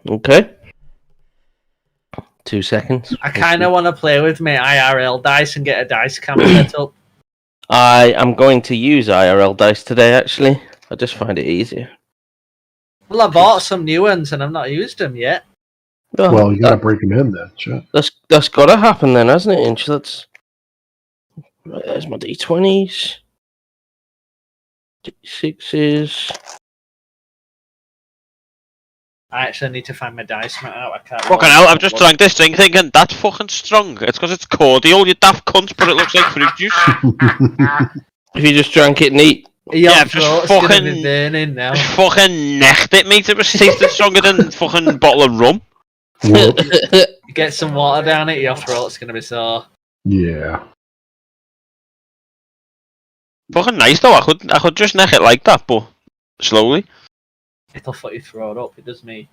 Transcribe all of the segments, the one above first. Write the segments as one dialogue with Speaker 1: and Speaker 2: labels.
Speaker 1: Okay. 2 seconds.
Speaker 2: I kind of want to play with my IRL dice and get a dice cam set up.
Speaker 1: I am going to use IRL dice today, actually. I just find it easier.
Speaker 2: Well, I bought some new ones and I've not used them yet.
Speaker 1: Oh,
Speaker 3: Well, you gotta break them in then. Shit.
Speaker 1: that's got to happen then, hasn't it, Inch? Right, there's my D20s. D6s.
Speaker 2: I actually need to find my dice mat out. I can't.
Speaker 4: Fucking hell, I've just drank this drink thinking that's fucking strong. It's because it's cordial, you daft cunt, but it looks like fruit juice.
Speaker 1: If you just drank it neat.
Speaker 4: Yeah, just fucking
Speaker 2: burning now.
Speaker 4: Just fucking necked it, mate. It was tasted stronger than fucking a bottle of rum.
Speaker 2: Get some water down it, your throat's gonna be sore.
Speaker 3: Yeah.
Speaker 4: Fucking nice though. I could just neck it like that, but slowly.
Speaker 2: It'll fuck your throat up. It does me.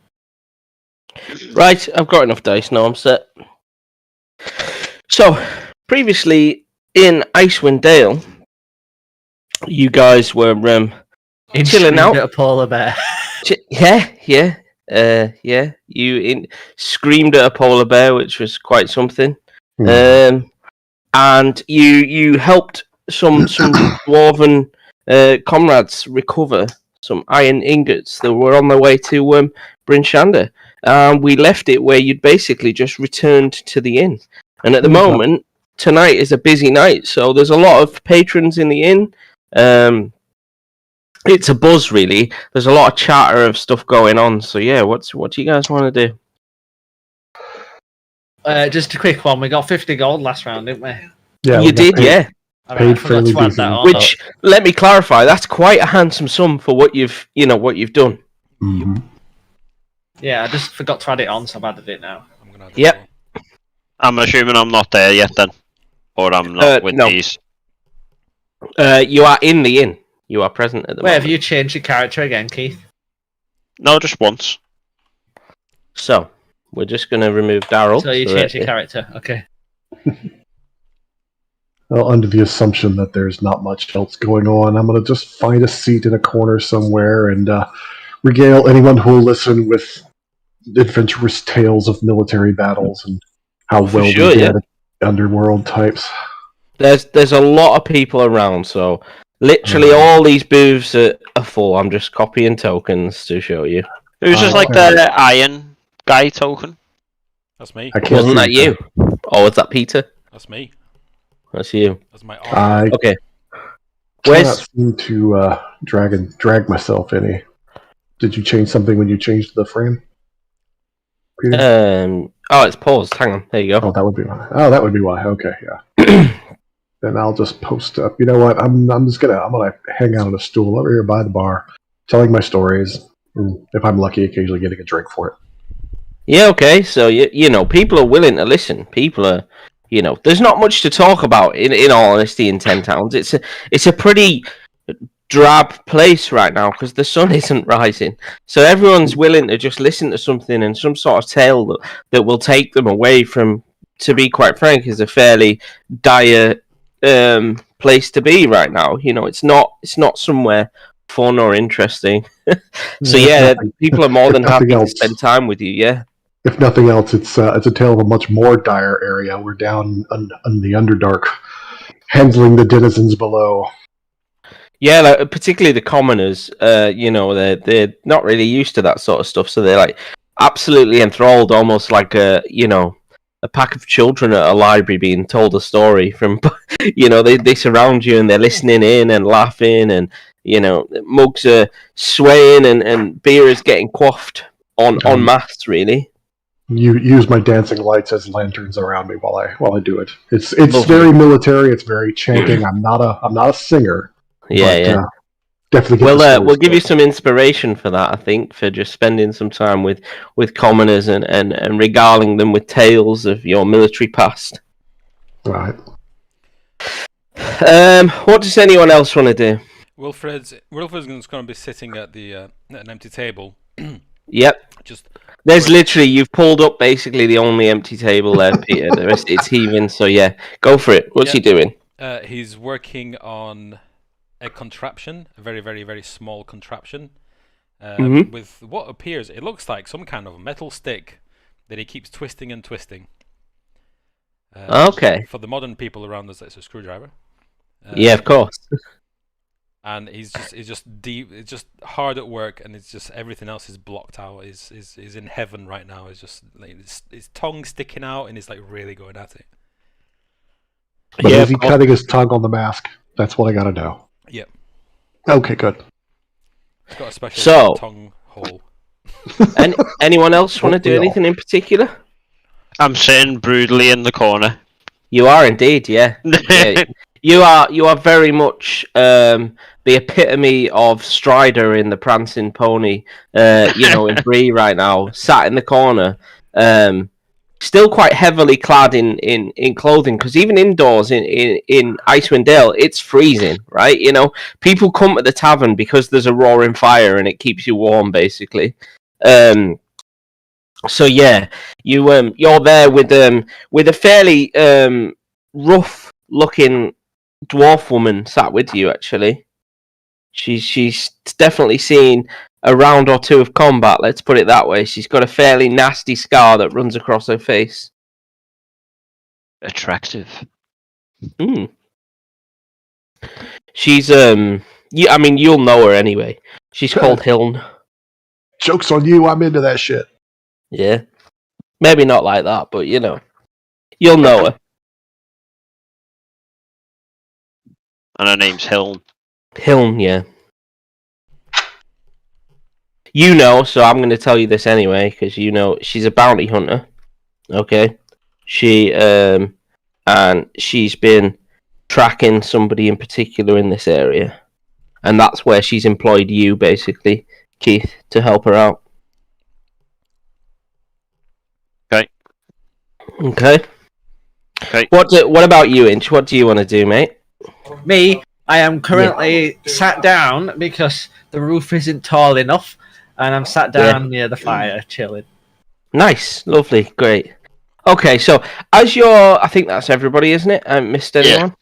Speaker 1: Right, I've got enough dice now. I'm set. So, previously in Icewind Dale, you guys were chilling out.
Speaker 2: At a polar bear.
Speaker 1: Yeah. You screamed at a polar bear, which was quite something. And you helped some dwarven comrades recover some iron ingots that were on their way to Bryn Shander. We left it where you'd basically just returned to the inn. And at the moment, tonight is a busy night, so there's a lot of patrons in the inn. It's a buzz, really. There's a lot of chatter of stuff going on. So yeah, what do you guys want to do?
Speaker 2: Just a quick one. We got 50 gold last round, didn't we?
Speaker 3: Yeah,
Speaker 1: you did, yeah.
Speaker 3: Paid fairly decent.
Speaker 1: Which, let me clarify, that's quite a handsome sum for what you've done.
Speaker 3: Mm-hmm.
Speaker 2: Yeah, I just forgot to add it on, so I've added it now.
Speaker 1: Yep.
Speaker 4: I'm assuming I'm not there yet then, or I'm not with these.
Speaker 1: You are in the inn. You are present at the moment.
Speaker 2: Have you changed your character again, Keith?
Speaker 4: No, just once.
Speaker 1: So, we're just going to remove Daryl.
Speaker 2: So you changed your character, okay.
Speaker 3: Well, under the assumption that there's not much else going on, I'm going to just find a seat in a corner somewhere and regale anyone who will listen with adventurous tales of military battles and how well we get at underworld types.
Speaker 1: There's a lot of people around, so literally all these booths are full. I'm just copying tokens to show you.
Speaker 4: Who's just like the iron guy token?
Speaker 5: That's me.
Speaker 1: Wasn't that you? Oh, was that Peter?
Speaker 5: That's me.
Speaker 1: That's you.
Speaker 5: That's my arm.
Speaker 1: Okay.
Speaker 3: I cannot seem to drag myself any. Did you change something when you changed the frame?
Speaker 1: Peter? It's paused. Hang on. There you go.
Speaker 3: Oh, that would be why. Okay, yeah. Then I'll just post up. You know what? I'm gonna hang out on a stool over here by the bar, telling my stories. And if I'm lucky, occasionally getting a drink for it.
Speaker 1: Yeah. Okay. So you know, people are willing to listen. People are. You know, there's not much to talk about in all honesty in 10 Towns. It's a pretty drab place right now because the sun isn't rising. So everyone's willing to just listen to something and some sort of tale that will take them away from, to be quite frank, is a fairly dire place to be right now. You know, it's not somewhere fun or interesting. So yeah, people are more than happy to spend time with you. Yeah.
Speaker 3: If nothing else, it's a tale of a much more dire area. We're down in the Underdark, handling the denizens below. Yeah,
Speaker 1: like, particularly the commoners. You know, they're not really used to that sort of stuff, so they're like absolutely enthralled, almost like a pack of children at a library being told a story. From you know, they surround you and they're listening in and laughing, and you know, mugs are swaying and beer is getting quaffed en masse, really.
Speaker 3: You use my dancing lights as lanterns around me while I do it. It's very military. It's very chanting. I'm not a singer.
Speaker 1: Yeah.
Speaker 3: Definitely.
Speaker 1: We'll give you some inspiration for that. I think for just spending some time with commoners and regaling them with tales of your military past.
Speaker 3: Right.
Speaker 1: What does anyone else want to do?
Speaker 5: Wilfred's going to be sitting at an empty table.
Speaker 1: Yep. There's literally, you've pulled up basically the only empty table there, Peter. The rest it's heaving, so yeah. Go for it. What's he doing?
Speaker 5: He's working on a contraption, a very, very, very small contraption. with what appears, it looks like some kind of metal stick that he keeps twisting and twisting.
Speaker 1: Okay.
Speaker 5: For the modern people around us, it's a screwdriver.
Speaker 1: Yeah, of course.
Speaker 5: And he's just deep. It's just hard at work, and it's just everything else is blocked out. He's in heaven right now. He's just like his tongue sticking out, and he's like really going at it.
Speaker 3: But is he cutting his tongue on the mask? That's what I gotta know.
Speaker 5: Yep.
Speaker 3: Okay, good.
Speaker 5: He's got a special tongue hole.
Speaker 1: Anyone else want to do anything in particular?
Speaker 4: I'm sitting brutally in the corner.
Speaker 1: You are indeed, yeah. Yeah. You are very much the epitome of Strider in the Prancing Pony. In Bree right now, sat in the corner, still quite heavily clad in clothing, because even indoors in Icewind Dale, it's freezing, right? People come to the tavern because there's a roaring fire and it keeps you warm, basically. So yeah, you're there with a fairly rough looking dwarf woman sat with you. Actually, she's definitely seen a round or two of combat. Let's put it that way. She's got a fairly nasty scar that runs across her face.
Speaker 4: Attractive.
Speaker 1: She's you'll know her anyway. She's called Hiln.
Speaker 3: Joke's on you, I'm into that shit.
Speaker 1: Yeah. Maybe not like that, but you'll know her.
Speaker 4: And her name's Hiln.
Speaker 1: Hiln, yeah. So I'm going to tell you this anyway, because she's a bounty hunter. Okay? She, and she's been tracking somebody in particular in this area. And that's where she's employed you, basically, Keith, to help her out. Okay. What about you, Inch? What do you want to do, mate?
Speaker 2: Me, I am currently sat down because the roof isn't tall enough, and I'm sat down near the fire, chilling.
Speaker 1: Nice, lovely, great. Okay, so as I think that's everybody, isn't it? I haven't missed anyone?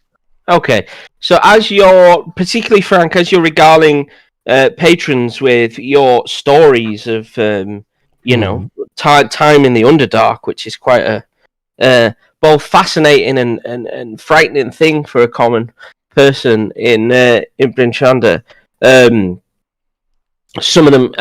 Speaker 1: Yeah. Okay, so as particularly Frank, as you're regaling patrons with your stories of, time in the Underdark, which is quite a both fascinating and frightening thing for a common person in Bryn Shander. Some of them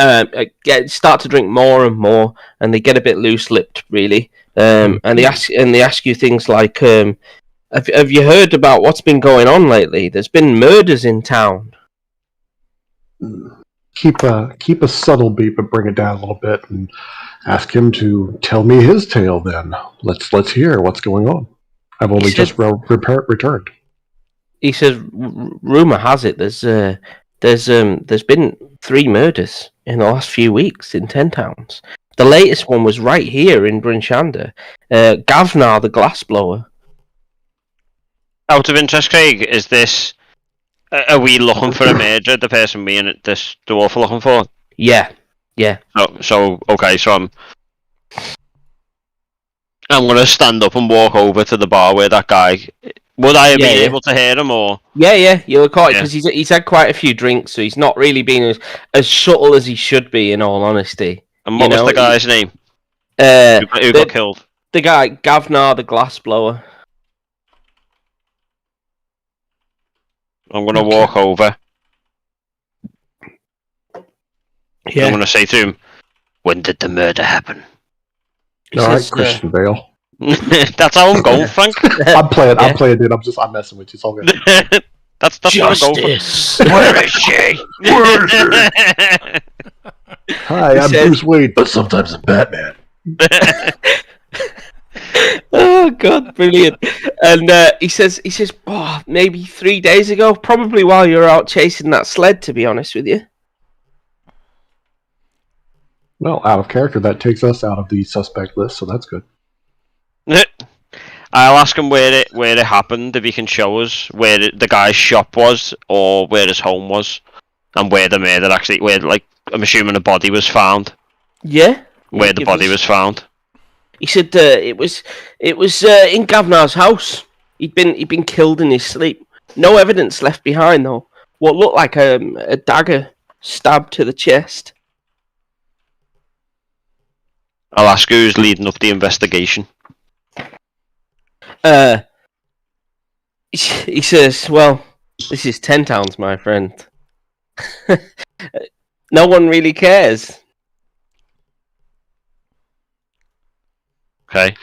Speaker 1: start to drink more and more, and they get a bit loose-lipped, really. And they ask you things like, "Have you heard about what's been going on lately? There's been murders in town."
Speaker 3: Keep a subtle beat, but bring it down a little bit, and ask him to tell me his tale. Then let's hear what's going on. I've only just returned.
Speaker 1: He says, "Rumor has it there's been 3 murders in the last few weeks in 10 towns. The latest one was right here in Bryn Shander. Gavnar the Glassblower."
Speaker 4: Out of interest, Craig, is this? Are we looking for a murderer? The person me and this dwarf are looking for?
Speaker 1: Yeah.
Speaker 4: So I'm gonna stand up and walk over to the bar where that guy. Would I have been able to hear him, or?
Speaker 1: Yeah, you'll caught because he's had quite a few drinks, so he's not really been as subtle as he should be, in all honesty.
Speaker 4: And what was the guy's name? Who got killed?
Speaker 1: The guy, Gavnar the Glassblower.
Speaker 4: I'm gonna walk over.
Speaker 1: Yeah.
Speaker 4: I'm gonna say to him, "When did the murder happen?"
Speaker 3: Alright, Christian Bale.
Speaker 4: That's how I'm going, Frank.
Speaker 3: I'm playing, dude. I'm messing with you. It's all good.
Speaker 4: That's what I'm going for.
Speaker 1: Where is she?
Speaker 3: Hi, I'm Bruce Wayne, but sometimes I'm Batman.
Speaker 1: Oh God, brilliant! And he says, maybe 3 days ago, probably while you were out chasing that sled. To be honest with you.
Speaker 3: Well, out of character, that takes us out of the suspect list, so that's good.
Speaker 4: I'll ask him where it happened, if he can show us where the guy's shop was, or where his home was, and where the murder actually, I'm assuming a body was found.
Speaker 1: Yeah.
Speaker 4: Where the body was found.
Speaker 1: He said it was in Gavnar's house. He'd been killed in his sleep. No evidence left behind though. What looked like a dagger stabbed to the chest.
Speaker 4: I'll ask who's leading up the investigation.
Speaker 1: He says, "Well, this is 10 towns, my friend. No one really cares."
Speaker 4: Okay.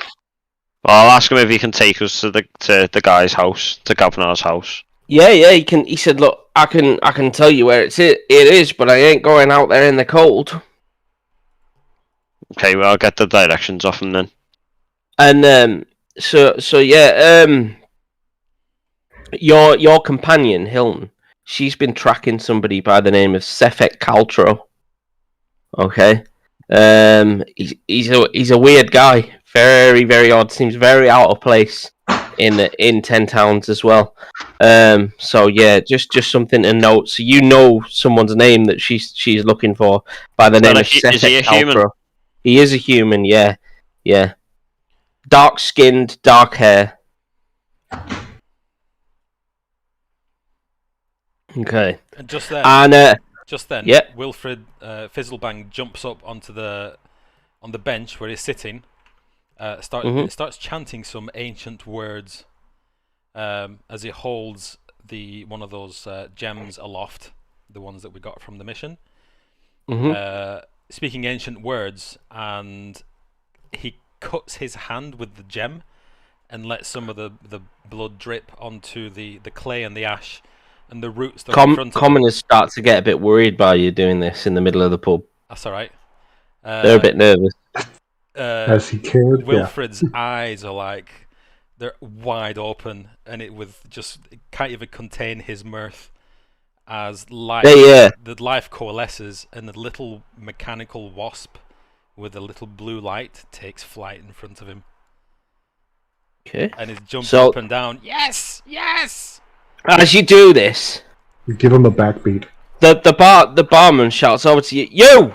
Speaker 4: Well, I'll ask him if he can take us to the guy's house, to Gavinar's house.
Speaker 1: Yeah, he can. He said, "Look, I can tell you where it is, but I ain't going out there in the cold."
Speaker 4: Okay, well, I'll get the directions off him then.
Speaker 1: And so yeah, your companion Hilton, she's been tracking somebody by the name of Sefek Caltro. Okay, he's a weird guy, very very odd. Seems very out of place in 10 towns as well. So yeah, just something to note. So you know someone's name that she's looking for by the name of Sefek
Speaker 4: Is he a human?
Speaker 1: Caltro. He is a human, yeah. Dark skinned, dark hair. Okay.
Speaker 5: And just then,
Speaker 1: yeah.
Speaker 5: Wilfred Fizzlebang jumps up on the bench where he's sitting. Starts chanting some ancient words as he holds one of those gems aloft, the ones that we got from the mission. Speaking ancient words, and he cuts his hand with the gem and lets some of the blood drip onto the clay and the ash and the roots that are in front of
Speaker 1: commoners start to get a bit worried by you doing this in the middle of the pub.
Speaker 5: That's all right.
Speaker 1: They're a bit nervous.
Speaker 3: As he cared,
Speaker 5: Wilfred's eyes are they're wide open, and it can't even contain his mirth as the life coalesces, and the little mechanical wasp with a little blue light takes flight in front of him.
Speaker 1: Okay.
Speaker 5: And he's jumping up and down. Yes!
Speaker 1: As you do this,
Speaker 3: you give him a backbeat.
Speaker 1: The barman shouts over to you, "You!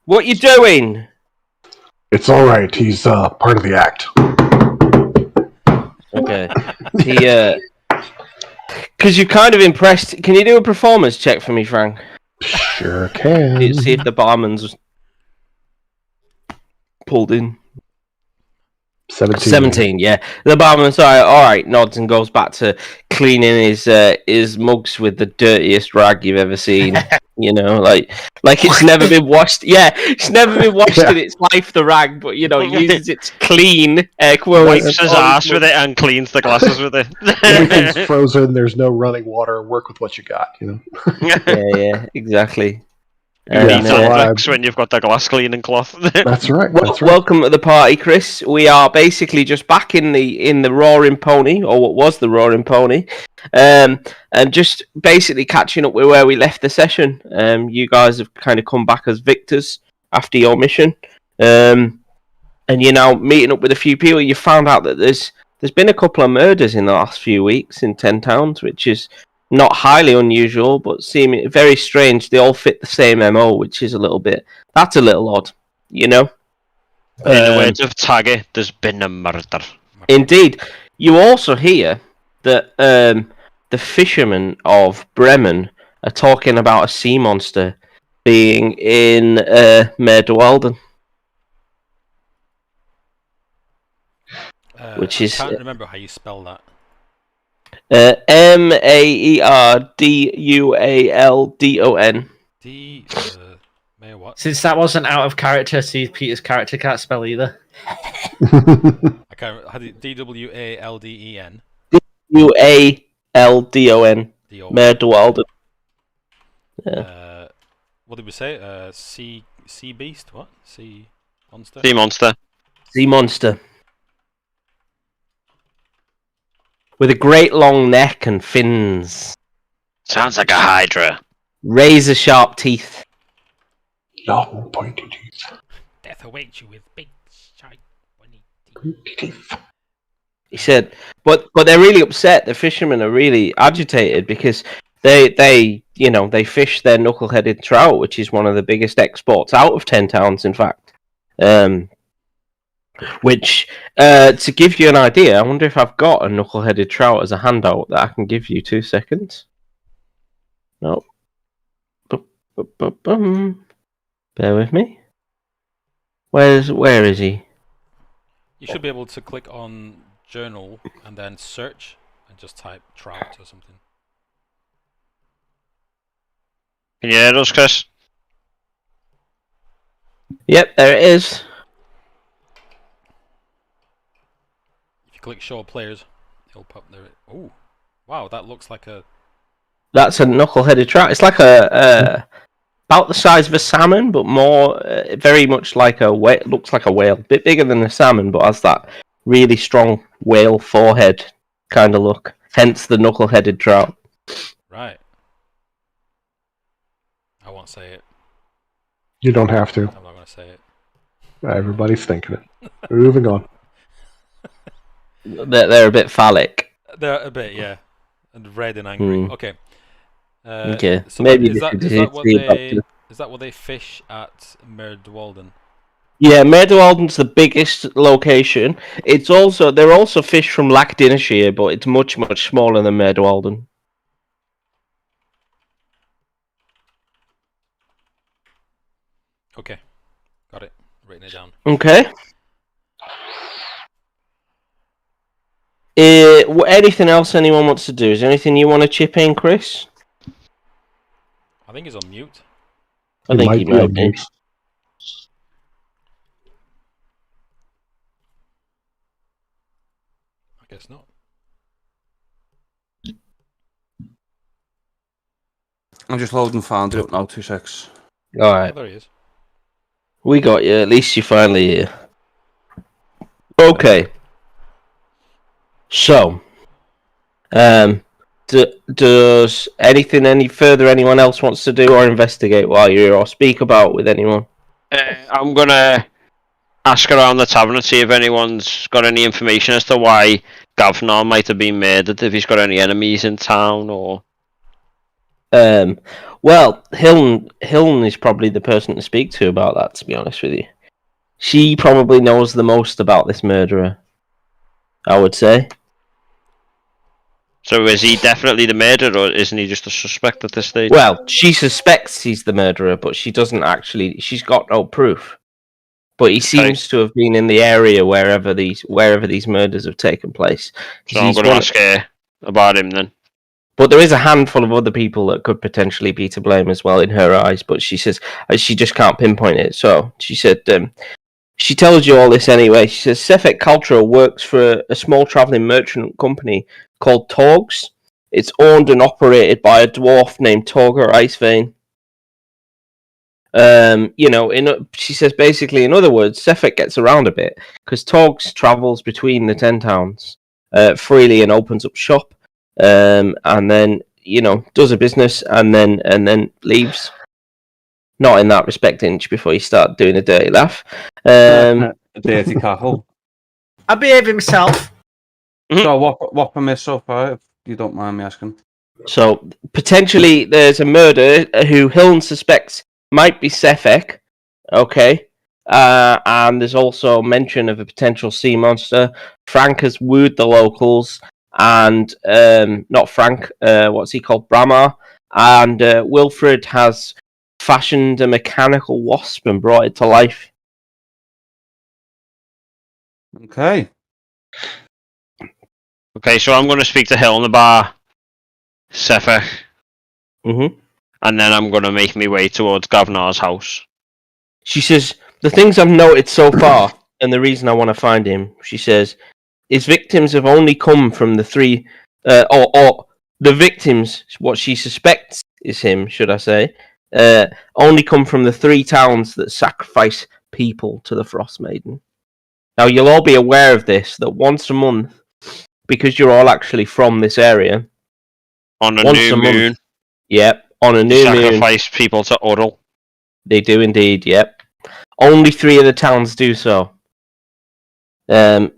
Speaker 1: What you doing?"
Speaker 3: It's all right. He's part of the act.
Speaker 1: Okay. Because you're kind of impressed. Can you do a performance check for me, Frank?
Speaker 3: Sure can.
Speaker 1: See if the barman's pulled in. 17, yeah. The barman's all right, nods and goes back to cleaning his mugs with the dirtiest rag you've ever seen. You know, like it's never been washed. Yeah, it's never been washed in its life, the rag, but he uses it to clean.
Speaker 4: Wipes his ass with it and cleans the glasses with it.
Speaker 3: Everything's frozen. There's no running water. Work with what you got.
Speaker 1: Yeah, exactly.
Speaker 4: When you've got the glass cleaning cloth.
Speaker 3: That's right.
Speaker 1: Welcome to the party, Chris. We are basically just back in the Roaring Pony, or what was the Roaring Pony, and just basically catching up with where we left the session. You guys have kind of come back as victors after your mission, and you're now meeting up with a few people. You found out that there's been a couple of murders in the last few weeks in 10 towns, which is not highly unusual, but seeming very strange. They all fit the same MO, which is a little odd, In the
Speaker 4: words of Taggy, there's been a murder.
Speaker 1: Indeed. You also hear that the fishermen of Bremen are talking about a sea monster being in Mer de Walden. Which is...
Speaker 5: I can't remember how you spell that.
Speaker 1: Maerdaldon.
Speaker 5: What?
Speaker 2: Since that wasn't out of character, see Peter's character can't spell either.
Speaker 5: I can't. How do DWALDEN?
Speaker 1: UALDON. Mer de Walden.
Speaker 5: Yeah. What did we say? Sea beast? What? Sea monster?
Speaker 4: Sea monster.
Speaker 1: Sea monster. With a great long neck and fins.
Speaker 4: Sounds like a hydra.
Speaker 1: Razor sharp teeth.
Speaker 3: Long pointy teeth.
Speaker 5: Death awaits you with big, sharp, pointy
Speaker 3: teeth.
Speaker 1: He said, but they're really upset. The fishermen are really agitated because they fish their knuckle-headed trout, which is one of the biggest exports out of 10 towns, in fact. Which, to give you an idea, I wonder if I've got a knuckle-headed trout as a handout that I can give you. 2 seconds. No. Bear with me. Where is he?
Speaker 5: You should be able to click on journal and then search and just type trout or something.
Speaker 4: Can you hear us, Chris?
Speaker 1: Yep, there it is.
Speaker 5: If you click show players, it'll pop there. Oh, wow, that looks like a.
Speaker 1: That's a knuckle-headed trout. It's like a about the size of a salmon, but more very much like a whale. Looks like a whale, bit bigger than a salmon, but has that really strong whale forehead kind of look. Hence the knuckle-headed trout.
Speaker 5: Right. I won't say it.
Speaker 3: You don't have to.
Speaker 5: I'm not going to say it.
Speaker 3: Everybody's thinking it. Moving on.
Speaker 1: They're a bit phallic.
Speaker 5: They're a bit, yeah. And red and angry. Okay.
Speaker 1: Okay.
Speaker 5: So
Speaker 1: Maybe
Speaker 5: is that what they fish at Merdwalden?
Speaker 1: Yeah, Merdwalden's the biggest location. They're also fish from Lac Dinnershire, but it's much smaller than Merdwalden.
Speaker 5: Okay, got it. Written it down.
Speaker 1: Okay. Anything else anyone wants to do? Is there anything you want to chip in, Chris?
Speaker 5: I think he's on mute.
Speaker 1: I think he might be.
Speaker 5: I guess not.
Speaker 6: I'm just loading Foundry up now, 2 secs.
Speaker 1: Alright.
Speaker 5: Oh, there he is.
Speaker 1: We got you. At least you're finally here. Okay. So, does any further anyone else wants to do or investigate while you're here or speak about with anyone?
Speaker 4: I'm gonna ask around the tavern and see if anyone's got any information as to why Gavnar might have been murdered, if he's got any enemies in town or...
Speaker 1: Well, Hiln is probably the person to speak to about that, to be honest with you. She probably knows the most about this murderer, I would say.
Speaker 4: So is he definitely the murderer, or isn't he just a suspect at this stage?
Speaker 1: Well, she suspects he's the murderer, but she doesn't actually. She's got no proof. But he seems to have been in the area wherever these murders have taken place.
Speaker 4: So I'm going to ask her about him then.
Speaker 1: But there is a handful of other people that could potentially be to blame as well in her eyes. But she says she just can't pinpoint it. So she said she tells you all this anyway. She says Sefek Caltro works for a small traveling merchant company called Torgs. It's owned and operated by a dwarf named Torger Icevein. She says basically, in other words, Sefek gets around a bit because Torgs travels between the 10 towns freely and opens up shop, and then does a business and then leaves. Not in that respect, Inch, before you start doing a dirty laugh.
Speaker 6: A dirty cackle.
Speaker 2: I behave himself.
Speaker 6: So what permits so far, if you don't mind me asking?
Speaker 1: So potentially there's a murder who Hiln suspects might be Sefek, okay? And there's also mention of a potential sea monster. Frank has wooed the locals, and not Frank, what's he called? Bramar. And Wilfred has fashioned a mechanical wasp and brought it to life.
Speaker 6: Okay.
Speaker 4: Okay, so I'm going to speak to Hiln about Sefek.
Speaker 1: Mm-hmm.
Speaker 4: And then I'm going to make my way towards Gavnar's house.
Speaker 1: She says, the things I've noted so far, and the reason I want to find him, she says, his victims have only come from the three, or the victims, what she suspects is him, should I say, only come from the 3 towns that sacrifice people to the Frostmaiden. Now, you'll all be aware of this, that once a month, because you're all actually from this area,
Speaker 4: on a new moon.
Speaker 1: Yep, on a new moon.
Speaker 4: Sacrifice people to Uddle.
Speaker 1: They do indeed, yep. Only 3 of the towns do so. And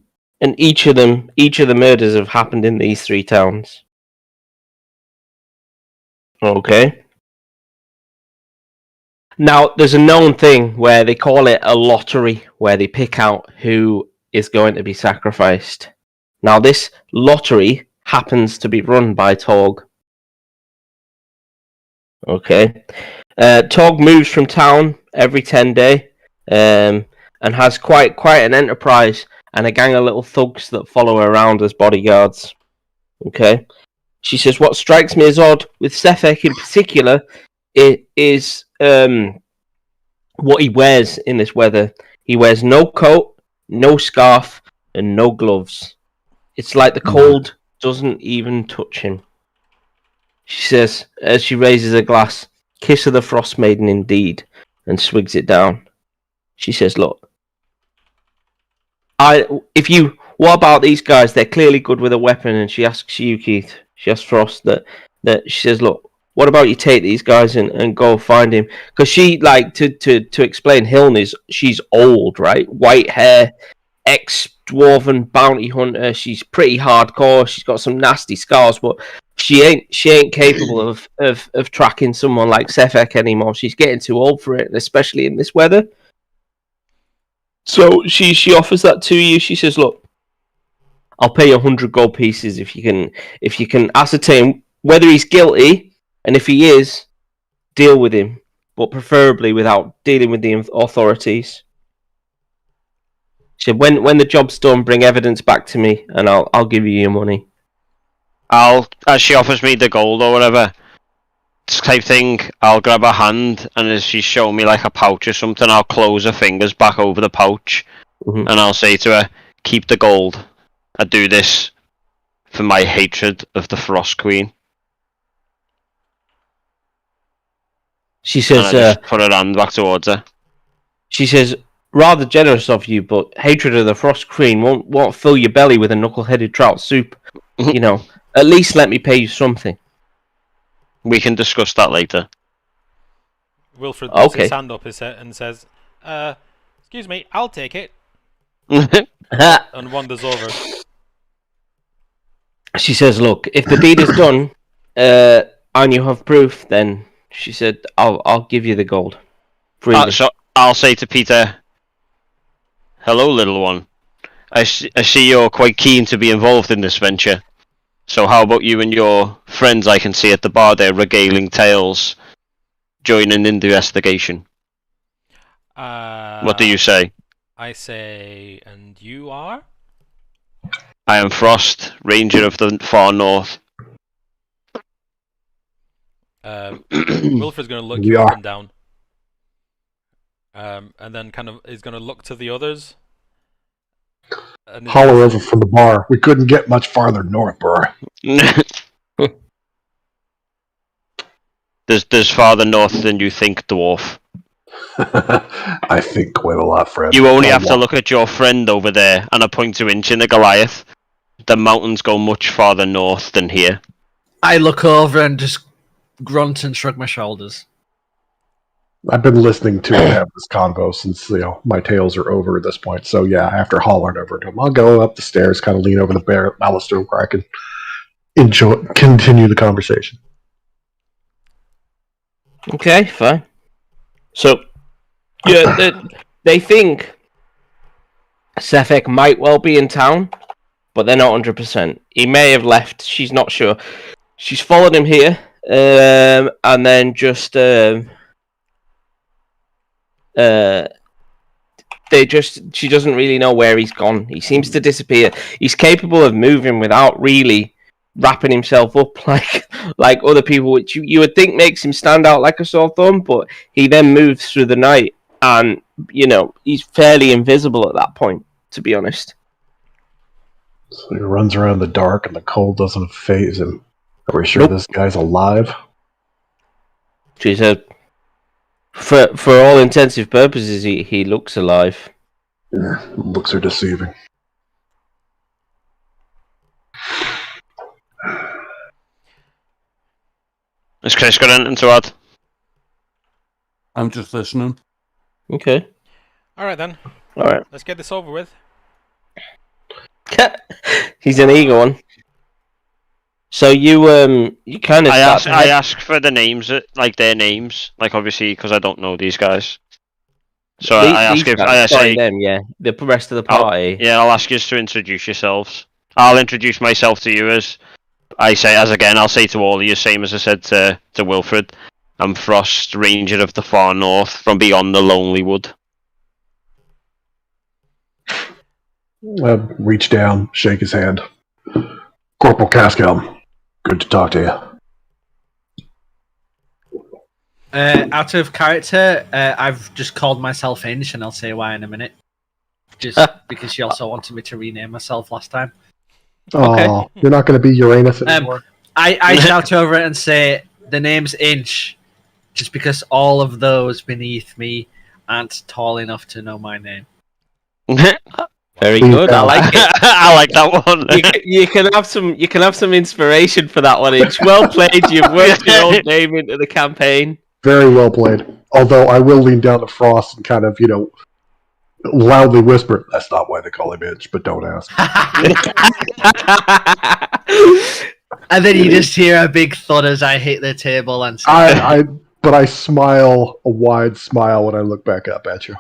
Speaker 1: each of the murders have happened in these 3 towns. Okay. Now, there's a known thing where they call it a lottery, where they pick out who is going to be sacrificed. Now, this lottery happens to be run by Torg. Okay. Torg moves from town every 10 days, and and has quite an enterprise and a gang of little thugs that follow her around as bodyguards. Okay. She says, what strikes me as odd with Sefek in particular is what he wears in this weather. He wears no coat, no scarf, and no gloves. It's like the cold doesn't even touch him. She says, as she raises a glass, kiss of the Frostmaiden indeed, and swigs it down. She says, look, what about these guys? They're clearly good with a weapon. And she asks you, Keith, she asks Frost that she says, look, what about you take these guys and go find him? Because she, like, to explain, Hiln she's old, right? White hair, ex-dwarven bounty hunter. She's pretty hardcore. She's got some nasty scars, but she ain't capable of tracking someone like Sefek anymore. She's getting too old for it, especially in this weather. So she offers that to you. She says, look, I'll pay you 100 gold pieces if you can ascertain whether he's guilty, and if he is, deal with him, but preferably without dealing with the authorities. She said, when the job's done, bring evidence back to me, and I'll give you your money.
Speaker 4: As she offers me the gold or whatever type thing, I'll grab her hand, and as she's showing me like a pouch or something, I'll close her fingers back over the pouch, and I'll say to her, keep the gold. I do this for my hatred of the Frost Queen.
Speaker 1: She says,
Speaker 4: and I just put her hand back towards her.
Speaker 1: She says, rather generous of you, but hatred of the Frost Queen won't fill your belly with a knuckle-headed trout soup. You know, at least let me pay you something.
Speaker 4: We can discuss that later.
Speaker 5: Wilfred puts his hand up and says, excuse me, I'll take it. And wanders over.
Speaker 1: She says, look, if the deed is done, and you have proof, then she said, I'll give you the gold.
Speaker 4: So I'll say to Peter, hello, little one. I see you're quite keen to be involved in this venture. So how about you and your friends I can see at the bar there regaling tales, join in the investigation? What do you say?
Speaker 5: I say, and you are?
Speaker 4: I am Frost, Ranger of the Far North.
Speaker 5: Wilfred's going to look you up and down. And then kind of is going to look to the others.
Speaker 3: Holler over from the bar. We couldn't get much farther north, bro.
Speaker 4: There's farther north than you think, dwarf.
Speaker 3: I think quite a lot, Fred.
Speaker 4: You only have to look at your friend over there, and I point to Inch in the Goliath. The mountains go much farther north than here.
Speaker 2: I look over and just grunt and shrug my shoulders.
Speaker 3: I've been listening to him have this convo since my tales are over at this point. So yeah, after hollering over to him, I'll go up the stairs, kind of lean over the baluster where I can continue the conversation.
Speaker 1: Okay, fine. So, yeah, they think Sefek might well be in town, but they're not 100%. He may have left. She's not sure. She's followed him here, and then just she doesn't really know where he's gone. He seems to disappear. He's capable of moving without really wrapping himself up like other people, which you would think makes him stand out like a sore thumb, but he then moves through the night, and he's fairly invisible at that point, to be honest.
Speaker 3: So he runs around in the dark and the cold doesn't faze him. Are we sure this guy's alive?
Speaker 1: She said, for all intensive purposes, he looks alive.
Speaker 3: Yeah, looks are deceiving.
Speaker 4: Has Chris got anything to add?
Speaker 6: I'm just listening.
Speaker 1: Okay.
Speaker 5: Alright then.
Speaker 1: Alright.
Speaker 5: Let's get this over with.
Speaker 1: He's an eager one. So you kind of...
Speaker 4: I ask for the names, like their names, like obviously because I don't know these guys. So I ask if I say
Speaker 1: them, yeah, the rest of the party.
Speaker 4: I'll ask you to introduce yourselves. I'll introduce myself to you as I say, I'll say to all of you, same as I said to Wilfred. I'm Frost, Ranger of the Far North, from beyond the Lonely Wood.
Speaker 3: Reach down, shake his hand. Corporal Caschelm, good to talk to you.
Speaker 2: Out of character, I've just called myself Inch, and I'll say why in a minute. Just because she also wanted me to rename myself last time.
Speaker 1: Okay.
Speaker 3: Oh, you're not going to be Uranus anymore?
Speaker 2: I shout over it and say, the name's Inch, just because all of those beneath me aren't tall enough to know my name.
Speaker 1: Very good. I like it.
Speaker 4: I like that one.
Speaker 1: You can have some. You can have some inspiration for that one. It's well played. You've worked your own name into the campaign.
Speaker 3: Very well played. Although I will lean down to Frost and kind of, loudly whisper, that's not why they call him Inch, but don't ask.
Speaker 2: And then you just hear a big thud as I hit the table and say,
Speaker 3: But I smile a wide smile when I look back up at you.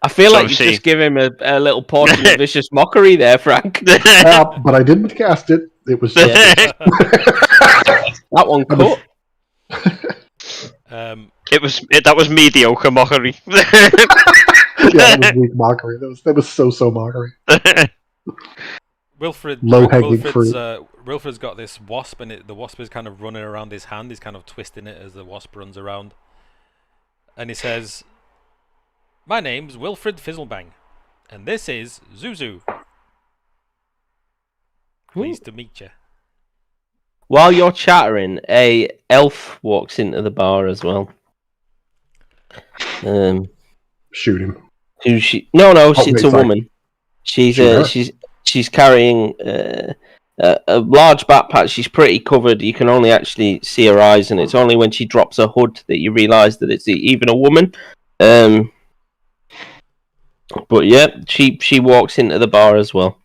Speaker 1: I feel like you just give him a little portion of vicious mockery there, Frank.
Speaker 3: But I didn't cast it. It was just
Speaker 1: That one cut.
Speaker 4: That was mediocre mockery.
Speaker 3: that was weak mockery. That was so mockery.
Speaker 5: Wilfred's got this wasp, and the wasp is kind of running around his hand. He's kind of twisting it as the wasp runs around. And he says, "My name's Wilfred Fizzlebang, and this is Zuzu. Pleased to meet you."
Speaker 1: While you're chattering, a elf walks into the bar as well.
Speaker 3: Shoot him.
Speaker 1: Who's she? No, it's a woman. She's carrying a large backpack. She's pretty covered. You can only actually see her eyes, and it's only when she drops her hood that you realise that it's even a woman. But yeah, she walks into the bar as well.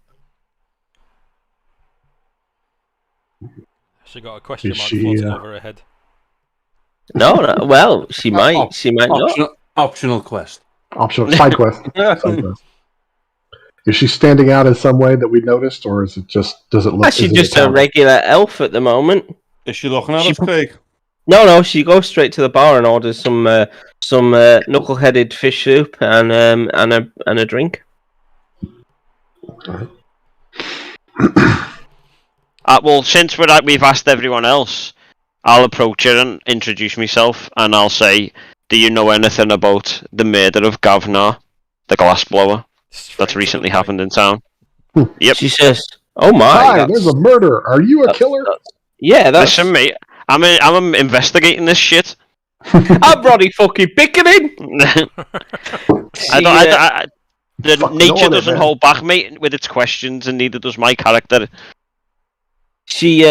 Speaker 5: She got a question mark floating over her head.
Speaker 1: No, well, she might not.
Speaker 6: Optional quest.
Speaker 3: Optional side quest. Is she standing out in some way that we noticed, or is it just does it look?
Speaker 1: She's just a regular elf at the moment.
Speaker 6: Is she looking at us, Craig?
Speaker 1: No, she goes straight to the bar and orders some knuckle-headed fish soup and a drink.
Speaker 4: Well, since we've asked everyone else, I'll approach her and introduce myself, and I'll say, "Do you know anything about the murder of Gavnar, the glassblower, that's recently happened in town?" Yep.
Speaker 1: She says, "Oh my!
Speaker 3: Hi, there's a murder. Are you a killer?"
Speaker 1: Yeah, that's...
Speaker 4: Listen, mate. I'm investigating this shit.
Speaker 1: I'm bloody fucking picketing.
Speaker 4: Nature doesn't hold back, mate, with its questions, and neither does my character.
Speaker 1: She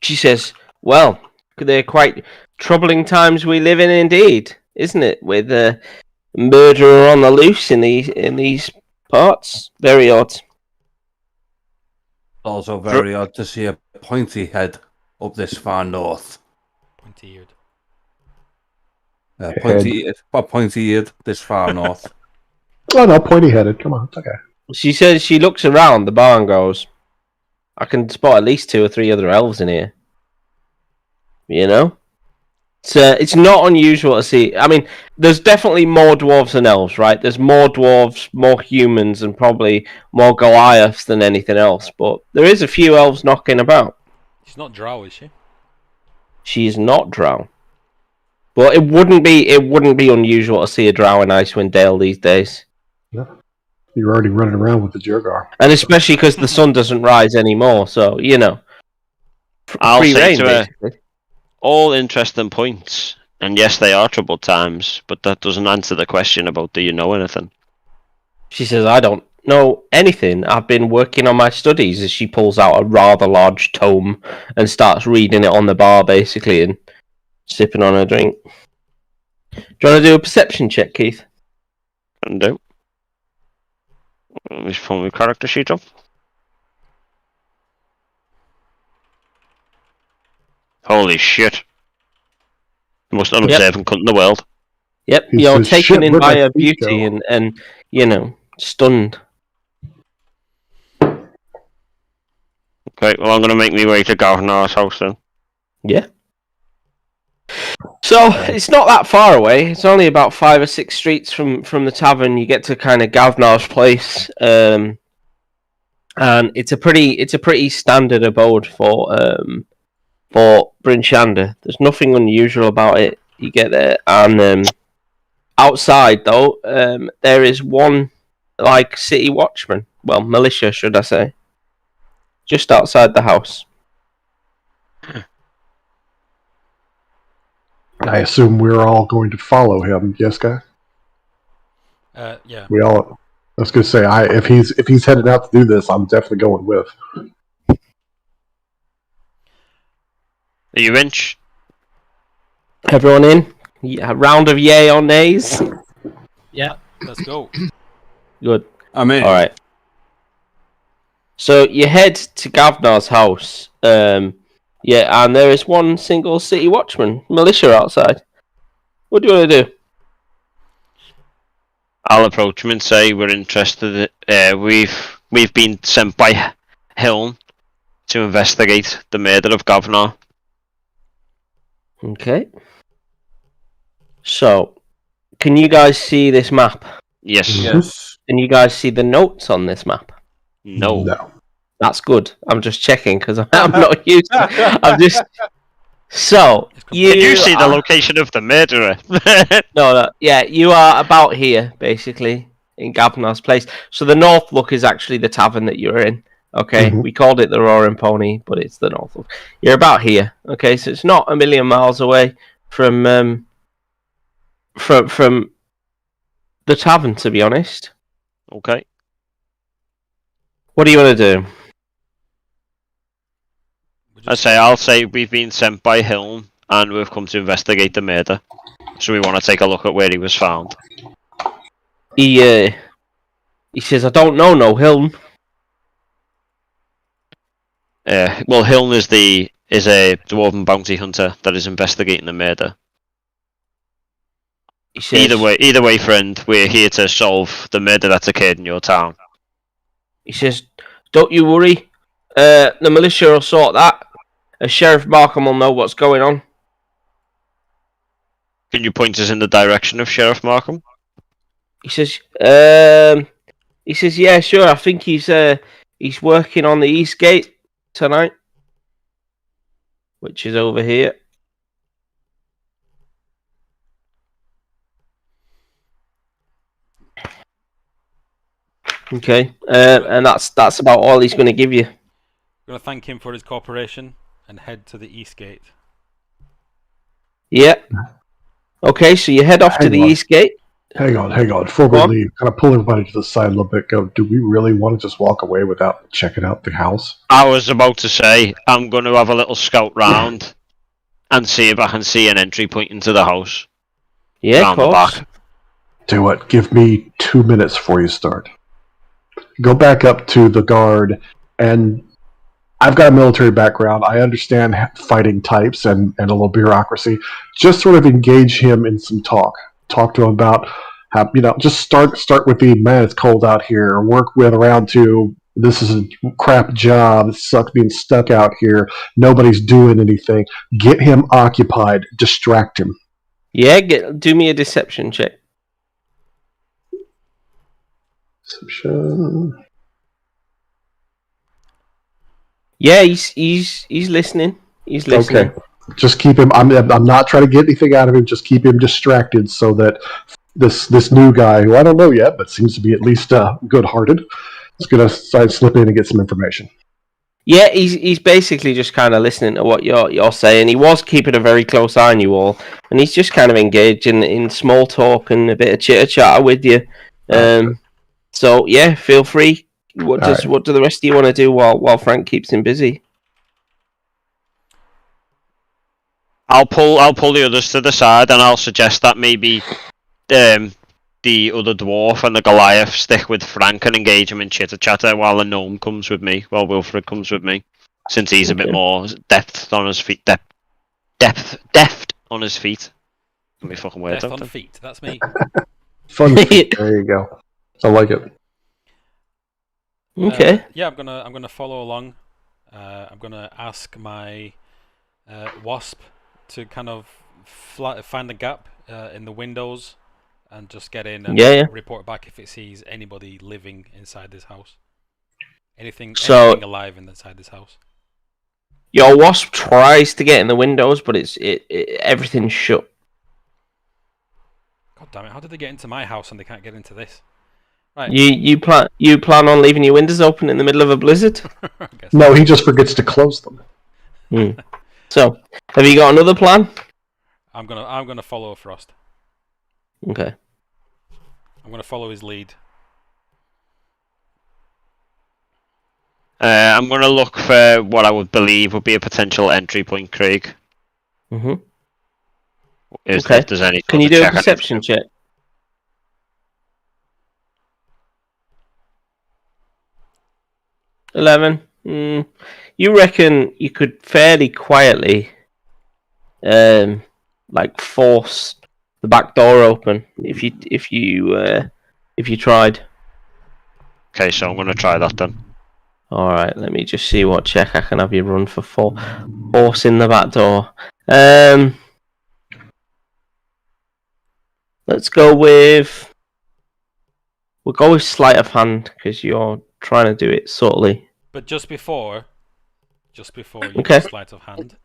Speaker 1: says, "Well, they're quite troubling times we live in, indeed, isn't it? With a murderer on the loose in these parts. Very odd."
Speaker 6: Also very odd to see a pointy head up this far north.
Speaker 5: Pointy-eared.
Speaker 6: Pointy-eared this far north.
Speaker 3: Oh no, pointy-headed. Come on, it's okay.
Speaker 1: She says she looks around the bar and goes, "I can spot at least 2 or 3 other elves in here. It's not unusual to see. I mean, there's definitely more dwarves than elves, right? There's more dwarves, more humans, and probably more Goliaths than anything else. But there is a few elves knocking about."
Speaker 5: She's not drow, is she?
Speaker 1: She's not drow. But it wouldn't be unusual to see a drow in Icewind Dale these days.
Speaker 3: Yeah. You're already running around with the Jurgar.
Speaker 1: And especially because the sun doesn't rise anymore, so,
Speaker 4: I'll
Speaker 1: free
Speaker 4: say
Speaker 1: reign,
Speaker 4: to her,
Speaker 1: basically.
Speaker 4: all interesting points, and yes, they are troubled times, but that doesn't answer the question about do you know anything.
Speaker 1: She says, "I don't know anything. I've been working on my studies," as she pulls out a rather large tome and starts reading it on the bar, basically, and sipping on her drink. Do you want to do a perception check, Keith?
Speaker 4: Can do. Let me pull my character sheet up. Holy shit. The most unobservant cunt in the world.
Speaker 1: Yep,
Speaker 3: He
Speaker 1: you're
Speaker 3: says,
Speaker 1: taken
Speaker 3: "Shit,
Speaker 1: in
Speaker 3: where'd
Speaker 1: by
Speaker 3: my
Speaker 1: her
Speaker 3: feet
Speaker 1: beauty
Speaker 3: go?"
Speaker 1: and stunned.
Speaker 4: Okay, well, I'm going to make my way to Gavnar's house then.
Speaker 1: Yeah. So it's not that far away. It's only about 5 or 6 streets from the tavern. You get to kind of Gavnar's place, and it's a pretty standard abode for Bryn Shander. There's nothing unusual about it. You get there, and outside though, there is one like city watchman. Well, militia, should I say? Just outside the house.
Speaker 3: I assume we're all going to follow him. Yes, guy.
Speaker 5: Yeah.
Speaker 3: We all. I was going to say, if he's headed out to do this, I'm definitely going with.
Speaker 4: Are you inch?
Speaker 1: Everyone in? A round of yay or nays?
Speaker 2: Yeah.
Speaker 5: Let's go.
Speaker 1: Good.
Speaker 6: I'm in.
Speaker 1: All right. So you head to Gavnar's house. Yeah, and there is one single city watchman, militia outside. What do you want to do?
Speaker 4: I'll approach him and say we're interested. We've been sent by Hiln to investigate the murder of Governor.
Speaker 1: Okay. So, can you guys see this map?
Speaker 4: Yes.
Speaker 6: Yes.
Speaker 1: Can you guys see the notes on this map?
Speaker 4: No.
Speaker 1: That's good. I'm just checking because I'm not used to. I'm just. So
Speaker 4: Did you see the location of the murderer?
Speaker 1: No. Yeah, you are about here, basically, in Gavnar's place. So the North Look is actually the tavern that you're in. Okay,
Speaker 3: Mhm.
Speaker 1: we called it the Roaring Pony, but it's the North Look. You're about here. Okay, so it's not a million miles away from the tavern, to be honest.
Speaker 4: Okay.
Speaker 1: What do you want to do?
Speaker 4: I'll say we've been sent by Hiln and we've come to investigate the murder. So we want to take a look at where he was found.
Speaker 1: He says, I don't know no Hiln.
Speaker 4: Well, Hiln is a dwarven bounty hunter that is investigating the murder.
Speaker 1: He says,
Speaker 4: Either way, friend, we're here to solve the murder that's occurred in your town.
Speaker 1: He says, don't you worry. The militia will sort that. Sheriff Markham will know what's going on.
Speaker 4: Can you point us in the direction of Sheriff Markham?
Speaker 1: He says, yeah, sure. I think he's working on the East Gate tonight, which is over here. Okay, and that's about all he's going to give you.
Speaker 5: I'm going to thank him for his cooperation and head to the East Gate.
Speaker 1: Yeah. Okay, so you head off to the East Gate.
Speaker 3: Hang on. Before we leave, kind of pull everybody to the side a little bit. Go. Do we really want to just walk away without checking out the house?
Speaker 4: I was about to say I'm going to have a little scout round and see if I can see an entry point into the house.
Speaker 1: Yeah,
Speaker 4: round
Speaker 1: of
Speaker 4: the
Speaker 1: course.
Speaker 4: back.
Speaker 3: Do it. Give me 2 minutes before you start. Go back up to the guard, and I've got a military background. I understand fighting types and a little bureaucracy. Just sort of engage him in some talk. Talk to him about how, just start with the man, it's cold out here. Work with around to this is a crap job. It sucks being stuck out here. Nobody's doing anything. Get him occupied. Distract him.
Speaker 1: Yeah, do me a deception check.
Speaker 3: Deception.
Speaker 1: Yeah, he's listening. He's listening.
Speaker 3: Okay. Just keep him. I'm not trying to get anything out of him. Just keep him distracted so that this new guy, who I don't know yet, but seems to be at least good-hearted, is going to slip in and get some information.
Speaker 1: Yeah, he's basically just kind of listening to what you're saying. He was keeping a very close eye on you all, and he's just kind of engaged in small talk and a bit of chitter chatter with you. So yeah, feel free. What do the rest of you want to do while Frank keeps him busy?
Speaker 4: I'll pull the others to the side and I'll suggest that maybe the other dwarf and the Goliath stick with Frank and engage him in chitter chatter while the gnome comes with me, while Wilfred comes with me, since he's a bit more deft on his feet. Deft on his feet. Let me fucking words
Speaker 5: Death
Speaker 4: out.
Speaker 5: on feet. That's me.
Speaker 3: Fun. There you go. I like it.
Speaker 1: Okay.
Speaker 5: Yeah, I'm gonna follow along. I'm gonna ask my wasp to kind of find a gap in the windows and just get in and report back if it sees anybody living inside this house. Anything alive inside this house.
Speaker 1: Your wasp tries to get in the windows, but everything's shut.
Speaker 5: God damn it! How did they get into my house and they can't get into this? Right.
Speaker 1: You plan on leaving your windows open in the middle of a blizzard?
Speaker 3: No, he just forgets to close them.
Speaker 1: So, have you got another plan?
Speaker 5: I'm gonna follow Frost.
Speaker 1: Okay.
Speaker 5: I'm gonna follow his lead.
Speaker 4: I'm gonna look for what I would believe would be a potential entry point, Craig.
Speaker 1: Mm-hmm.
Speaker 4: If there's any.
Speaker 1: Can you do a perception check? 11. You reckon you could fairly quietly, force the back door open if you tried.
Speaker 4: Okay, so I'm gonna try that then.
Speaker 1: All right, let me just see what check I can have you run for forcing the back door. Let's go with. We'll go with sleight of hand because you're trying to do it subtly.
Speaker 5: But just before you do sleight of hand,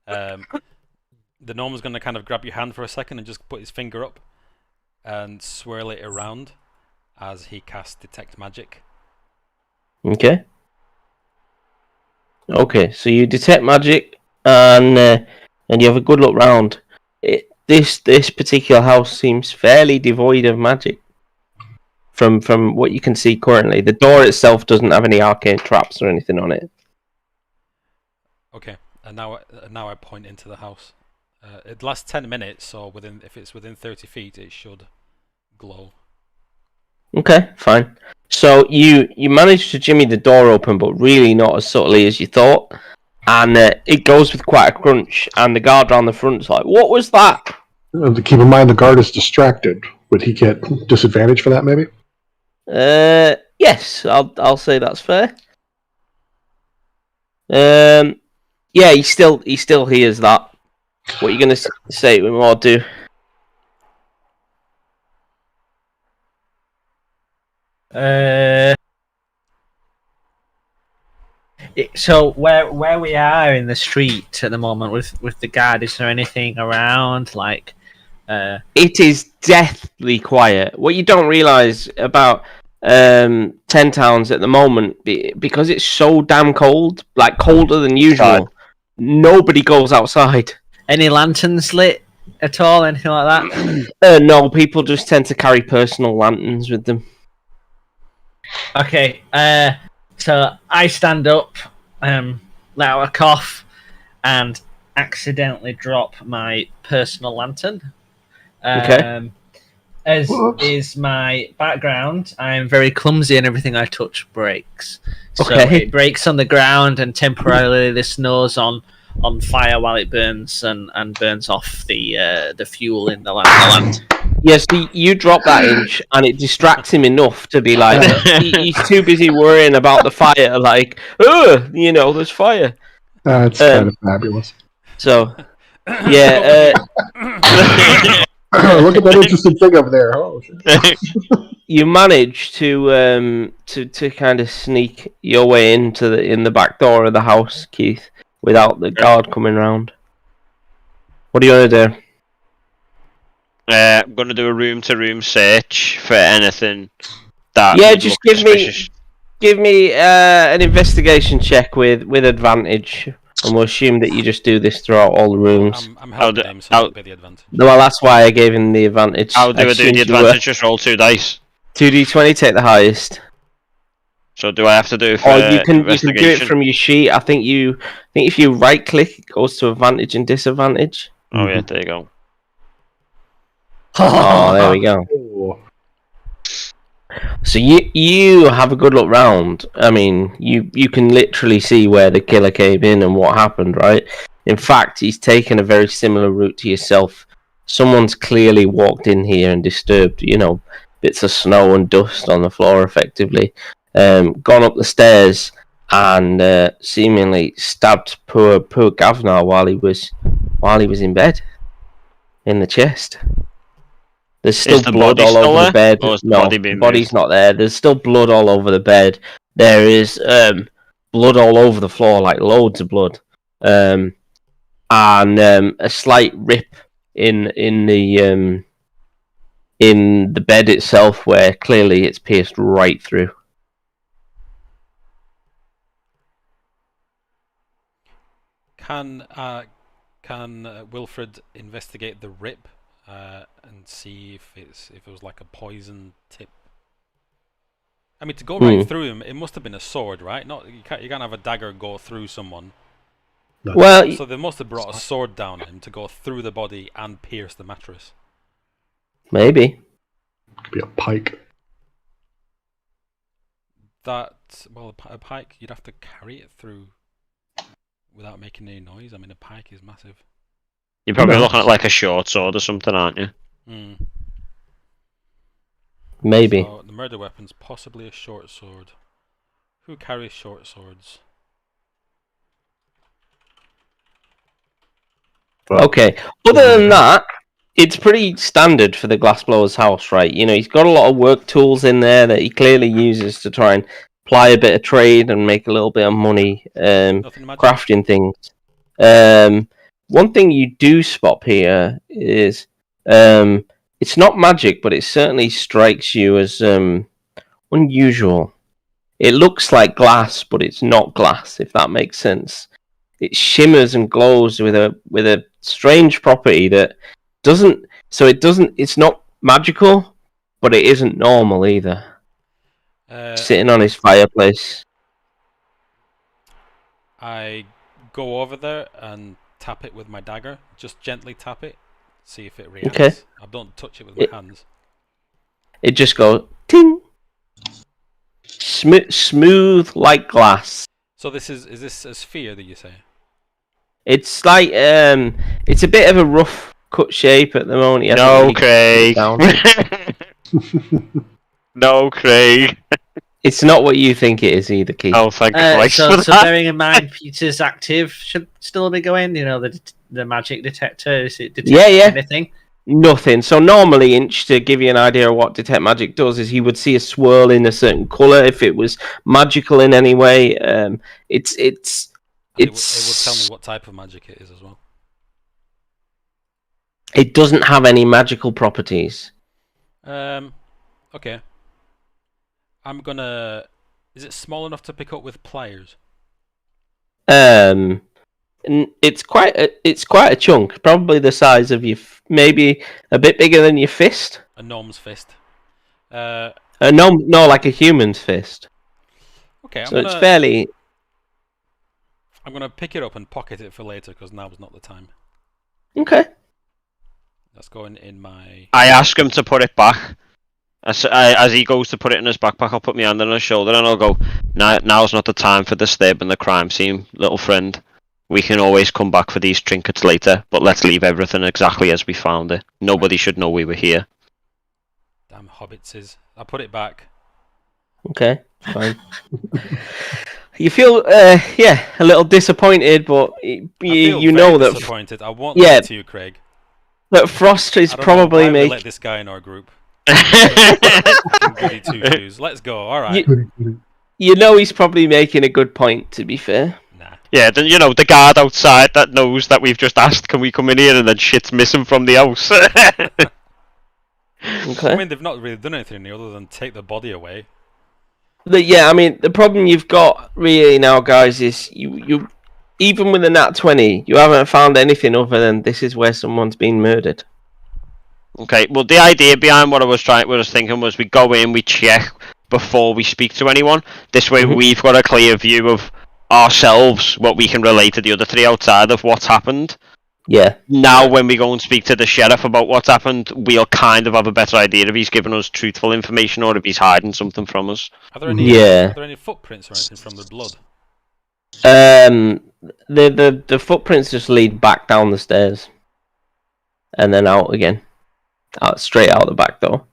Speaker 5: the gnome's going to kind of grab your hand for a second and just put his finger up and swirl it around as he casts detect magic.
Speaker 1: Okay. Okay, so you detect magic and you have a good look round. This particular house seems fairly devoid of magic. From what you can see currently, the door itself doesn't have any arcane traps or anything on it.
Speaker 5: Okay, and now I point into the house. It lasts 10 minutes, so if it's within 30 feet, it should glow.
Speaker 1: Okay, fine. So you managed to jimmy the door open, but really not as subtly as you thought, and it goes with quite a crunch. And the guard around the front's like, "What was that?"
Speaker 3: Keep in mind the guard is distracted. Would he get disadvantage for that? Maybe.
Speaker 1: Yes, I'll say that's fair. Yeah, he still hears that. What are you gonna say or do?
Speaker 2: So where we are in the street at the moment with the guard, is there anything around like?
Speaker 1: It is deathly quiet. What you don't realise about 10 towns at the moment, because it's so damn cold, like colder than usual, nobody goes outside.
Speaker 2: Any lanterns lit at all? Anything like that?
Speaker 1: No, people just tend to carry personal lanterns with them.
Speaker 2: Okay, so I stand up, let out a cough, and accidentally drop my personal lantern.
Speaker 1: Okay.
Speaker 2: As is my background, I'm very clumsy and everything I touch breaks. So it breaks on the ground and temporarily the snow's on fire while it burns and burns off the fuel in the lantern.
Speaker 1: Yes, you drop that inch and it distracts him enough to be like, he's too busy worrying about the fire, like, there's fire.
Speaker 3: It's kind of fabulous.
Speaker 1: So, yeah.
Speaker 3: Look at that interesting thing over there. Oh, shit.
Speaker 1: You manage to kind of sneak your way into the back door of the house, Keith, without the guard coming round. What are you going to do?
Speaker 4: I'm going to do a room-to-room search for anything that.
Speaker 1: Yeah, just give me an investigation check with advantage. And we'll assume that you just do this throughout all the rooms.
Speaker 5: I'm helping him, so that'll be the advantage.
Speaker 1: Well, that's why I gave him the advantage.
Speaker 4: How do I do the advantage? Just roll 2 dice.
Speaker 1: 2d20, take the highest.
Speaker 4: So do I have to do it for
Speaker 1: you can do it from your sheet. I think if you right click, it goes to advantage and disadvantage.
Speaker 4: Oh yeah, there you go.
Speaker 1: Oh, there we go. So you have a good look round. I mean, you can literally see where the killer came in and what happened, right? In fact, he's taken a very similar route to yourself. Someone's clearly walked in here and disturbed, bits of snow and dust on the floor, effectively. Gone up the stairs and seemingly stabbed poor Gavnar while he was in bed. in the chest. There's still
Speaker 4: the
Speaker 1: blood
Speaker 4: body
Speaker 1: all
Speaker 4: still
Speaker 1: over the
Speaker 4: there?
Speaker 1: bed.
Speaker 4: Or is the
Speaker 1: No,
Speaker 4: body
Speaker 1: the
Speaker 4: being
Speaker 1: body's
Speaker 4: moved?
Speaker 1: not there. There's still blood all over the bed. There is blood all over the floor, like loads of blood, and a slight rip in the bed itself, where clearly it's pierced right through.
Speaker 5: Can Wilfred investigate the rip and see if it was like a poison tip? I mean, to go right through him, it must have been a sword, right? Not you can't have a dagger go through someone.
Speaker 1: Well,
Speaker 5: so they must have brought a sword down him to go through the body and pierce the mattress.
Speaker 1: Maybe.
Speaker 3: Could be a pike.
Speaker 5: A pike, you'd have to carry it through without making any noise. I mean, a pike is massive.
Speaker 4: You're probably looking at like a short sword or something, aren't you?
Speaker 1: Maybe.
Speaker 5: So the murder weapon's possibly a short sword. Who carries short swords?
Speaker 1: Okay. Other than that, it's pretty standard for the glassblower's house, right? You know, he's got a lot of work tools in there that he clearly uses to try and ply a bit of trade and make a little bit of money crafting things. One thing you do spot here is it's not magic, but it certainly strikes you as unusual. It looks like glass, but it's not glass, if that makes sense. It shimmers and glows with a strange property that doesn't. So it doesn't. It's not magical, but it isn't normal either. Sitting on his fireplace.
Speaker 5: I go over there and tap it with my dagger. Just gently tap it, see if it reacts.
Speaker 1: Okay.
Speaker 5: I don't touch it with my hands.
Speaker 1: It just goes ting. Smooth like glass.
Speaker 5: So is this a sphere that you say?
Speaker 1: It's like it's a bit of a rough cut shape at the moment.
Speaker 4: No, Craig. No, Craig.
Speaker 1: It's not what you think it is either, Keith.
Speaker 4: Oh, thank Christ
Speaker 2: so,
Speaker 4: for that.
Speaker 2: So bearing in mind Peter's active should still be going. You know, the magic detector. Is it detect anything?
Speaker 1: Nothing. So normally, Inch, to give you an idea of what detect magic does, is he would see a swirl in a certain color if it was magical in any way. It would
Speaker 5: tell me what type of magic it is as well.
Speaker 1: It doesn't have any magical properties.
Speaker 5: Okay. I'm gonna. Is it small enough to pick up with pliers?
Speaker 1: It's quite a chunk, probably the size of your, maybe a bit bigger than your fist.
Speaker 5: A gnome's fist.
Speaker 1: A gnome, no, like a human's fist.
Speaker 5: Okay,
Speaker 1: it's fairly.
Speaker 5: I'm gonna pick it up and pocket it for later because now's not the time.
Speaker 1: Okay.
Speaker 5: That's going in my.
Speaker 4: I ask him to put it back. As he goes to put it in his backpack, I'll put my hand on his shoulder and I'll go, now's not the time for disturbing the crime scene, little friend. We can always come back for these trinkets later, but let's leave everything exactly as we found it. Nobody should know we were here.
Speaker 5: Damn hobbitses. I'll put it back.
Speaker 1: Okay, fine. You feel, a little disappointed, but you know that...
Speaker 5: disappointed. I won't lie to you, Craig.
Speaker 1: That Frost is probably making...
Speaker 5: let this guy in our group. Goody two shoes. Let's go. All right.
Speaker 1: You know he's probably making a good point. To be fair.
Speaker 5: Nah.
Speaker 4: Yeah, then the guard outside that knows that we've just asked, can we come in here, and then shit's missing from the house.
Speaker 1: Okay.
Speaker 5: I mean, they've not really done anything other than take the body away.
Speaker 1: I mean, the problem you've got really now, guys, is you even with a nat 20, you haven't found anything other than this is where someone's been murdered.
Speaker 4: Okay, well, the idea behind what I was thinking was we go in, we check before we speak to anyone. This way we've got a clear view of ourselves, what we can relate to the other three outside of what's happened.
Speaker 1: Yeah.
Speaker 4: Now, when we go and speak to the sheriff about what's happened, we'll kind of have a better idea if he's giving us truthful information or if he's hiding something from us.
Speaker 5: Are there any footprints or anything from the blood?
Speaker 1: The footprints just lead back down the stairs. And then out again. Straight out the back door.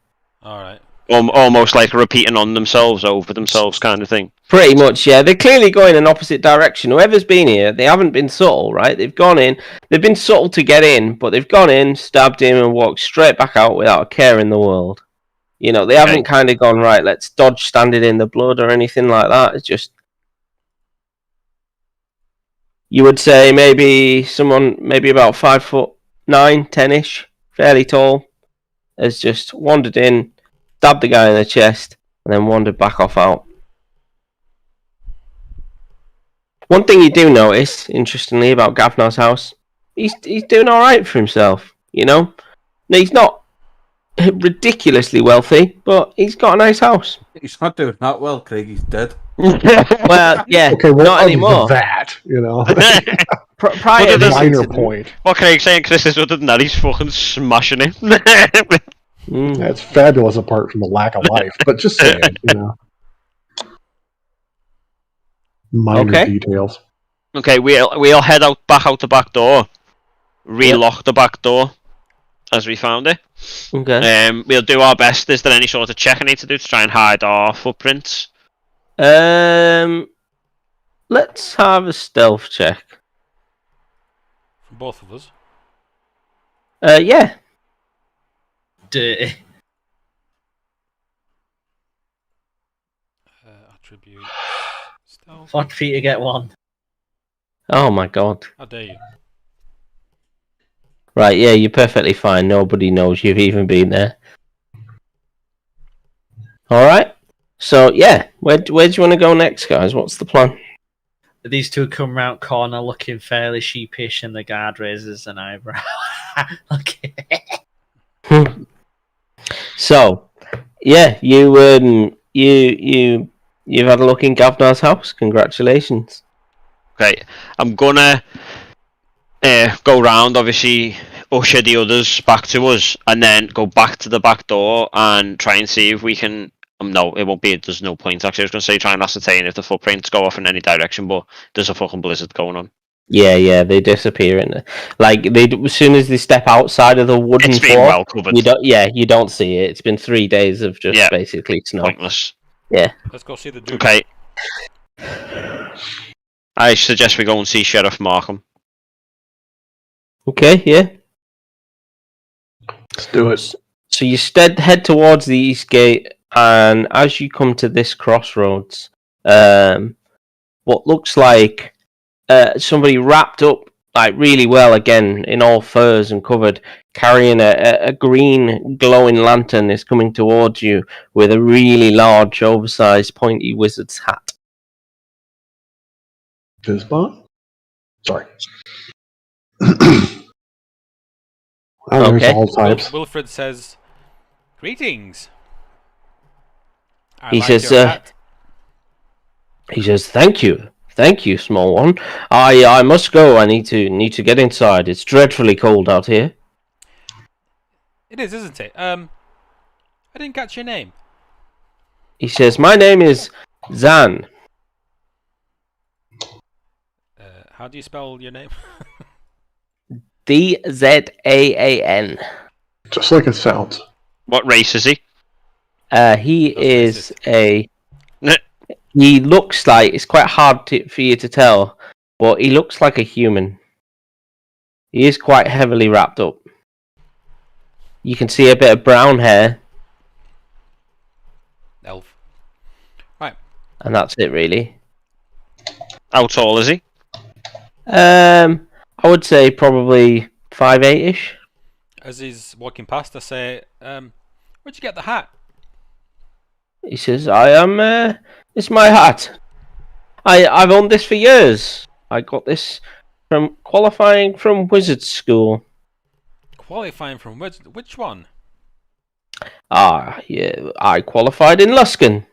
Speaker 5: Alright.
Speaker 4: Almost like repeating on themselves over themselves kind of thing.
Speaker 1: Pretty much, yeah. They're clearly going an opposite direction. Whoever's been here, they haven't been subtle, right? They've gone in. They've been subtle to get in, but they've gone in, stabbed him, and walked straight back out without a care in the world. You know, they haven't kind of gone, right, let's dodge standing in the blood or anything like that. It's just... You would say maybe someone, maybe about 5'9", 10-ish, fairly tall, has just wandered in, stabbed the guy in the chest, and then wandered back off out. One thing you do notice, interestingly, about Gavnar's house, he's doing all right for himself. You know, he's not ridiculously wealthy, but he's got a nice house.
Speaker 6: He's not doing that well, Craig. He's dead.
Speaker 1: Well, yeah,
Speaker 3: Okay, well,
Speaker 1: not anymore.
Speaker 3: That, you know,
Speaker 1: Prior to this
Speaker 3: minor
Speaker 1: incident,
Speaker 3: point.
Speaker 4: What Craig's saying, Chris, is other than that, he's fucking smashing it.
Speaker 3: That's fabulous apart from the lack of life, but just saying, you know. Minor details.
Speaker 4: Okay, we'll head back out the back door. Relock the back door as we found it.
Speaker 1: Okay.
Speaker 4: We'll do our best. Is there any sort of check I need to do to try and hide our footprints?
Speaker 1: Let's have a stealth check.
Speaker 5: From both of us.
Speaker 1: Yeah.
Speaker 2: Dirty.
Speaker 5: Attribute. Stealth.
Speaker 2: 40 feet to get one.
Speaker 1: Oh my god.
Speaker 5: How dare you?
Speaker 1: Right, yeah, you're perfectly fine. Nobody knows you've even been there. Alright. So, yeah, where do you want to go next, guys? What's the plan?
Speaker 2: These two come round corner looking fairly sheepish, and the guard raises an eyebrow. Okay.
Speaker 1: So, yeah, you've had a look in Gavnar's house. Congratulations.
Speaker 4: Okay, I'm gonna go round, obviously, usher the others back to us, and then go back to the back door and try and see if we can... no, it won't be. There's no point, actually. I was going to say try and ascertain if the footprints go off in any direction, but there's a fucking blizzard going on.
Speaker 1: Yeah, they disappear in as soon as they step outside of the wooden
Speaker 4: It's been
Speaker 1: floor,
Speaker 4: well covered.
Speaker 1: you don't see it. It's been 3 days of just basically snow.
Speaker 4: Pointless.
Speaker 1: Yeah.
Speaker 5: Let's go see the dude.
Speaker 4: Okay. I suggest we go and see Sheriff Markham.
Speaker 1: Okay, yeah.
Speaker 3: Let's do it.
Speaker 1: So you head towards the east gate, and as you come to this crossroads, what looks like somebody wrapped up like really well, again in all furs and covered, carrying a green glowing lantern, is coming towards you with a really large, oversized, pointy wizard's hat.
Speaker 3: Fizbot? Sorry.
Speaker 1: Okay.
Speaker 3: All types.
Speaker 5: Wilfred says, "Greetings."
Speaker 1: He says, "Thank you, small one. I must go. I need to get inside. It's dreadfully cold out here."
Speaker 5: It is, isn't it? I didn't catch your name.
Speaker 1: He says, "My name is Zan."
Speaker 5: How do you spell your name?
Speaker 1: Dzaan.
Speaker 3: Just like it sounds.
Speaker 4: What race is he?
Speaker 1: He is a... He looks like... It's quite hard for you to tell, but he looks like a human. He is quite heavily wrapped up. You can see a bit of brown hair.
Speaker 5: Elf. Right.
Speaker 1: And that's it, really.
Speaker 4: How tall is he?
Speaker 1: I would say probably 5'8"-ish.
Speaker 5: As he's walking past, I say, "Where'd you get the hat?"
Speaker 1: He says, it's my hat. I've owned this for years. I got this from qualifying from wizard school."
Speaker 5: Qualifying from which one?
Speaker 1: Yeah, I qualified in Luskin.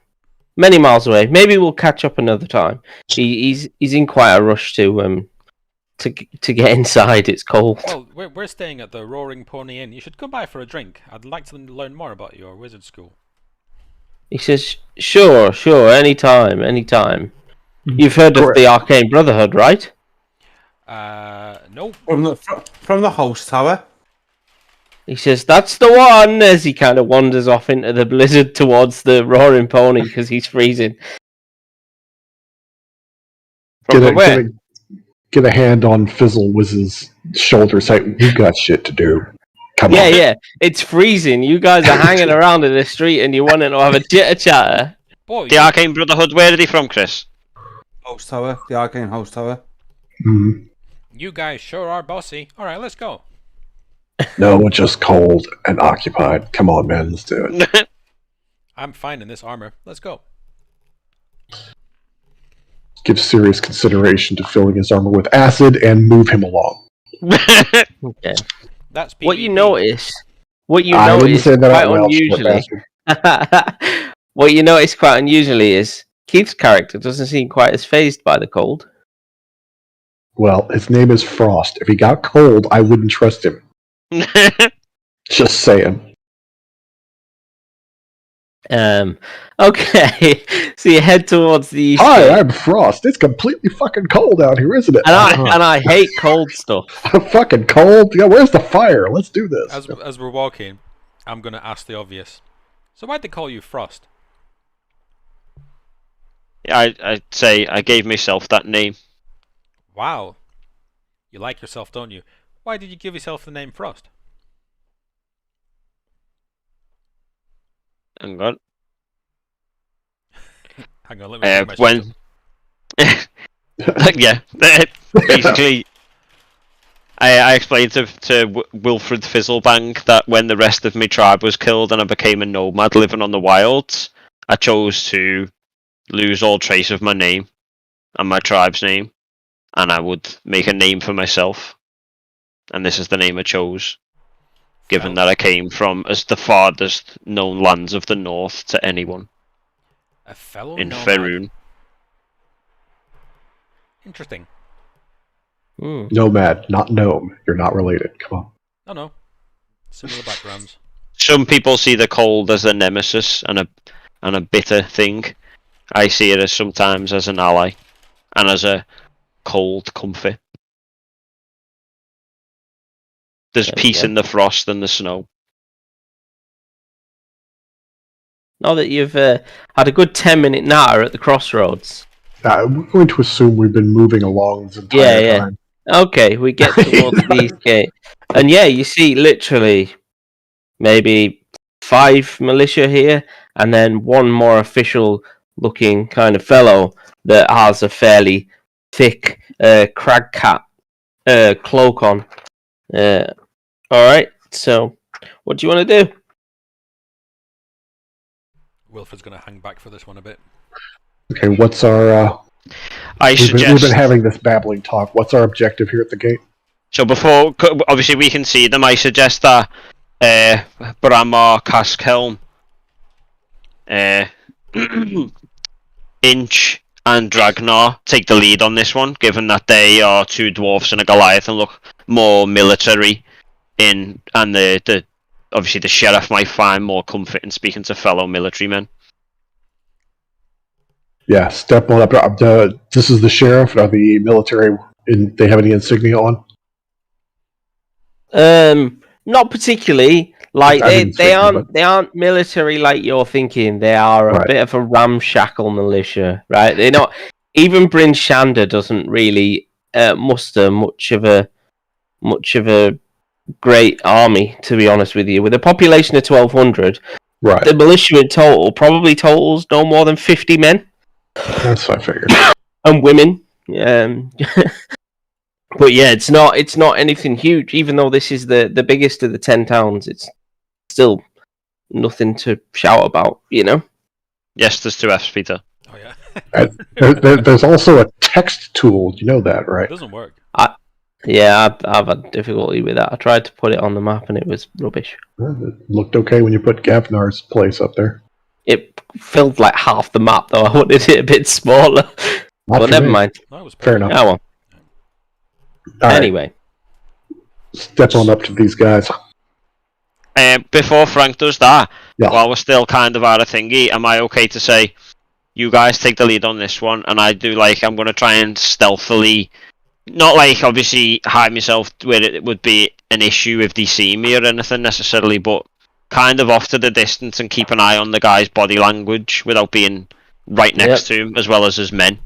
Speaker 1: Many miles away. Maybe we'll catch up another time. He's in quite a rush to get inside. It's cold.
Speaker 5: Well, we're staying at the Roaring Pony Inn. You should come by for a drink. I'd like to learn more about your wizard school.
Speaker 1: He says, sure, anytime. You've heard of the Arcane Brotherhood, right?
Speaker 5: No.
Speaker 6: From the house tower.
Speaker 1: He says, "That's the one," as he kind of wanders off into the blizzard towards the roaring pony because he's freezing.
Speaker 3: Get a hand on Fizzle Whizz's shoulder. Say, "We've got shit to do. Come on."
Speaker 1: Yeah. It's freezing. You guys are hanging around in the street, and you want to have a chitter chatter.
Speaker 5: Boy,
Speaker 4: The Arcane Brotherhood, where are they from, Chris?
Speaker 6: Host Tower, the Arcane Host Tower.
Speaker 3: Mm.
Speaker 5: you guys sure are bossy. All right, let's go.
Speaker 3: No, we're just cold and occupied. Come on, man, let's do it.
Speaker 5: I'm fine in this armor. Let's go.
Speaker 3: Give serious consideration to filling his armor with acid and move him along.
Speaker 1: Okay.
Speaker 5: That's PvP.
Speaker 1: What you notice
Speaker 3: I wouldn't say that
Speaker 1: quite
Speaker 3: out loud,
Speaker 1: unusually.
Speaker 3: bastard.
Speaker 1: What you notice quite unusually is Keith's character doesn't seem quite as phased by the cold.
Speaker 3: Well, his name is Frost. If he got cold, I wouldn't trust him. Just saying.
Speaker 1: Okay, so you head towards the east
Speaker 3: Hi,
Speaker 1: gate.
Speaker 3: I'm Frost. It's completely fucking cold out here, isn't it?
Speaker 1: And I hate cold stuff.
Speaker 3: Fucking cold. Yeah, where's the fire? Let's do this.
Speaker 5: As we're walking, I'm gonna ask the obvious. So why'd they call you Frost?
Speaker 4: I'd say I gave myself that name.
Speaker 5: Wow. You like yourself, don't you? Why did you give yourself the name Frost?
Speaker 4: Hang on.
Speaker 5: Hang on, let me get my
Speaker 4: When... yeah, basically... I explained to Wilfred Fizzlebank that when the rest of my tribe was killed and I became a nomad living on the wilds, I chose to lose all trace of my name and my tribe's name, and I would make a name for myself. And this is the name I chose, given that I came from as the farthest known lands of the north to anyone.
Speaker 5: A fellow
Speaker 4: in
Speaker 5: nomad.
Speaker 4: Faerun.
Speaker 5: Interesting.
Speaker 3: Nomad, not gnome. You're not related. Come on.
Speaker 5: No. Similar backgrounds.
Speaker 4: Some people see the cold as a nemesis and a bitter thing. I see it as sometimes as an ally and as a cold comfort. There's peace in the frost and the snow.
Speaker 1: Now that you've had a good 10-minute natter at the crossroads.
Speaker 3: We're going to assume we've been moving along this entire time.
Speaker 1: Okay, we get towards the east gate. And yeah, you see literally maybe 5 militia here, and then one more official looking kind of fellow that has a fairly thick crag cap cloak on. Alright, so what do you want to do?
Speaker 5: Wilfred's going to hang back for this one a bit.
Speaker 3: Okay, what's our... we've been having this babbling talk. What's our objective here at the gate?
Speaker 4: So before, obviously we can see them, I suggest that Bramar, Caskhelm, Inch and Dragnar take the lead on this one, given that they are 2 dwarfs and a Goliath and look more military and the obviously the sheriff might find more comfort in speaking to fellow military men.
Speaker 3: Yeah, step on up. This is the sheriff. Are the military? They have any insignia on?
Speaker 1: Not particularly. Like they aren't military like you're thinking. They are a bit of a ramshackle militia, right? They're not. Even Bryn Shander doesn't really muster much of a great army, to be honest with you. With a population of 1,200, the militia in total probably totals no more than 50 men.
Speaker 3: That's what I figured.
Speaker 1: And women. But yeah, it's not anything huge. Even though this is the biggest of the 10 towns, it's still nothing to shout about, you know?
Speaker 4: Yes, there's 2 Fs, Peter.
Speaker 5: Oh yeah.
Speaker 3: There's also a text tool. You know that, right?
Speaker 5: It doesn't work.
Speaker 1: I've had difficulty with that. I tried to put it on the map and it was rubbish.
Speaker 3: It looked okay when you put Gavnar's place up there.
Speaker 1: It filled like half the map, though. I wanted it a bit smaller. But never mind.
Speaker 3: Fair enough.
Speaker 1: Oh, well. Anyway.
Speaker 3: Step on up to these guys.
Speaker 4: Before Frank does that, while we're still kind of out of thingy, am I okay to say, you guys take the lead on this one, and I do I'm going to try and stealthily not like obviously hide myself where it would be an issue if they see me or anything necessarily, but kind of off to the distance and keep an eye on the guy's body language without being right next to him, as well as his men.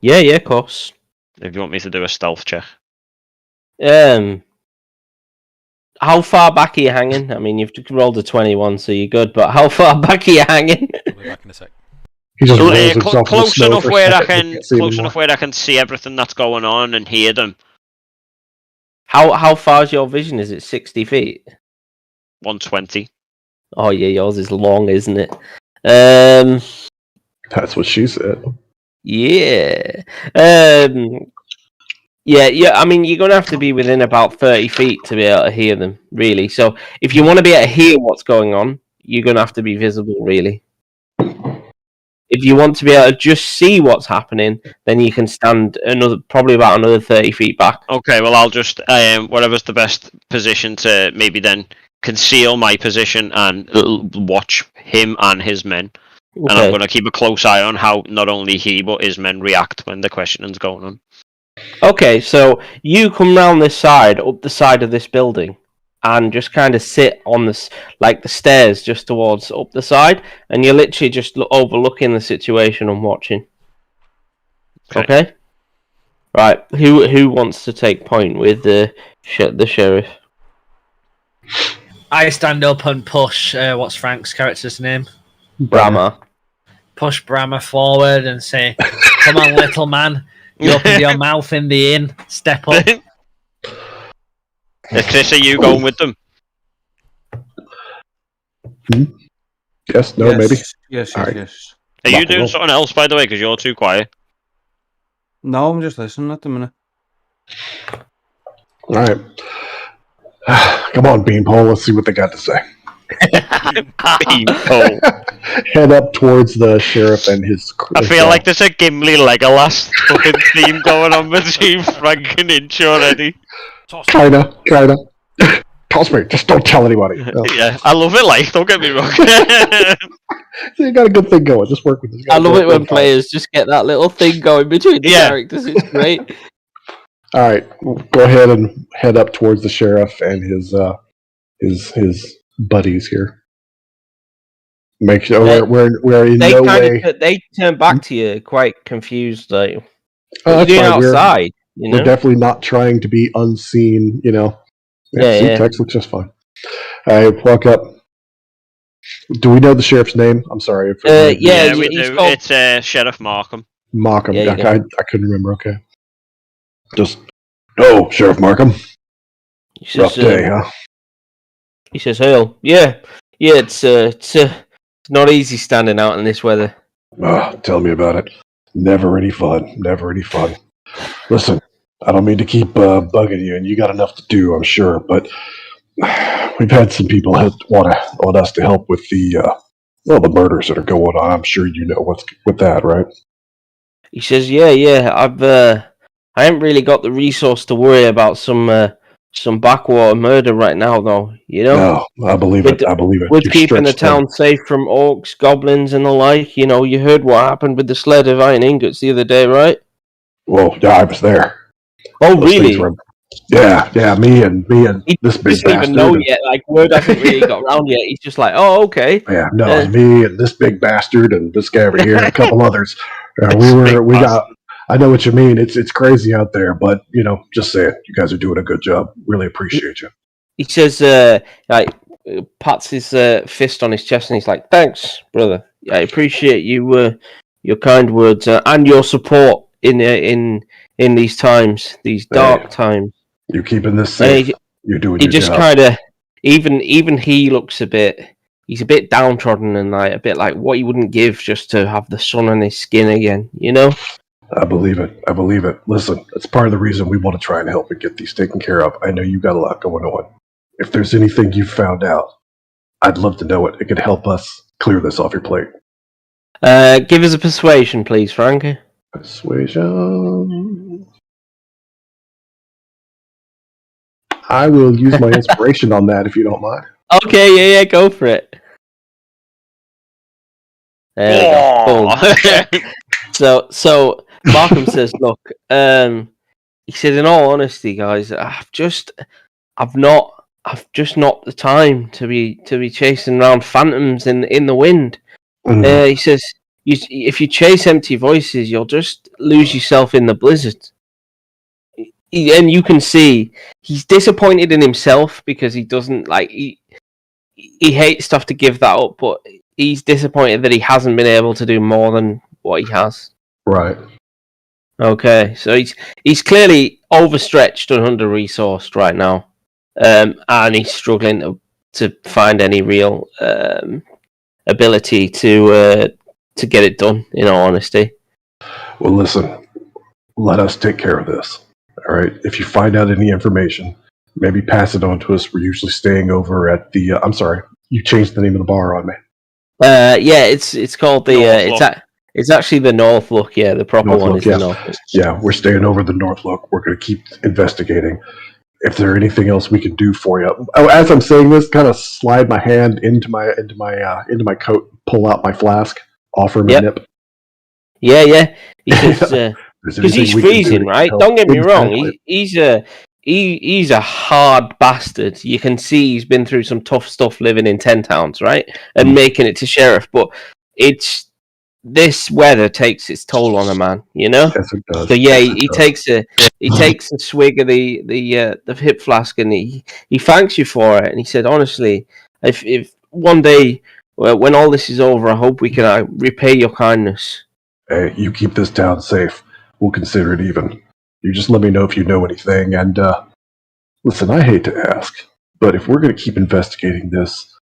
Speaker 1: Yeah, of course.
Speaker 4: If you want me to do a stealth check.
Speaker 1: How far back are you hanging? I mean, you've rolled a 21, so you're good, but how far back are you hanging?
Speaker 5: We'll be back in a sec.
Speaker 3: He just rolls himself in the
Speaker 4: Close
Speaker 3: snow
Speaker 4: enough
Speaker 3: for a
Speaker 4: where I
Speaker 3: second,
Speaker 4: can,
Speaker 3: can't see
Speaker 4: close
Speaker 3: anymore.
Speaker 4: enough where I can see everything that's going on and hear them.
Speaker 1: How far is your vision? Is it 60 feet?
Speaker 4: 120.
Speaker 1: Oh yeah, yours is long, isn't it?
Speaker 3: That's what she said.
Speaker 1: Yeah. Yeah. I mean, you're gonna have to be within about 30 feet to be able to hear them, really. So, if you want to be able to hear what's going on, you're gonna have to be visible, really. If you want to be able to just see what's happening, then you can stand probably about another 30 feet back.
Speaker 4: Okay, well, I'll just whatever's the best position to maybe then conceal my position and watch him and his men.
Speaker 1: Okay.
Speaker 4: And I'm going to keep a close eye on how not only he but his men react when the questioning's going on.
Speaker 1: Okay, so you come round this side, up the side of this building, and just kind of sit on this, like the stairs, just towards up the side, and you're literally just overlooking the situation and watching. Okay. Right. Who wants to take point with the sheriff?
Speaker 2: I stand up and push. What's Frank's character's name?
Speaker 1: Brahma.
Speaker 2: Push Brahma forward and say, "Come on, little man. You opened your mouth in the inn. Step up."
Speaker 4: Chris, are you going with them?
Speaker 3: Yes, no, maybe.
Speaker 6: Yes.
Speaker 3: Right.
Speaker 6: Yes.
Speaker 4: Are
Speaker 3: Rock
Speaker 4: you
Speaker 3: and
Speaker 4: doing
Speaker 3: roll.
Speaker 4: something else, by the way, because you're too quiet?
Speaker 6: No, I'm just listening at the minute.
Speaker 3: All right. Come on, Beanpole. Let's see what they got to say.
Speaker 4: Beanpole.
Speaker 3: Head up towards the sheriff and his crew.
Speaker 4: I feel like there's a Gimli Legolas fucking theme going on between Frank and Inch already.
Speaker 3: Kinda. Toss me. Just don't tell anybody. No.
Speaker 4: Yeah, I love it. Like, don't get me wrong.
Speaker 3: So you got a good thing going. Just work with it.
Speaker 1: I love it when players just get that little thing going between the characters. It's great.
Speaker 3: All right, go ahead and head up towards the sheriff and his buddies here. Make sure we're in no way.
Speaker 1: They turn back to you quite confused, like
Speaker 3: Oh,
Speaker 1: what are you doing
Speaker 3: fine.
Speaker 1: outside?
Speaker 3: We're definitely not trying to be unseen.
Speaker 1: Yeah.
Speaker 3: Text looks just fine. I walk up. Do we know the sheriff's name? I'm sorry.
Speaker 4: Yeah, we do. It's Sheriff Markham.
Speaker 3: Markham.
Speaker 1: Yeah,
Speaker 3: I couldn't remember. Okay. Just Sheriff Markham. Rough day, huh?
Speaker 1: He says, "Hell, yeah. It's not easy standing out in this weather."
Speaker 3: Tell me about it. Never any fun. Listen, I don't mean to keep bugging you, and you got enough to do, I'm sure, but we've had some people want us to help with the murders that are going on. I'm sure you know what's with that, right?
Speaker 1: He says, "Yeah. I haven't really got the resource to worry about some backwater murder right now, though.
Speaker 3: No, I believe it.
Speaker 1: We're
Speaker 3: You've
Speaker 1: keeping the
Speaker 3: stretched
Speaker 1: town safe from orcs, goblins, and the like. You heard what happened with the sled of iron ingots the other day, right?"
Speaker 3: Well, yeah, I was there.
Speaker 1: Oh,
Speaker 3: Those
Speaker 1: really?
Speaker 3: things were- Yeah, me and this big
Speaker 1: doesn't even
Speaker 3: bastard.
Speaker 1: know yet. Like, word hasn't really got around yet. He's just like, "Oh, okay."
Speaker 3: Yeah, no, it was me and this big bastard and this guy over here and a couple others. I know what you mean. It's crazy out there, but just saying, you guys are doing a good job. Really appreciate you.
Speaker 1: He says, pats his fist on his chest, and he's like, "Thanks, brother. I appreciate you, your kind words, and your support in these times, these dark times."
Speaker 3: You're keeping this safe. You're doing
Speaker 1: he
Speaker 3: your
Speaker 1: just
Speaker 3: job.
Speaker 1: kind of, even he looks he's a bit downtrodden and like a bit like what he wouldn't give just to have the sun on his skin again,
Speaker 3: I believe it. Listen, that's part of the reason we want to try and help and get these taken care of. I know you got a lot going on. If there's anything you found out, I'd love to know it. It could help us clear this off your plate.
Speaker 1: Give us a persuasion, please, Frank.
Speaker 3: Persuasion. I will use my inspiration on that if you don't mind.
Speaker 1: Okay, yeah, go for it. So Markham says, "Look, he said, in all honesty, guys, I've just not the time to be chasing around phantoms in the wind. He says, if you chase empty voices, you'll just lose yourself in the blizzard. And you can see he's disappointed in himself because he doesn't he hates stuff to give that up, but he's disappointed that he hasn't been able to do more than what he has.
Speaker 3: Right.
Speaker 1: Okay, so he's clearly overstretched and under-resourced right now, and he's struggling to find any real ability to get it done. In all honesty.
Speaker 3: Well, listen, let us take care of this. All right. If you find out any information, maybe pass it on to us. We're usually staying over at the. I'm sorry, you changed the name of the bar on me.
Speaker 1: Yeah, it's called the. It's actually the North Look. Yeah, the proper one is the North Look.
Speaker 3: Yeah, we're staying over the North Look. We're going to keep investigating. If there's anything else we can do for you, as I'm saying this, kind of slide my hand into my coat, pull out my flask, offer him a nip.
Speaker 1: Yeah. Because he's freezing, right? Don't get me wrong. He's a hard bastard. You can see he's been through some tough stuff living in 10 towns, right? And making it to sheriff. But this weather takes its toll on a man, you know.
Speaker 3: Yes, it does.
Speaker 1: So yeah, he takes a swig of the hip flask and he thanks you for it. And he said, honestly, if one day when all this is over, I hope we can repay your kindness.
Speaker 3: Hey, you keep this town safe. We'll consider it even. You just let me know if you know anything. And listen, I hate to ask, but if we're going to keep investigating this,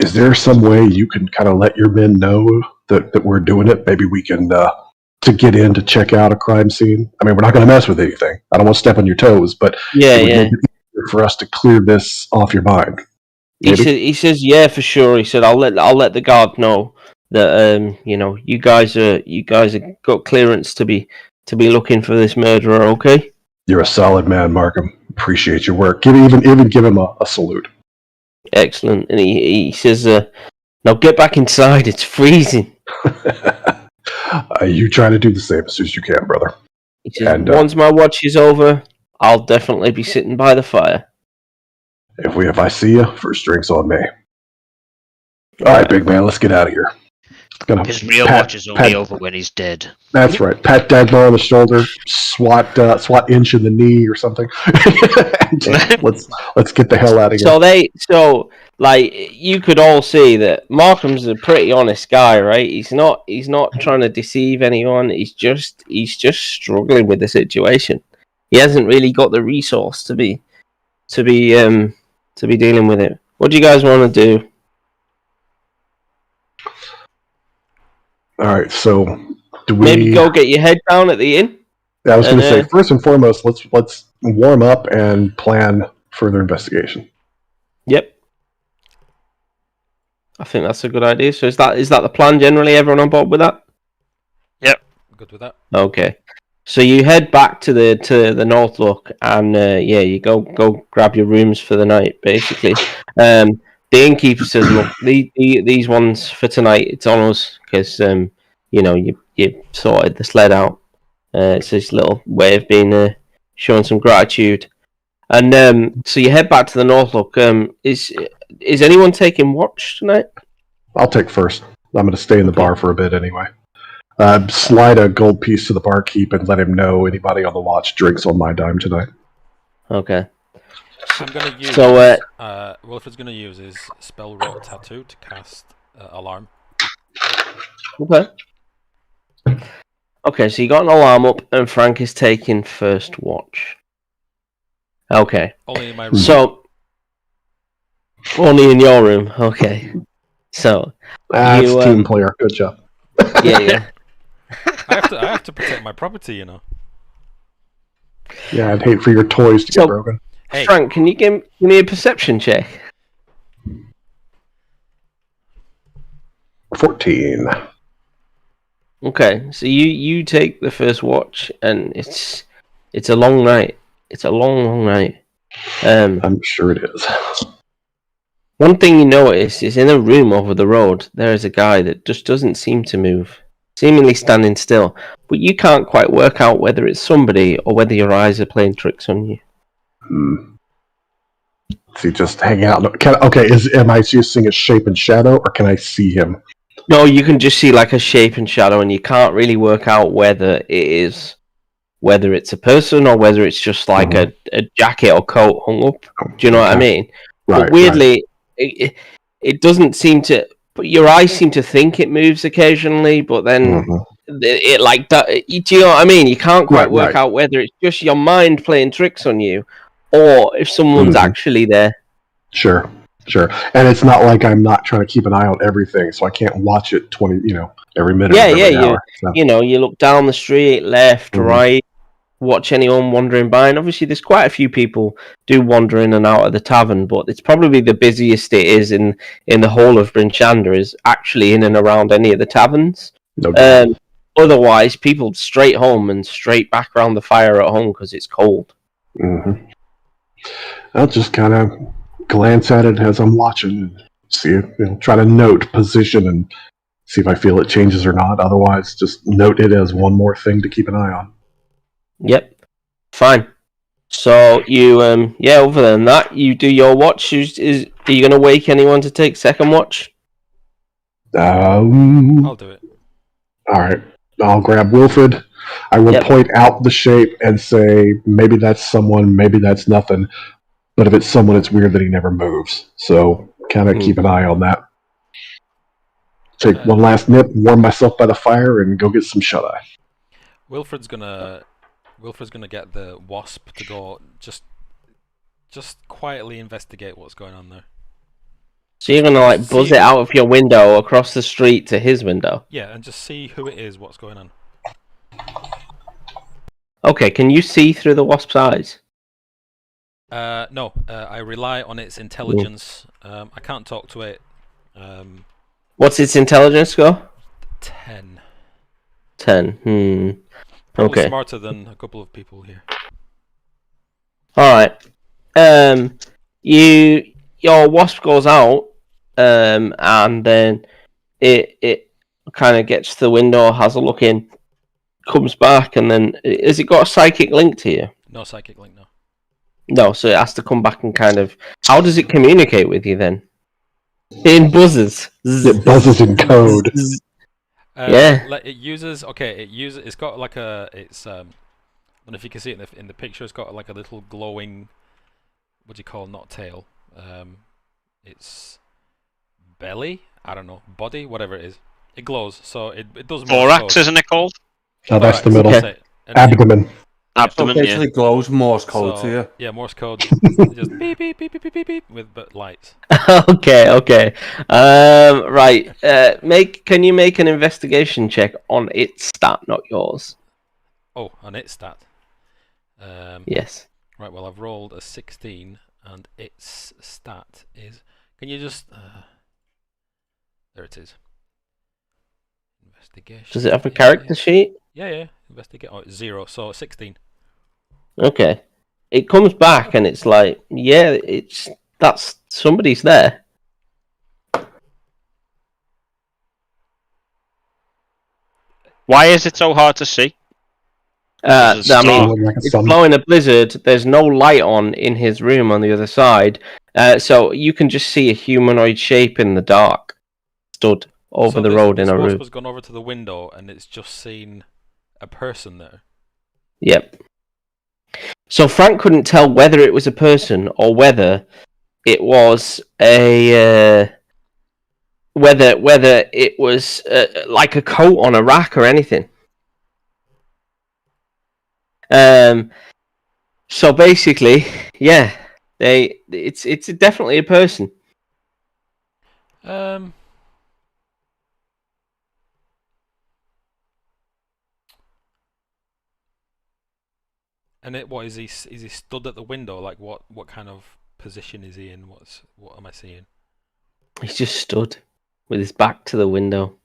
Speaker 3: is there some way you can kind of let your men know that we're doing it? Maybe we can to get in to check out a crime scene. I mean, we're not going to mess with anything. I don't want to step on your toes, but it would make it easier for us to clear this off your mind.
Speaker 1: He says, yeah, for sure. He said, I'll let the guard know that you guys have got clearance to be looking for this murderer. Okay.
Speaker 3: You're a solid man, Markham. Appreciate your work. Even give him a salute.
Speaker 1: Excellent. And he says, now get back inside. It's freezing.
Speaker 3: You try to do the same as soon as you can, brother.
Speaker 1: He says, once my watch is over, I'll definitely be sitting by the fire.
Speaker 3: If I see you, first drink's on me. All right, big man, let's get out of here.
Speaker 7: His real watch is only over when he's dead.
Speaker 3: That's right. Pat Dagmar on the shoulder, swat Inch in the knee or something. let's get the hell out of here.
Speaker 1: So you could all see that Markham's a pretty honest guy, right? He's not trying to deceive anyone. He's just struggling with the situation. He hasn't really got the resource to be dealing with it. What do you guys want to do?
Speaker 3: All right, so do we
Speaker 1: maybe go get your head down at the inn?
Speaker 3: I was going to say, first and foremost, let's warm up and plan further investigation.
Speaker 1: Yep, I think that's a good idea. So is that the plan generally? Everyone on board with that?
Speaker 4: Yep,
Speaker 5: good with that.
Speaker 1: Okay, so you head back to the North Look, and you go grab your rooms for the night, basically. The innkeeper says, look, these ones for tonight, it's on us, because, you sorted the sled out. It's his little way of being showing some gratitude. And so you head back to the North Look. Is anyone taking watch tonight?
Speaker 3: I'll take first. I'm going to stay in the bar for a bit anyway. Slide a gold piece to the barkeep and let him know anybody on the watch drinks on my dime tonight.
Speaker 1: Okay.
Speaker 5: I'm going to use. Wilfred's going to use his spell wrought tattoo to cast alarm.
Speaker 1: Okay, so you got an alarm up, and Frank is taking first watch. Okay.
Speaker 5: Only in my room.
Speaker 1: So only in your room. Okay. So
Speaker 3: that's team player. Good job.
Speaker 1: Yeah.
Speaker 5: I have to protect my property, you know.
Speaker 3: Yeah, I'd hate for your toys to get broken.
Speaker 1: Hey. Frank, can you give me a perception check?
Speaker 3: 14.
Speaker 1: Okay, so you take the first watch, and it's a long night. It's a long night.
Speaker 3: I'm sure it is.
Speaker 1: One thing you notice is in a room over the road, there is a guy that just doesn't seem to move. seemingly standing still, but you can't quite work out whether it's somebody or whether your eyes are playing tricks on you.
Speaker 3: Is he just hanging out? Am I just seeing a shape and shadow, or can I see him?
Speaker 1: No, you can just see like a shape and shadow, and you can't really work out whether it's a person or whether it's just like a jacket or coat hung up. Do you know what I mean?
Speaker 3: Right.
Speaker 1: But weirdly, it doesn't seem to. But your eyes seem to think it moves occasionally, but then it like that. Do you know what I mean? You can't quite work out whether it's just your mind playing tricks on you, or if someone's actually there.
Speaker 3: Sure. And it's not like I'm not trying to keep an eye on everything, so I can't watch it every minute. Every hour.
Speaker 1: You look down the street, left, right, watch anyone wandering by, and obviously there's quite a few people do wander in and out of the tavern, but it's probably the busiest it is in the whole of Brinchanda is actually in and around any of the taverns.
Speaker 3: No doubt.
Speaker 1: Otherwise, people straight home and straight back around the fire at home because it's cold.
Speaker 3: I'll just kind of glance at it as I'm watching and see, try to note position and see if I feel it changes or not. Otherwise, just note it as one more thing to keep an eye on.
Speaker 1: Yep. Fine. So you, other than that, you do your watch. Are you going to wake anyone to take second watch?
Speaker 5: I'll do it.
Speaker 3: All right. I'll grab Wilfred. I will point out the shape and say, maybe that's someone, maybe that's nothing. But if it's someone, it's weird that he never moves. So kind of keep an eye on that. Take one last nip, warm myself by the fire, and go get some shut-eye.
Speaker 5: Wilfred's gonna get the wasp to go just quietly investigate what's going on there.
Speaker 1: So you're gonna like buzz it out of your window across the street to his window?
Speaker 5: Yeah, and just see who it is, what's going on.
Speaker 1: Okay, can you see through the wasp's eyes?
Speaker 5: No, I rely on its intelligence. I can't talk to it.
Speaker 1: What's its intelligence score?
Speaker 5: 10.
Speaker 1: 10.
Speaker 5: Probably
Speaker 1: okay.
Speaker 5: Smarter than a couple of people here.
Speaker 1: All right. Your wasp goes out, and then it kind of gets to the window, has a look in, comes back, and then has it got a psychic link to you?
Speaker 5: No psychic link, no.
Speaker 1: No, so it has to come back and kind of. How does it communicate with you then? In buzzes.
Speaker 3: It buzzes in code.
Speaker 1: Yeah.
Speaker 5: It uses. Okay, It's got like a. It's. I don't know if you can see it in the picture. It's got like a little glowing. What do you call not tail? It's belly. I don't know. Body. Whatever it is. It glows. So it does.
Speaker 4: Thorax, isn't it called?
Speaker 3: Oh, that's the middle.
Speaker 1: Okay.
Speaker 3: Abdomen.
Speaker 6: So basically glows Morse code to you.
Speaker 5: Yeah, Morse code. Just beep beep beep beep beep beep beep with lights.
Speaker 1: Okay. Right. Can you make an investigation check on its stat, not yours?
Speaker 5: Oh, on its stat.
Speaker 1: Yes.
Speaker 5: Right. Well, I've rolled a 16, and its stat is. Can you just? There it is. Investigation.
Speaker 1: Does it have a character sheet?
Speaker 5: Yeah. Investigate. Oh, it's 0. So 16.
Speaker 1: Okay. It comes back and it's like, that's somebody's there.
Speaker 4: Why is it so hard to see?
Speaker 1: It's blowing a blizzard. There's no light on in his room on the other side, so you can just see a humanoid shape in the dark, stood over the road in a room.
Speaker 5: This wasp has gone over to the window and it's just seen a person there.
Speaker 1: Yep. So Frank couldn't tell whether it was a person or whether it was whether it was like a coat on a rack or anything. So basically, yeah, it's definitely a person.
Speaker 5: And what is he? Is he stood at the window? Like what kind of position is he in? What am I seeing?
Speaker 1: He's just stood with his back to the window.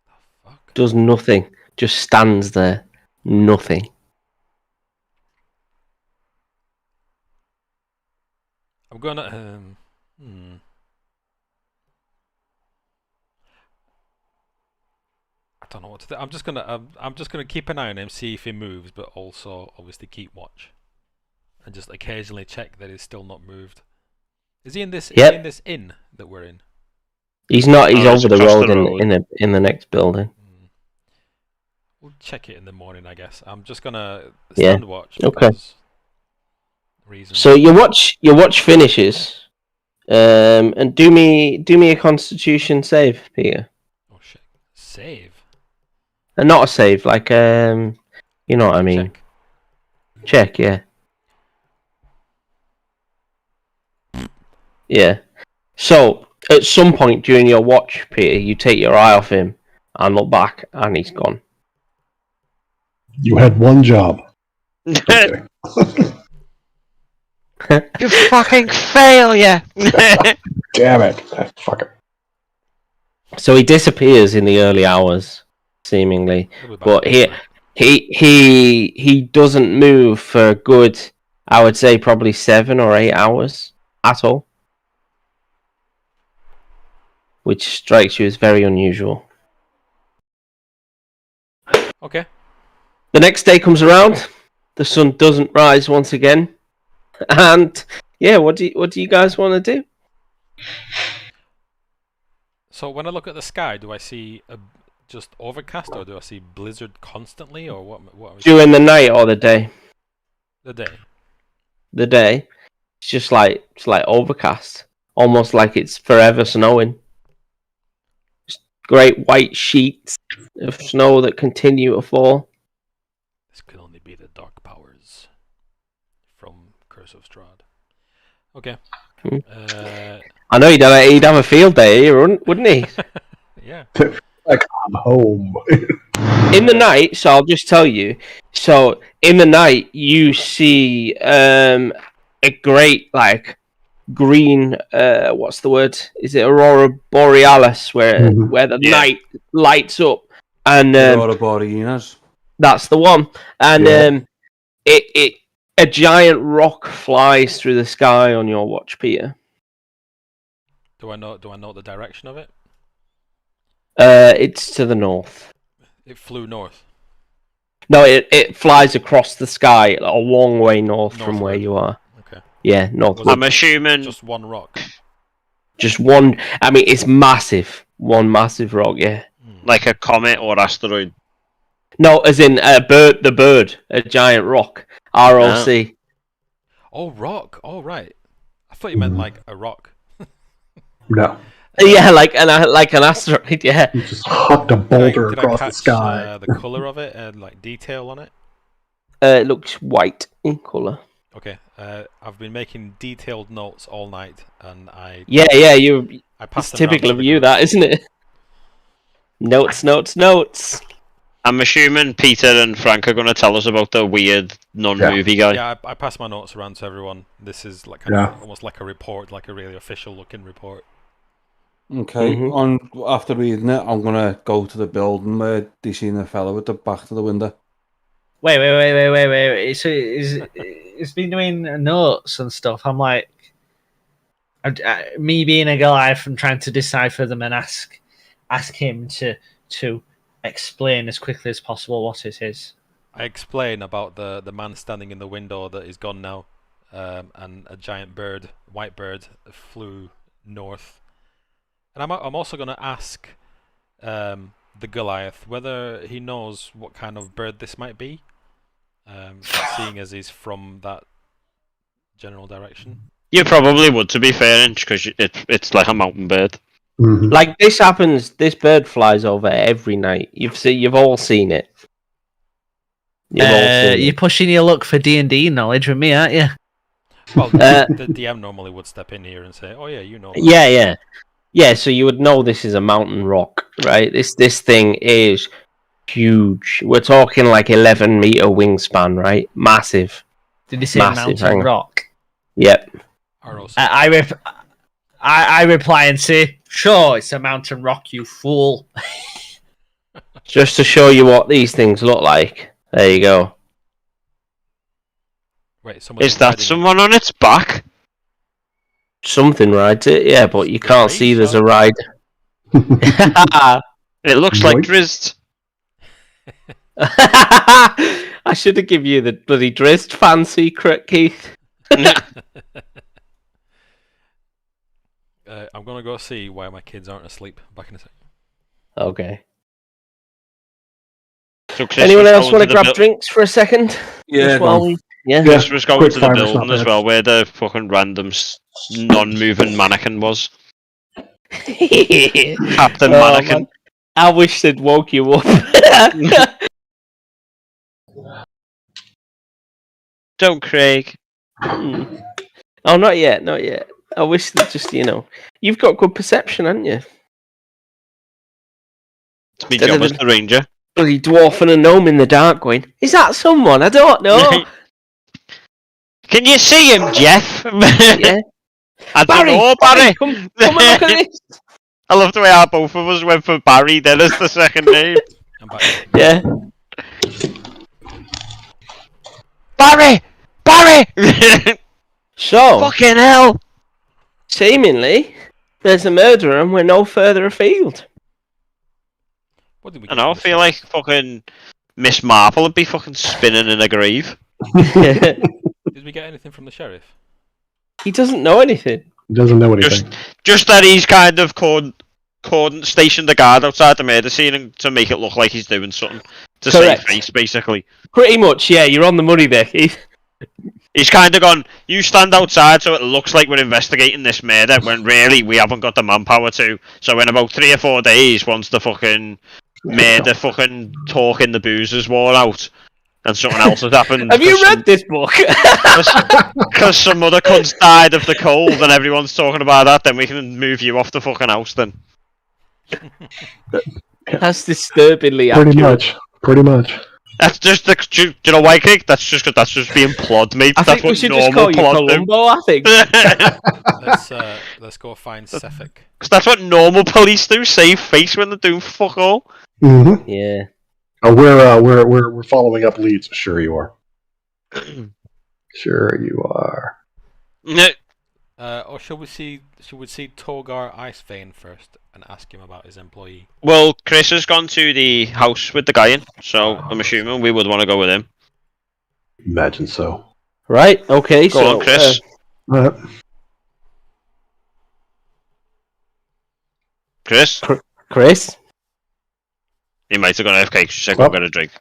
Speaker 5: The fuck?
Speaker 1: Does nothing. Just stands there. Nothing.
Speaker 5: I'm gonna don't know what to do. I'm just gonna keep an eye on him, see if he moves, but also obviously keep watch, and just occasionally check that he's still not moved. Is he in this?
Speaker 1: Yep.
Speaker 5: Is he in this inn that we're in?
Speaker 1: He's not. He's over the
Speaker 4: across
Speaker 1: road,
Speaker 4: the road.
Speaker 1: in the next building.
Speaker 5: We'll check it in the morning, I guess. I'm just gonna
Speaker 1: Yeah.
Speaker 5: stand watch.
Speaker 1: Okay.
Speaker 5: Reasons.
Speaker 1: So your watch finishes, and do me a Constitution save, Peter.
Speaker 5: Oh shit! Save.
Speaker 1: And not a save, like you know what I mean. Check, yeah. Yeah. So at some point during your watch, Peter, you take your eye off him and look back, and he's gone.
Speaker 3: You had one job. Okay.
Speaker 4: You fucking failure!
Speaker 3: Damn it. Fuck it.
Speaker 1: So he disappears in the early hours, seemingly, but he doesn't move for a good, I would say, probably 7 or 8 hours at all, which strikes you as very unusual.
Speaker 5: Okay.
Speaker 1: The next day comes around, the sun doesn't rise once again, and yeah, what do you guys want to do?
Speaker 5: So when I look at the sky, do I see just overcast, or do I see blizzard constantly, or what?
Speaker 1: During the night or the day?
Speaker 5: The day.
Speaker 1: The day. It's just like overcast, almost like it's forever snowing. Just great white sheets of snow that continue to fall.
Speaker 5: This could only be the dark powers from Curse of Strahd. Okay.
Speaker 1: I know he'd have a field day here, wouldn't he?
Speaker 5: Yeah.
Speaker 3: Like, I'm home.
Speaker 1: In the night, so I'll just tell you. So in the night, you see a great green. What's the word? Is it Aurora Borealis, where the night lights up? And
Speaker 6: Aurora Borealis.
Speaker 1: That's the one. And a giant rock flies through the sky on your watch, Peter.
Speaker 5: Do I know the direction of it?
Speaker 1: It's to the north.
Speaker 5: It flew north.
Speaker 1: No, it flies across the sky a long way northward from where you are.
Speaker 5: Okay.
Speaker 1: Yeah, northward.
Speaker 4: I'm assuming
Speaker 5: just one rock.
Speaker 1: Just one. I mean, it's massive. One massive rock. Yeah.
Speaker 4: Like a comet or asteroid.
Speaker 1: No, as in a bird. The bird, a giant rock. ROC.
Speaker 5: Oh, rock. Oh, right. I thought you meant like a rock.
Speaker 3: No.
Speaker 1: Yeah, like an asteroid. Yeah.
Speaker 3: You just hucked a boulder across the sky.
Speaker 5: The color of it and like detail on it.
Speaker 1: It looks white in color.
Speaker 5: Okay. I've been making detailed notes all night, and I.
Speaker 1: Yeah. It's typical of you, that isn't it? Notes.
Speaker 4: I'm assuming Peter and Frank are going to tell us about the weird non-movie guy.
Speaker 5: Yeah, I passed my notes around to everyone. This is like almost like a report, like a really official-looking report.
Speaker 6: Okay. After reading it, I'm gonna go to the building where they seen the fella with the back to the window.
Speaker 2: Wait. So it's been doing notes and stuff. I'm like, me being a Goliath and trying to decipher them and ask him to explain as quickly as possible what it is.
Speaker 5: I explain about the man standing in the window that is gone now, and a giant bird, white bird, flew north. And I'm also going to ask the Goliath whether he knows what kind of bird this might be, seeing as he's from that general direction.
Speaker 4: You probably would, to be fair, because it's like a mountain bird.
Speaker 3: Mm-hmm.
Speaker 1: Like this happens. This bird flies over every night. You've all seen it.
Speaker 2: You're pushing your luck for D&D knowledge with me, aren't you?
Speaker 5: Well, the DM normally would step in here and say, "Oh yeah, you know." That.
Speaker 1: Yeah. So you would know this is a mountain rock, right? This thing is huge. We're talking like 11-meter wingspan, right? Massive.
Speaker 2: Did you say mountain rock?
Speaker 1: Yep.
Speaker 2: I reply and say, "Sure, it's a mountain rock, you fool."
Speaker 1: Just to show you what these things look like. There you go.
Speaker 5: Wait,
Speaker 4: is that someone on its back?
Speaker 1: Something rides it, yeah, but you can't see there's a rider.
Speaker 4: It looks like Drizzt.
Speaker 1: I should have given you the bloody Drizzt fan secret, Keith.
Speaker 5: I'm gonna go see why my kids aren't asleep. Back in a second.
Speaker 1: Okay.
Speaker 4: So
Speaker 1: Anyone else want to grab drinks for a second?
Speaker 6: Yeah,
Speaker 4: Chris was going
Speaker 3: quick
Speaker 4: to the
Speaker 3: fire's not
Speaker 4: building as
Speaker 3: bad.
Speaker 4: well, where the fucking random non-moving mannequin was. Captain Mannequin.
Speaker 1: Man. I wish they'd woke you up.
Speaker 4: Don't, Craig.
Speaker 1: Oh, not yet, not yet. I wish that just, you've got good perception, haven't you?
Speaker 4: It's my job as the ranger.
Speaker 1: Bloody dwarf and a gnome in the dark going, is that someone? I don't know.
Speaker 4: Can you see him, Jeff?
Speaker 1: Yeah.
Speaker 4: I don't know, Barry.
Speaker 1: Come and look at this.
Speaker 4: I love the way our both of us went for Barry then as the second name.
Speaker 1: Yeah.
Speaker 4: Barry!
Speaker 1: So,
Speaker 4: fucking hell!
Speaker 1: seemingly, there's a murderer and we're no further afield.
Speaker 5: What did we?
Speaker 4: I feel like fucking Miss Marple would be fucking spinning in a grave.
Speaker 5: Did we get anything from the sheriff?
Speaker 1: He doesn't know anything.
Speaker 3: He doesn't know anything.
Speaker 4: Just that he's kind of stationed the guard outside the murder scene to make it look like he's doing something to save face, basically.
Speaker 1: Pretty much, yeah. You're on the money there, Keith.
Speaker 4: He's kind of gone, you stand outside so it looks like we're investigating this murder, when really we haven't got the manpower to. So in about 3 or 4 days, once the fucking murder fucking talk in the booze has worn out, and something else has happened.
Speaker 1: Have you read this book?
Speaker 4: Because some other cunts died of the cold and everyone's talking about that, then we can move you off the fucking house then.
Speaker 1: That's disturbingly accurate.
Speaker 3: Pretty much.
Speaker 4: That's just do you know why, Craig? That's just being plod, mate.
Speaker 1: I think we should just call you Columbo, I think.
Speaker 5: Let's go find Suffolk.
Speaker 4: Because that's what normal police do, save face when they're doing fuck all.
Speaker 3: Mm-hmm.
Speaker 1: Yeah.
Speaker 3: Oh, we're following up leads. Sure you are. Sure you are.
Speaker 5: Or should we see Torgar Icevein first and ask him about his employee?
Speaker 4: Well, Chris has gone to the house with the guy in, so I'm assuming we would want to go with him.
Speaker 3: Imagine so.
Speaker 1: Right. Okay.
Speaker 4: Go on, Chris.
Speaker 1: Chris.
Speaker 4: He might have gone AFK. She said, "Go get a drink."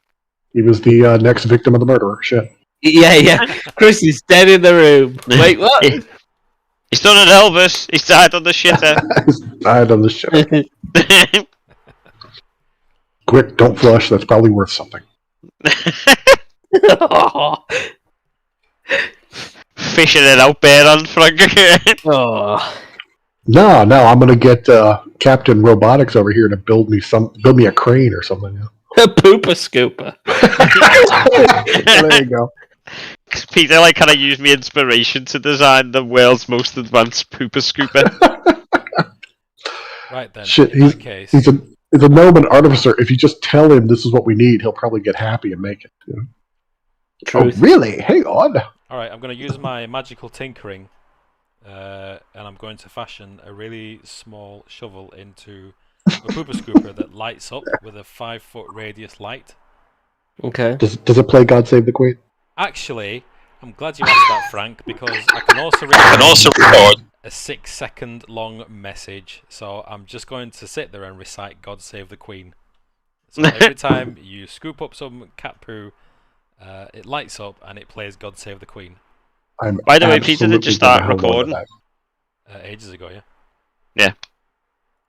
Speaker 3: He was the next victim of the murderer. Shit.
Speaker 1: Yeah. Chris is dead in the room. Wait, what?
Speaker 4: He's done an Elvis. He's died on the shitter.
Speaker 3: He's died on the shit. Quick, don't flush. That's probably worth something.
Speaker 4: Fishing it out there on Frank.
Speaker 3: No, I'm gonna get Captain Robotics over here to build me a crane or something. Yeah.
Speaker 1: A pooper scooper.
Speaker 3: There you go.
Speaker 4: Peter kind of used me inspiration to design the world's most advanced pooper scooper.
Speaker 5: Right then.
Speaker 3: Shit, he's a gnome and artificer. If you just tell him this is what we need, he'll probably get happy and make it. You know? Oh, really? Hang on.
Speaker 5: All right, I'm going to use my magical tinkering, and I'm going to fashion a really small shovel into a pooper scooper that lights up with a 5-foot radius light.
Speaker 1: Okay.
Speaker 3: Does it play God Save the Queen?
Speaker 5: Actually, I'm glad you asked that, Frank, because I can also record a 6-second long message. So I'm just going to sit there and recite God Save the Queen. So every time you scoop up some cat poo, it lights up and it plays God Save the Queen.
Speaker 4: By the way, Peter, did you start recording?
Speaker 5: Ages ago, yeah.
Speaker 4: Yeah.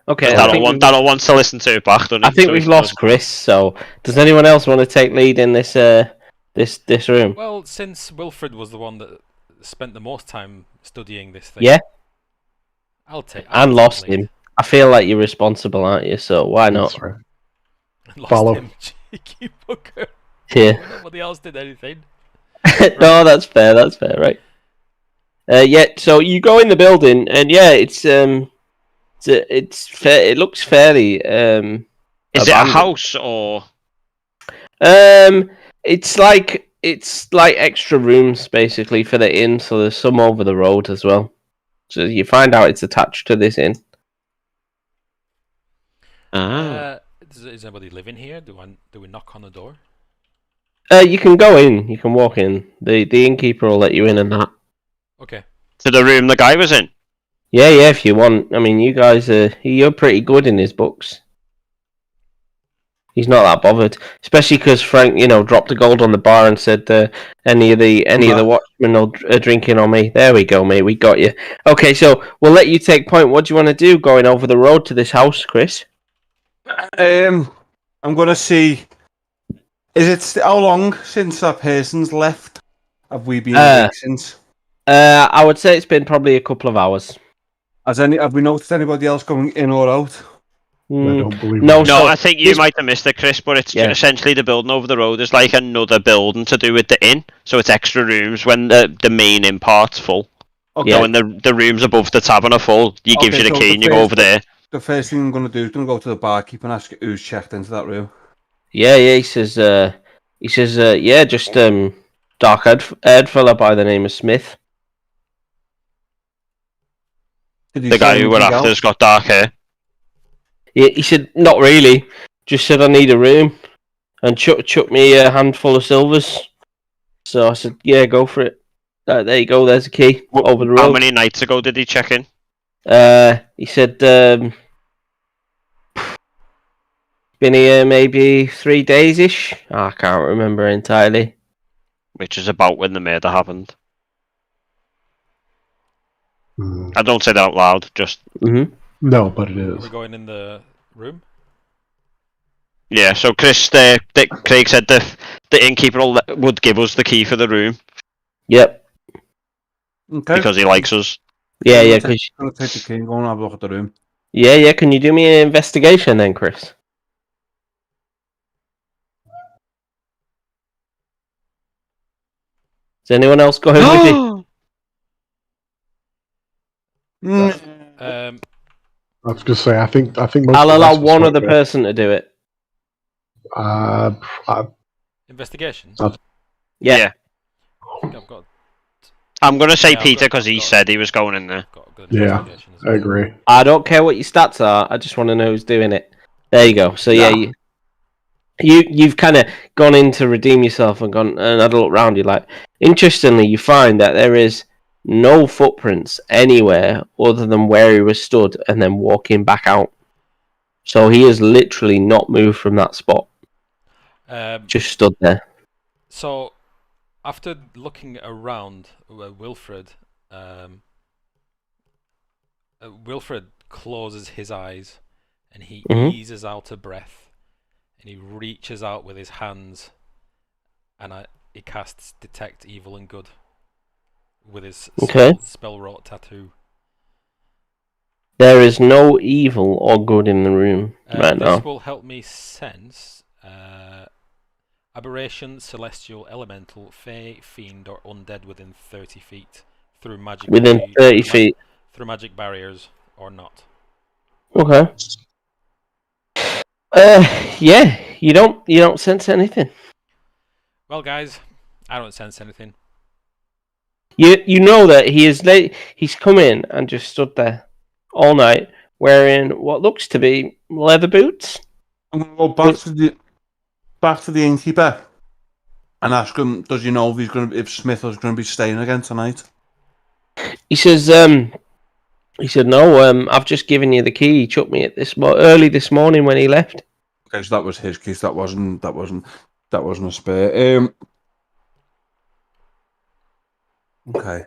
Speaker 1: Okay.
Speaker 4: Daniel wants to listen to it back, doesn't he?
Speaker 1: I think we've lost Chris, so does anyone else want to take lead in this this room?
Speaker 5: Well, since Wilfred was the one that spent the most time studying this thing.
Speaker 1: Yeah.
Speaker 5: I'll take
Speaker 1: lost him. I feel like you're responsible, aren't you? So why not?
Speaker 3: Right.
Speaker 5: Lost him, cheeky fucker.
Speaker 1: Yeah.
Speaker 5: Nobody else did anything.
Speaker 1: No, that's fair. That's fair, right? Yeah. So you go in the building, and yeah, it's it looks fairly.
Speaker 4: Is it a house or?
Speaker 1: It's like extra rooms basically for the inn. So there's some over the road as well. So you find out it's attached to this inn.
Speaker 5: Is anybody living here? Do we knock on the door?
Speaker 1: You can go in. You can walk in. The innkeeper will let you in and that.
Speaker 5: Okay.
Speaker 4: To the room the guy was in?
Speaker 1: Yeah, if you want. I mean, you guys you're pretty good in his books. He's not that bothered, especially because Frank, dropped the gold on the bar and said any of the watchmen are drinking on me. There we go, mate. We got you. Okay, so we'll let you take point. What do you want to do going over the road to this house, Chris?
Speaker 6: I'm gonna see. Is it how long since that person's left? Have we been awake since?
Speaker 1: I would say it's been probably a couple of hours.
Speaker 6: Have we noticed anybody else going in or out?
Speaker 3: I don't believe
Speaker 1: no.
Speaker 4: No, I think you might have missed it, Chris, but it's essentially the building over the road is like another building to do with the inn, so it's extra rooms when the main inn part's full. Okay. So when the rooms above the tavern are full, he gives you the key and you go over there.
Speaker 6: The first thing I'm going to do is going to go to the barkeep and ask who's checked into that room.
Speaker 1: Yeah, he says, just dark-haired fella by the name of Smith.
Speaker 4: The guy who we're after's got dark hair.
Speaker 1: Yeah, he said, not really. Just said I need a room, and chuck me a handful of silvers. So I said, yeah, go for it. There you go. There's a key over the road.
Speaker 4: How many nights ago did he check in?
Speaker 1: He said, been here maybe 3 days-ish. I can't remember entirely.
Speaker 4: Which is about when the murder happened. I don't say that out loud, just...
Speaker 1: Mm-hmm.
Speaker 3: No, but it is.
Speaker 5: Are we going in the room?
Speaker 4: Yeah, so Craig said the innkeeper would give us the key for the room.
Speaker 1: Yep.
Speaker 6: Okay.
Speaker 4: Because he likes us.
Speaker 1: Yeah,
Speaker 6: I'm going to take the key and go and have a look at the room.
Speaker 1: Yeah, can you do me an investigation then, Chris? Is anyone else going with you?
Speaker 3: I was going to say, I think most
Speaker 1: I'll allow one other person to do it.
Speaker 5: Investigation?
Speaker 1: Yeah.
Speaker 5: I think I've got...
Speaker 4: I'm going to say Peter because he said he was going in there.
Speaker 3: Yeah, I agree.
Speaker 1: I don't care what your stats are. I just want to know who's doing it. There you go. So yeah, you've kind of gone in to redeem yourself and gone and had a look around. You like. Interestingly, you find that there is no footprints anywhere other than where he was stood and then walking back out. So he has literally not moved from that spot. Just stood there.
Speaker 5: So, after looking around, Wilfred closes his eyes and he eases out a breath and he reaches out with his hands and he casts Detect Evil and Good with his spell-wrought tattoo.
Speaker 1: There is no evil or good in the room right now.
Speaker 5: This will help me sense aberration, celestial, elemental, fey, fiend, or undead within 30 feet through magic.
Speaker 1: Within 30 feet
Speaker 5: through magic barriers or not.
Speaker 1: Okay. Yeah, you don't sense anything.
Speaker 5: Well, guys, I don't sense anything.
Speaker 1: You know that he's come in and just stood there all night wearing what looks to be leather boots.
Speaker 6: I'm going to go back to the innkeeper and ask him, does he know if Smith is going to be staying again tonight?
Speaker 1: He says, no, I've just given you the key. He chucked me at early this morning when he left.
Speaker 6: Okay, so that was his key. That wasn't a spare. Okay.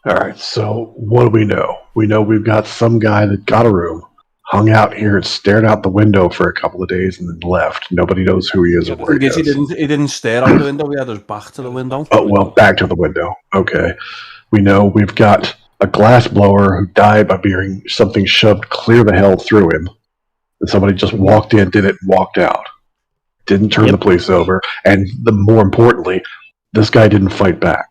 Speaker 3: All right, so what do we know? We know we've got some guy that got a room, hung out here and stared out the window for a couple of days and then left. Nobody knows who he is or where he is.
Speaker 6: He didn't stare out the window. He had his back to the window.
Speaker 3: Oh, well, back to the window. Okay. We know we've got a glass blower who died by being something shoved clear the hell through him. And somebody just walked in, did it, and walked out. Didn't turn the police over. And more importantly, this guy didn't fight back.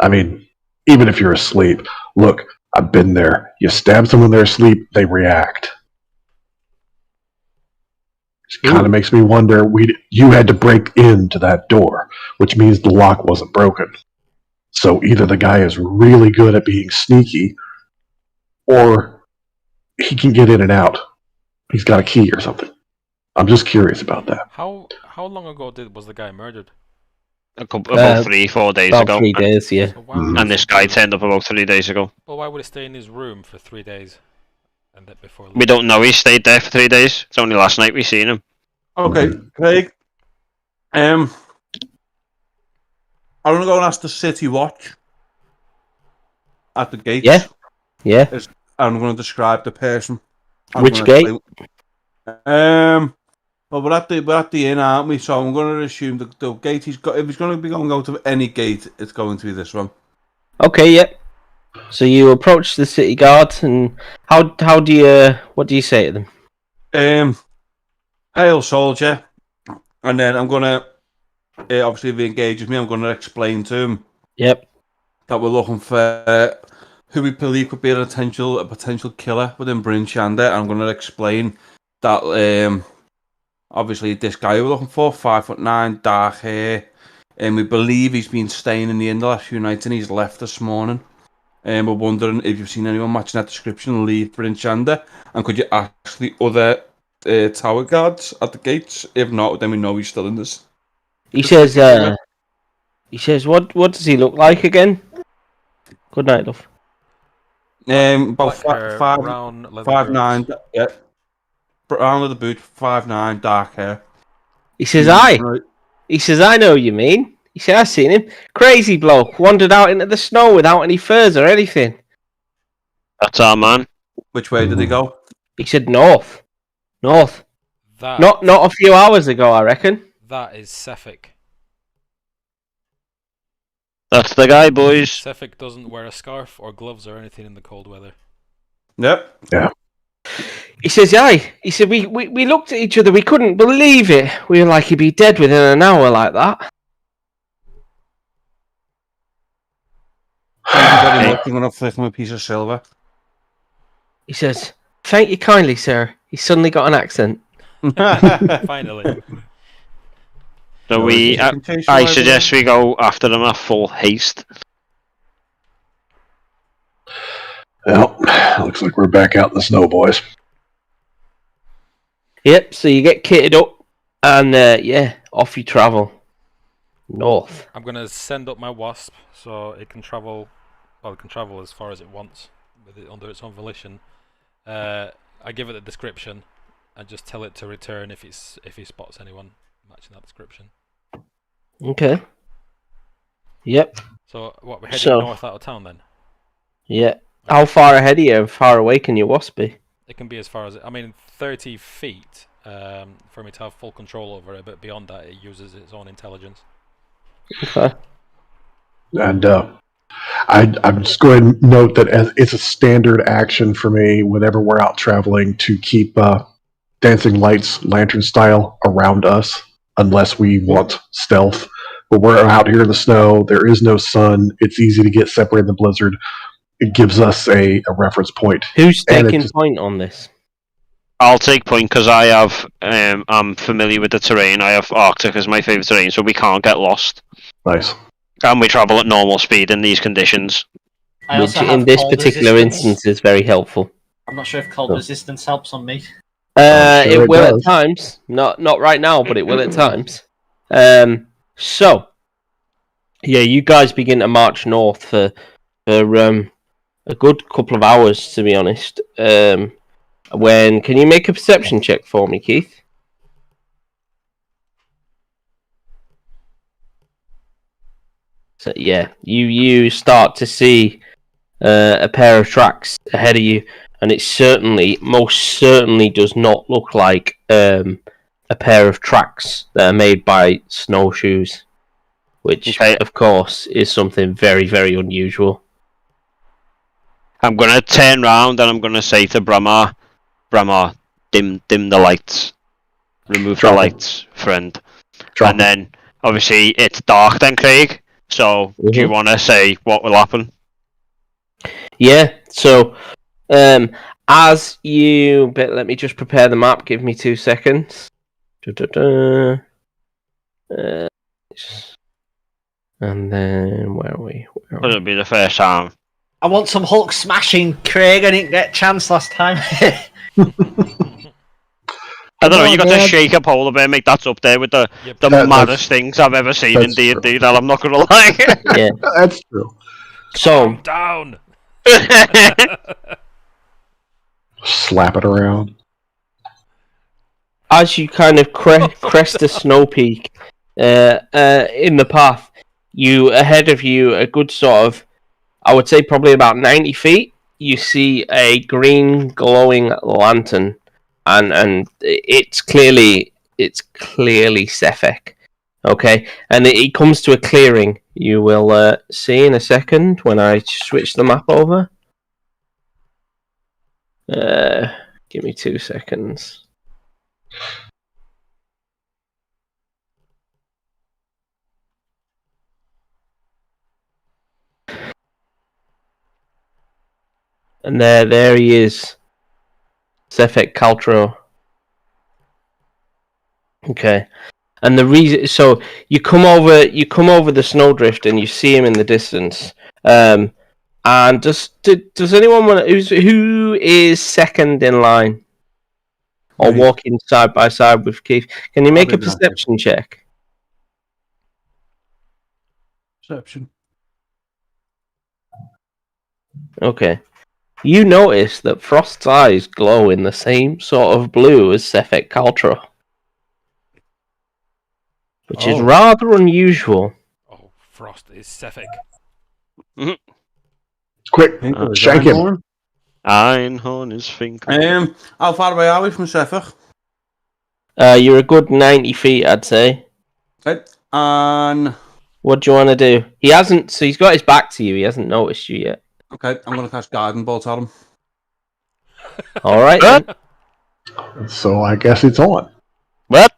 Speaker 3: I mean, even if you're asleep, look, I've been there. You stab someone in their sleep, they react. It kind of makes me wonder, you had to break into that door, which means the lock wasn't broken. So either the guy is really good at being sneaky, or he can get in and out. He's got a key or something. I'm just curious about that.
Speaker 5: How long ago was the guy murdered?
Speaker 4: About 3-4 days
Speaker 1: about
Speaker 4: ago.
Speaker 1: 3 days, yeah.
Speaker 5: So why would
Speaker 4: And this guy turned up about 3 days ago.
Speaker 5: Well, why would he stay in his room for 3 days? And then before
Speaker 4: We don't know he stayed there for 3 days. It's only last night we seen him.
Speaker 6: Okay, Craig. I'm gonna go and ask the city watch at the gates.
Speaker 1: Yeah.
Speaker 6: I'm gonna describe the person.
Speaker 1: Which gate?
Speaker 6: Well, we're at the inn, aren't we? So I'm going to assume the gate he's got. If he's going to be going out of any gate, it's going to be this one.
Speaker 1: Okay, yep. So you approach the city guards, and how do you what do you say to them?
Speaker 6: Hail, soldier, and then I'm gonna obviously if he engages me, I'm going to explain to him.
Speaker 1: Yep.
Speaker 6: That we're looking for who we believe could be a potential killer within Bryn Shander. And I'm going to explain that obviously this guy we're looking for, 5'9", dark hair, and we believe he's been staying in the inn the last few nights and he's left this morning. And we're wondering if you've seen anyone matching that description leave Bryn Shander, and could you ask the other tower guards at the gates? If not, then we know he's still in this.
Speaker 1: He says, what does he look like again? Good night, love.
Speaker 6: About
Speaker 5: brown leather
Speaker 6: 5'9", yeah. Brown leather boot, 5'9", dark hair.
Speaker 1: He says, He says, I know you mean. He said, I've seen him. Crazy bloke, wandered out into the snow without any furs or anything.
Speaker 4: That's our man.
Speaker 6: Which way did he go?
Speaker 1: He said north. North.
Speaker 5: That,
Speaker 1: Not a few hours ago, I reckon.
Speaker 5: That is Sefik.
Speaker 4: That's the guy, boys.
Speaker 5: Sefik doesn't wear a scarf or gloves or anything in the cold weather.
Speaker 6: Yep.
Speaker 3: Yeah.
Speaker 1: He says, aye. He said, we looked at each other, we couldn't believe it. We were like, he'd be dead within an hour like that.
Speaker 6: Thank you very much. I'm going to flip him a piece of silver.
Speaker 1: He says, thank you kindly, sir. He's suddenly got an accent.
Speaker 5: Finally.
Speaker 4: So I suggest we go after them at full haste.
Speaker 3: Well, looks like we're back out in the snow, boys.
Speaker 1: Yep, so you get kitted up, and off you travel. North.
Speaker 5: I'm going to send up my wasp so it can travel. Well, it can travel as far as it wants under its own volition. I give it the description and just tell it to return if he spots anyone matching that description.
Speaker 1: Okay. Yep.
Speaker 5: So what, we're heading north out of town then?
Speaker 1: Yeah. How far ahead of you? How far away can your wasp be?
Speaker 5: It can be as far as 30 feet for me to have full control over it, but beyond that, it uses its own intelligence.
Speaker 1: Okay.
Speaker 3: And I'm just going to note that it's a standard action for me whenever we're out traveling to keep dancing lights, lantern style, around us, unless we want stealth. But we're out here in the snow. There is no sun. It's easy to get separated in the blizzard. It gives us a reference point.
Speaker 1: Who's taking point on this?
Speaker 4: I'll take point because I have. I'm familiar with the terrain. I have Arctic as my favourite terrain, so we can't get lost.
Speaker 3: Nice.
Speaker 4: And we travel at normal speed in these conditions.
Speaker 1: Which in this particular instance is very helpful.
Speaker 2: I'm not sure if cold resistance helps on me.
Speaker 1: It will at times. Not right now, but it will at times. So, yeah, you guys begin to march north for a good couple of hours, to be honest. Can you make a perception check for me, Keith? So yeah, you start to see a pair of tracks ahead of you, and it most certainly does not look like a pair of tracks that are made by snowshoes, which of course is something very, very unusual.
Speaker 4: I'm gonna turn round and I'm gonna say to Bramar, dim the lights, remove the lights, friend. And then obviously it's dark then, Craig. So do you want to say what will happen?
Speaker 1: Yeah. So as you, let me just prepare the map. Give me 2 seconds. And then where are we?
Speaker 4: It'll be the first time
Speaker 2: I want some Hulk smashing, Craig. I didn't get a chance last time.
Speaker 4: I don't know, you got to shake a polar bear, mate. That's up there with the maddest things I've ever seen in D&D, that I'm not going to lie.
Speaker 1: Yeah,
Speaker 3: that's true.
Speaker 1: So
Speaker 5: calm down.
Speaker 3: Slap it around.
Speaker 1: as you kind of crest the snow peak in the path, ahead of you, a good sort of, I would say probably about 90 feet, you see a green glowing lantern, and it's clearly Sefek. Okay, and it comes to a clearing. You will see in a second when I switch the map over. Give me 2 seconds. And there he is, Sefek Caltro. Okay, and the reason, so you come over the snowdrift and you see him in the distance. And does anyone want who is second in line or walking side by side with Keith? Can you make a perception check?
Speaker 6: Perception.
Speaker 1: Okay. You notice that Frost's eyes glow in the same sort of blue as Sefek Caltro, which is rather unusual.
Speaker 5: Oh, Frost is Sefek.
Speaker 3: Quick, shank him.
Speaker 4: Einhorn is finger.
Speaker 6: How far away are we from Sefek?
Speaker 1: You're a good 90 feet, I'd say.
Speaker 6: Okay. And
Speaker 1: what do you want to do? He hasn't, so he's got his back to you. He hasn't noticed you yet.
Speaker 6: Okay, I'm going to cast Guiding Bolt at him.
Speaker 1: All right. Then.
Speaker 3: So I guess it's on.
Speaker 4: What?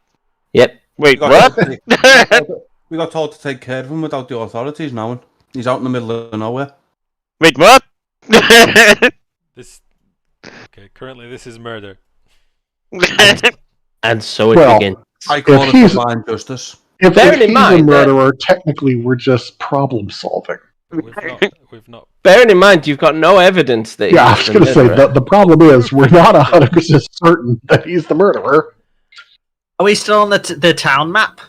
Speaker 1: Yep.
Speaker 4: Wait, what?
Speaker 6: We got told to take care of him without the authorities knowing. He's out in the middle of nowhere.
Speaker 4: Wait, what?
Speaker 5: Currently this is murder.
Speaker 1: And so it begins.
Speaker 6: I call it divine justice.
Speaker 3: If he's a murderer, technically we're just problem solving.
Speaker 5: We've not.
Speaker 1: Bearing in mind, you've got no evidence that.
Speaker 3: Yeah, I was going to say the problem is we're not 100% certain that he's the murderer.
Speaker 2: Are we still on the town map?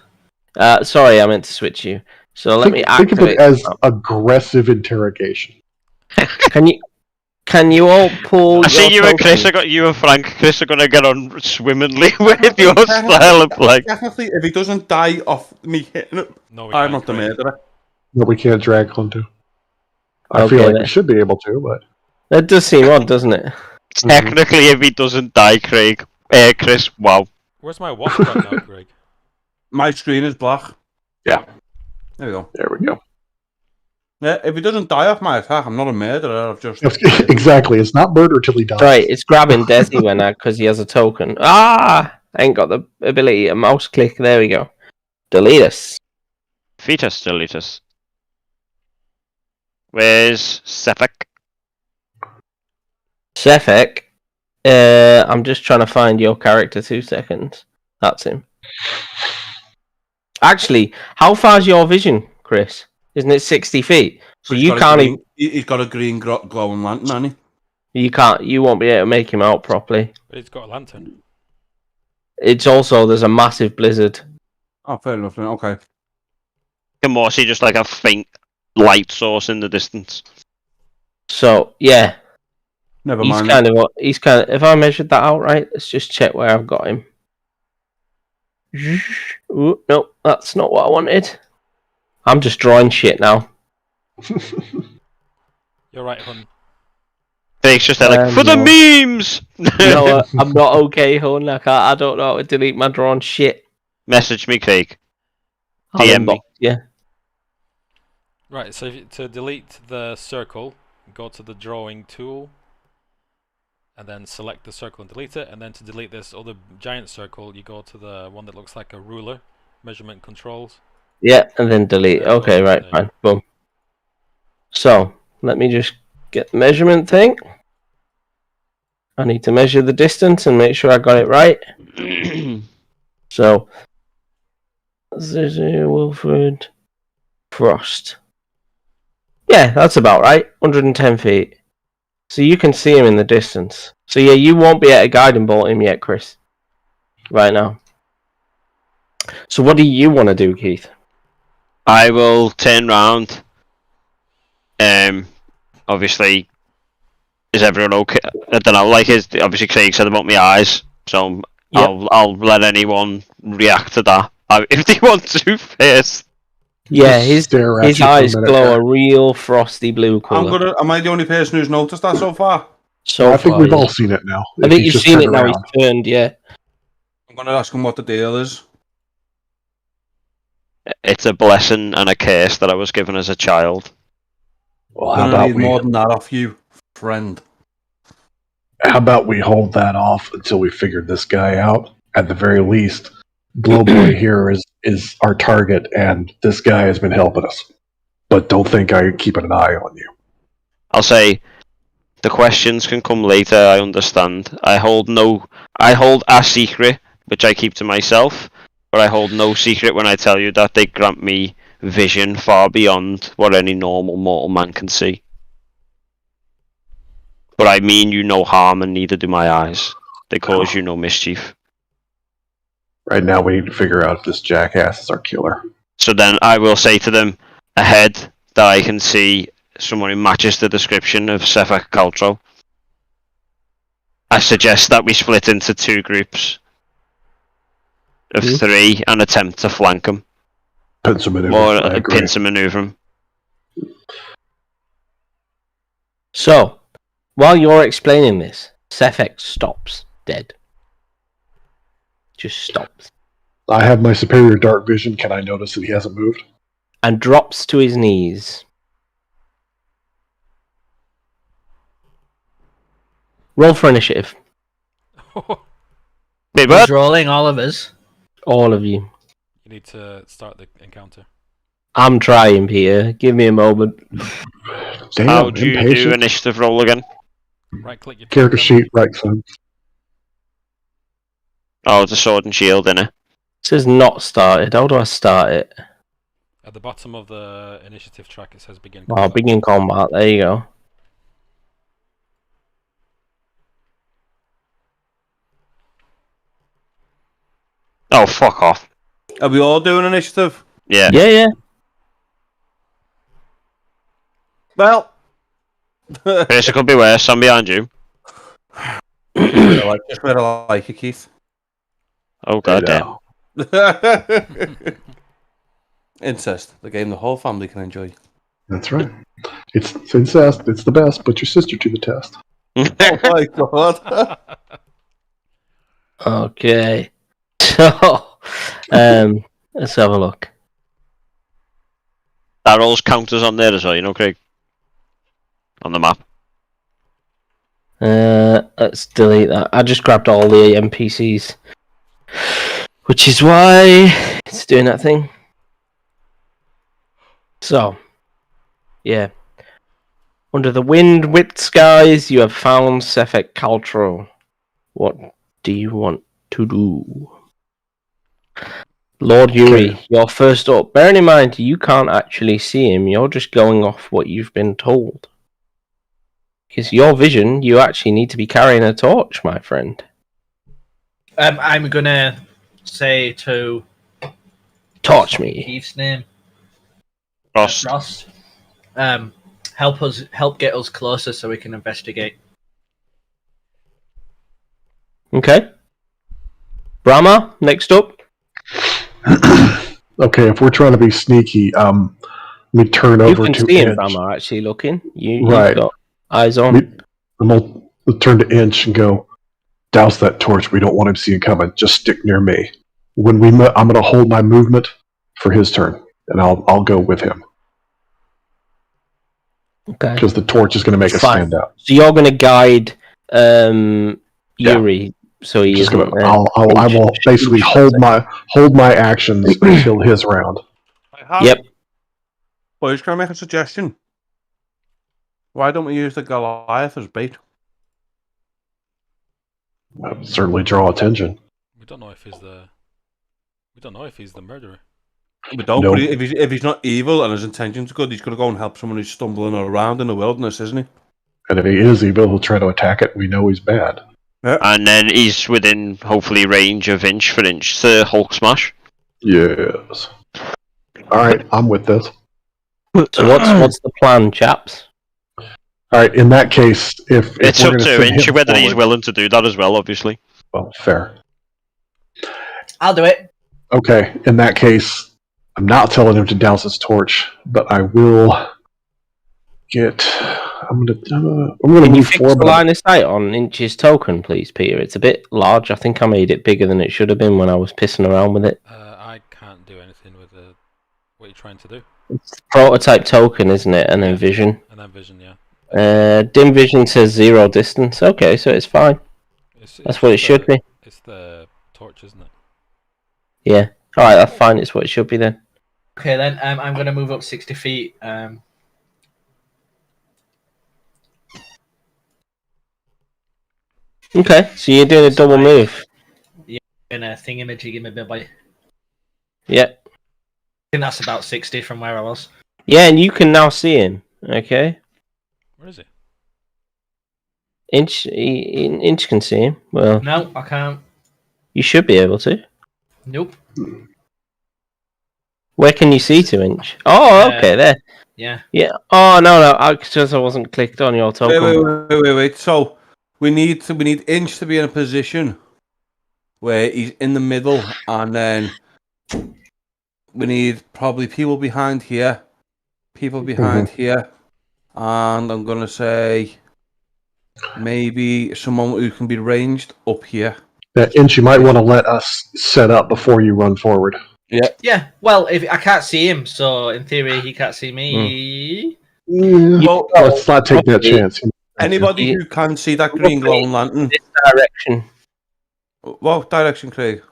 Speaker 1: Sorry, I meant to switch you. So let me activate.
Speaker 3: Think of it as aggressive interrogation.
Speaker 1: Can you all pull?
Speaker 4: I see you and Chris. You and Frank. Chris are going to get on swimmingly with your style of play.
Speaker 6: Definitely, if he doesn't die off me hitting it, I'm not the murderer.
Speaker 3: No, we can't drag onto. I feel like we should be able to, but
Speaker 1: that does seem odd, doesn't it?
Speaker 4: Technically, if he doesn't die, Craig, Chris, wow.
Speaker 5: Where's my watch gone now, Craig?
Speaker 6: My screen is black.
Speaker 3: Yeah.
Speaker 6: There we go.
Speaker 3: There we go.
Speaker 6: Yeah, if he doesn't die off my attack, I'm not a murderer. I've just
Speaker 3: exactly. It's not murder till he dies.
Speaker 1: Right, it's grabbing Desi when because he has a token. I ain't got the ability to mouse click. There we go. Delete us.
Speaker 4: Fetus, delete us. Where's Sefek?
Speaker 1: Sefek. I'm just trying to find your character. 2 seconds. That's him. Actually, how far's your vision, Chris? Isn't it 60 feet? So you can't.
Speaker 6: He's got a green glowing lantern, hasn't he?
Speaker 1: You can't. You won't be able to make him out properly.
Speaker 5: But he's got a lantern.
Speaker 1: It's also there's a massive blizzard.
Speaker 6: Oh, fair enough. Okay.
Speaker 4: Can more see just like a faint light source in the distance.
Speaker 1: So yeah.
Speaker 6: Never mind.
Speaker 1: He's kind of. If I measured that out right, let's just check where I've got him. Ooh, no, that's not what I wanted. I'm just drawing shit now.
Speaker 5: You're right, hun.
Speaker 4: It's just like for the memes.
Speaker 1: No, I'm not okay, hun. I don't know how to delete my drawn shit.
Speaker 4: Message me, Craig. DM me.
Speaker 1: Yeah.
Speaker 5: Right. So to delete the circle, go to the drawing tool, and then select the circle and delete it. And then to delete this other giant circle, you go to the one that looks like a ruler, measurement controls.
Speaker 1: Yeah, and then delete. Okay, right, fine. Boom. So, let me just get the measurement thing. I need to measure the distance and make sure I got it right. So, Wilfred Frost. Yeah, that's about right. 110 feet. So you can see him in the distance. So yeah, you won't be able to guiding bolt him yet, Chris. Right now. So what do you want to do, Keith?
Speaker 4: I will turn round. Obviously, is everyone okay? I don't know. Like, obviously Craig said about my eyes, so
Speaker 1: Yep.
Speaker 4: I'll let anyone react to that if they want to first.
Speaker 1: Yeah,
Speaker 3: Just stare at
Speaker 1: his
Speaker 3: you for a
Speaker 1: eyes
Speaker 3: minute
Speaker 1: glow
Speaker 3: there.
Speaker 1: a real frosty blue colour.
Speaker 6: Am I the only person who's noticed that so far?
Speaker 1: So
Speaker 3: I think
Speaker 1: far,
Speaker 3: we've
Speaker 1: yeah.
Speaker 3: all seen it now.
Speaker 1: I
Speaker 3: If
Speaker 1: think
Speaker 3: he's
Speaker 1: you've
Speaker 3: just
Speaker 1: seen
Speaker 3: turned
Speaker 1: it now.
Speaker 3: around.
Speaker 1: He's turned, yeah.
Speaker 6: I'm gonna ask him what the deal is.
Speaker 4: It's a blessing and a curse that I was given as a child.
Speaker 3: Well,
Speaker 6: I'm gonna need more than that off you, friend.
Speaker 3: how about we hold that off until we figure this guy out? At the very least, Glowboy here is our target, and this guy has been helping us. But don't think I'm keeping an eye on you.
Speaker 4: I'll say the questions can come later. I understand. I hold a secret which I keep to myself, but I hold no secret when I tell you that they grant me vision far beyond what any normal mortal man can see. But I mean you no harm, and neither do my eyes. They cause you no mischief.
Speaker 3: Right now, we need to figure out if this jackass is our killer.
Speaker 4: So then I will say to them ahead that I can see someone who matches the description of Sefak Caltro. I suggest that we split into 2 groups of 3 and attempt to flank him.
Speaker 3: Pincer maneuver.
Speaker 4: Or pincer maneuver him.
Speaker 1: So, while you're explaining this, Sefek stops dead. Just stops.
Speaker 3: I have my superior dark vision. Can I notice that he hasn't moved?
Speaker 1: And drops to his knees. Roll for initiative.
Speaker 4: Wait,
Speaker 2: Who's
Speaker 4: what?
Speaker 2: rolling? All of us.
Speaker 1: All of you.
Speaker 5: You need to start the encounter.
Speaker 1: I'm trying, Peter. Give me a moment.
Speaker 3: Damn,
Speaker 4: How do you do
Speaker 3: impatient.
Speaker 4: initiative roll again?
Speaker 5: Right click your
Speaker 3: Character
Speaker 5: token.
Speaker 3: sheet, right side.
Speaker 4: Oh, it's a sword and shield, innit?
Speaker 1: It says not started. How do I start it?
Speaker 5: At the bottom of the initiative track, it says begin
Speaker 1: Oh,
Speaker 5: combat.
Speaker 1: begin combat. There you go.
Speaker 4: Oh, fuck off.
Speaker 6: Are we all doing initiative?
Speaker 4: Yeah.
Speaker 1: Yeah.
Speaker 6: Well,
Speaker 4: First it could be worse. I'm behind you.
Speaker 6: just where I like you, Keith.
Speaker 4: Oh, goddamn.
Speaker 6: Incest, the game the whole family can enjoy.
Speaker 3: That's right. It's incest. It's the best. Put your sister to the test.
Speaker 6: Oh my god.
Speaker 1: Okay. So, let's have a look.
Speaker 4: That rolls counters on there as well, you know, Craig? On the map.
Speaker 1: Let's delete that. I just grabbed all the NPCs, which is why it's doing that thing. So, yeah. Under the wind-whipped skies, you have found Sefek Caltro. What do you want to do? Lord Yuri, you're first up. Bearing in mind, you can't actually see him. You're just going off what you've been told. Because your vision, you actually need to be carrying a torch, my friend.
Speaker 2: I'm gonna say to
Speaker 1: Torch me.
Speaker 2: Keith's name.
Speaker 4: Frost.
Speaker 2: Frost. Help get us closer so we can investigate.
Speaker 1: Okay. Brahma, next up.
Speaker 3: Okay, if we're trying to be sneaky, let me turn
Speaker 1: You
Speaker 3: over
Speaker 1: can
Speaker 3: to
Speaker 1: see him,
Speaker 3: Inch.
Speaker 1: Brahma, actually looking. You've
Speaker 3: Right.
Speaker 1: got eyes on.
Speaker 3: We'll turn to Inch and go, douse that torch. We don't want him seeing coming. Just stick near me. When I'm going to hold my movement for his turn, and I'll go with him.
Speaker 1: Okay.
Speaker 3: Because the torch is going to make us stand out.
Speaker 1: So you're going to guide Yuri, so he isn't.
Speaker 3: I will basically hold my actions until his round.
Speaker 1: Yep.
Speaker 6: Boys, can I make a suggestion? Why don't we use the Goliath as bait?
Speaker 3: That would certainly draw attention.
Speaker 5: We don't know if he's the murderer.
Speaker 6: We don't.
Speaker 3: No.
Speaker 6: But if he's not evil and his intentions good, he's going to go and help someone who's stumbling around in the wilderness, isn't he?
Speaker 3: And if he is evil, he'll try to attack it. We know he's bad.
Speaker 6: Yeah.
Speaker 4: And then he's within, hopefully, range of inch for inch to Hulk smash.
Speaker 3: Yes. All right, I'm with this.
Speaker 1: So what's the plan, chaps?
Speaker 3: All right, in that case, if
Speaker 4: It's
Speaker 3: we're
Speaker 4: up
Speaker 3: going
Speaker 4: to
Speaker 3: send
Speaker 4: Inch
Speaker 3: him
Speaker 4: whether he's
Speaker 3: forward-
Speaker 4: willing to do that as well, obviously.
Speaker 3: Well, fair.
Speaker 2: I'll do it.
Speaker 3: Okay, in that case, I'm not telling him to douse his torch, but I will get. I'm gonna
Speaker 1: Can
Speaker 3: move
Speaker 1: you fix
Speaker 3: forward.
Speaker 1: the line of sight on Inch's token, please, Peter? It's a bit large. I think I made it bigger than it should have been when I was pissing around with it.
Speaker 5: I can't do anything with what you're trying to do.
Speaker 1: It's prototype token, isn't it? And then vision.
Speaker 5: And then vision, yeah.
Speaker 1: Dim vision says 0 distance. Okay, so it's fine. That's what it should be.
Speaker 5: It's the torch, isn't it?
Speaker 1: Yeah. All right, that's fine. It's what it should be then.
Speaker 2: Okay, then I'm going to move up 60 feet.
Speaker 1: Okay, so you're doing a double move.
Speaker 2: In a thingamajig in my boy.
Speaker 1: Yeah.
Speaker 2: I think that's about 60 from where I was.
Speaker 1: Yeah, and you can now see him. Okay.
Speaker 5: Where is he?
Speaker 1: Inch can see him. Well,
Speaker 2: No, I can't.
Speaker 1: you should be able to.
Speaker 2: Nope.
Speaker 1: Where can you see to Inch? Oh, okay, there.
Speaker 2: Yeah.
Speaker 1: Yeah. Oh no, because I wasn't clicked on your token.
Speaker 6: Wait. So we need Inch to be in a position where he's in the middle, and then we need probably people behind here, here, and I'm gonna say maybe someone who can be ranged up here.
Speaker 3: Yeah, Inch, you might want to let us set up before you run forward.
Speaker 6: Yeah.
Speaker 2: Yeah. Well, if I can't see him, so in theory he can't see me.
Speaker 6: Well,
Speaker 3: Let's not take that chance.
Speaker 6: anybody who can see that green glowing lantern.
Speaker 1: This direction.
Speaker 6: What direction, Craig?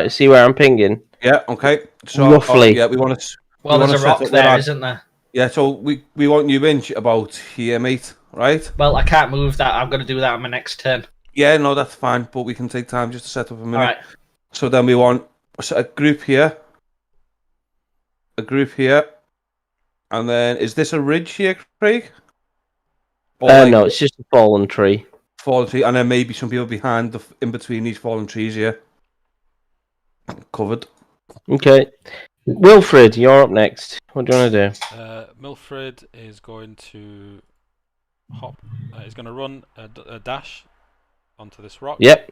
Speaker 1: See where I'm pinging?
Speaker 6: Yeah. Okay. So
Speaker 1: Roughly.
Speaker 6: yeah, we want to.
Speaker 2: Well,
Speaker 6: we
Speaker 2: there's a
Speaker 6: wanna
Speaker 2: rock
Speaker 6: set up
Speaker 2: there,
Speaker 6: our-
Speaker 2: isn't there?
Speaker 6: Yeah. So we want you Inch about here, mate. Right?
Speaker 2: Well, I can't move that. I'm going to do that on my next turn.
Speaker 6: Yeah. No, that's fine. But we can take time just to set up a minute.
Speaker 2: All right.
Speaker 6: So then we want a group here, and then is this a ridge here, Craig? Or
Speaker 1: No, it's just a fallen tree.
Speaker 6: fallen tree, and then maybe some people behind in between these fallen trees here, covered.
Speaker 1: Okay. Wilfred, you're up next. What do you want to do?
Speaker 5: Milfred is going to hop. He's going to run a dash onto this rock.
Speaker 1: Yep.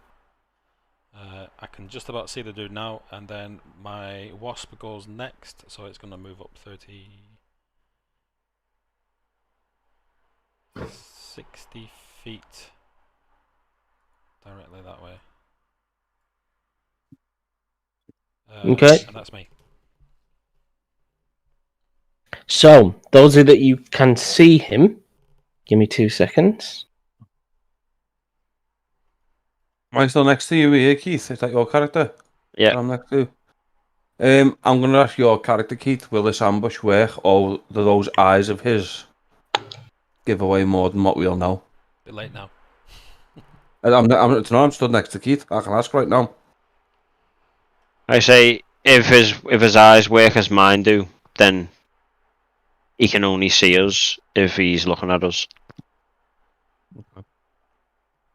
Speaker 5: I can just about see the dude now, and then my wasp goes next, so it's going to move up 60 feet directly that way.
Speaker 1: Okay.
Speaker 5: And that's me.
Speaker 1: So, those are that you can see him. Give me 2 seconds.
Speaker 6: Am I still next to you here, Keith? Is that your character?
Speaker 4: Yeah.
Speaker 6: That I'm next to. I'm going to ask your character, Keith. Will this ambush work, or do those eyes of his give away more than what we'll know?
Speaker 5: A bit late now.
Speaker 6: I'm stood next to Keith. I can ask right now.
Speaker 4: I say if his eyes work as mine do, then he can only see us if he's looking at us.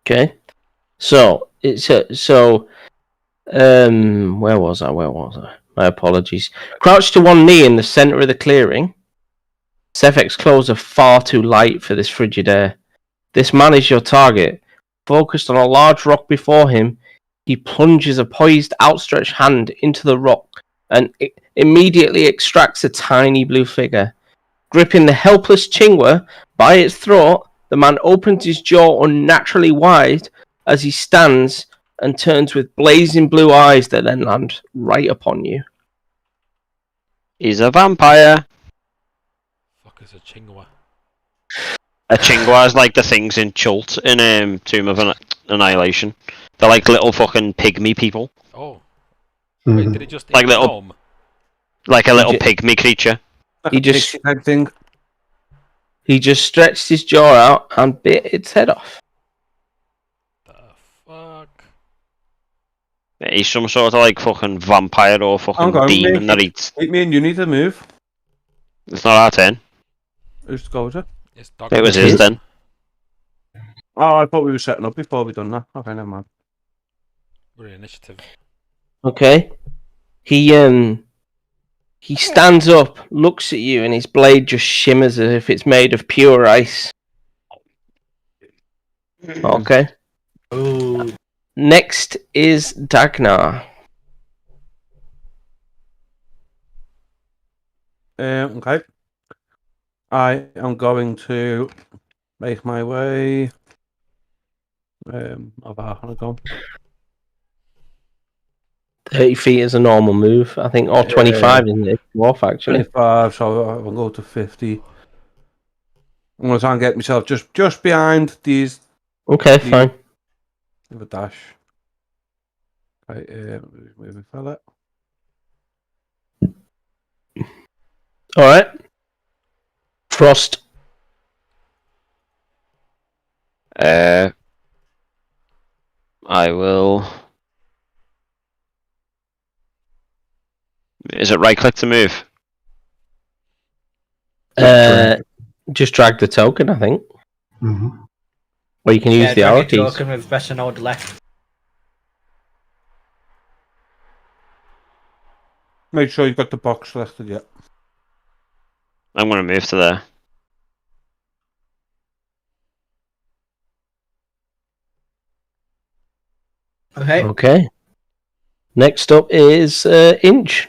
Speaker 1: Okay. So, where was I? My apologies. Crouch to one knee in the center of the clearing. Sefek's clothes are far too light for this frigid air. This man is your target. Focused on a large rock before him, he plunges a poised, outstretched hand into the rock and immediately extracts a tiny blue figure. Gripping the helpless Chingwa by its throat, the man opens his jaw unnaturally wide as he stands and turns with blazing blue eyes that then land right upon you.
Speaker 4: He's a vampire.
Speaker 5: Fuck is a chingwa?
Speaker 4: A chingwa is like the things in Chult in Tomb of Annihilation. They're like little fucking pygmy people.
Speaker 5: Oh.
Speaker 3: Mhm.
Speaker 5: Wait, did it just
Speaker 4: Like little-
Speaker 5: home?
Speaker 4: Like a little pygmy creature.
Speaker 6: Like
Speaker 1: He
Speaker 6: a
Speaker 1: just-
Speaker 6: pixie type thing.
Speaker 1: He just stretched his jaw out and bit its head off.
Speaker 5: The fuck?
Speaker 4: He's some sort of like fucking vampire or fucking demon that eats.
Speaker 6: Me and you need to move.
Speaker 4: It's not our turn.
Speaker 6: Who's goes it?
Speaker 4: It was his then.
Speaker 6: Oh, I thought we were setting up before we done that. Okay, never mind.
Speaker 5: We're in initiative.
Speaker 1: Okay. He stands up, looks at you, and his blade just shimmers as if it's made of pure ice. Okay.
Speaker 2: Ooh.
Speaker 1: Next is Dagnar.
Speaker 6: Okay. I am going to make my way. How far can I go?
Speaker 1: 30 feet is a normal move, I think, or 25 in it. Dwarf, actually.
Speaker 6: 25, so I'll go to 50. I'm going to try and get myself just behind these.
Speaker 1: Okay, fine.
Speaker 6: With a dash. Right, moving fella.
Speaker 1: Alright. Frost.
Speaker 4: I will. Is it right click to move?
Speaker 1: Just drag the token, I think.
Speaker 3: Mm-hmm.
Speaker 1: Or you can use the arrow keys.
Speaker 2: Token with better node left.
Speaker 6: Make sure you've got the box selected yet.
Speaker 4: I'm going to move to there.
Speaker 1: Okay. Next up is Inch.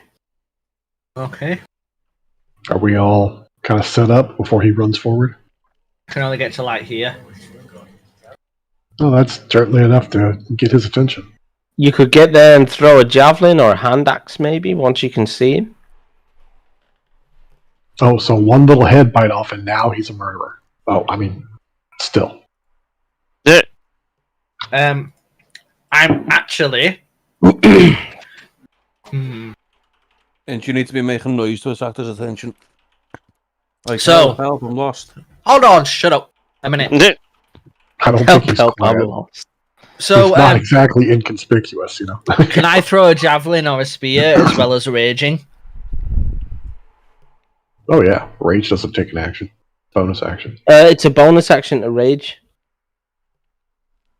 Speaker 2: Okay.
Speaker 3: Are we all kind of set up before he runs forward?
Speaker 2: Can only get to like here.
Speaker 3: Oh, that's certainly enough to get his attention.
Speaker 1: You could get there and throw a javelin or a hand axe, maybe, once you can see him.
Speaker 3: Oh, so one little head bite off, and now he's a murderer. Oh, I mean, still.
Speaker 2: I'm actually.
Speaker 6: And you need to be making noise to attract his attention. Like,
Speaker 2: So-
Speaker 6: help, I'm lost.
Speaker 2: Hold on, shut up. A minute.
Speaker 3: I don't think he's
Speaker 1: Help, I'm
Speaker 3: quiet.
Speaker 1: lost.
Speaker 2: So,
Speaker 3: He's not exactly inconspicuous, you know.
Speaker 2: can I throw a javelin or a spear as well as raging?
Speaker 3: Oh yeah, rage doesn't take an action. Bonus action.
Speaker 1: It's a bonus action to rage.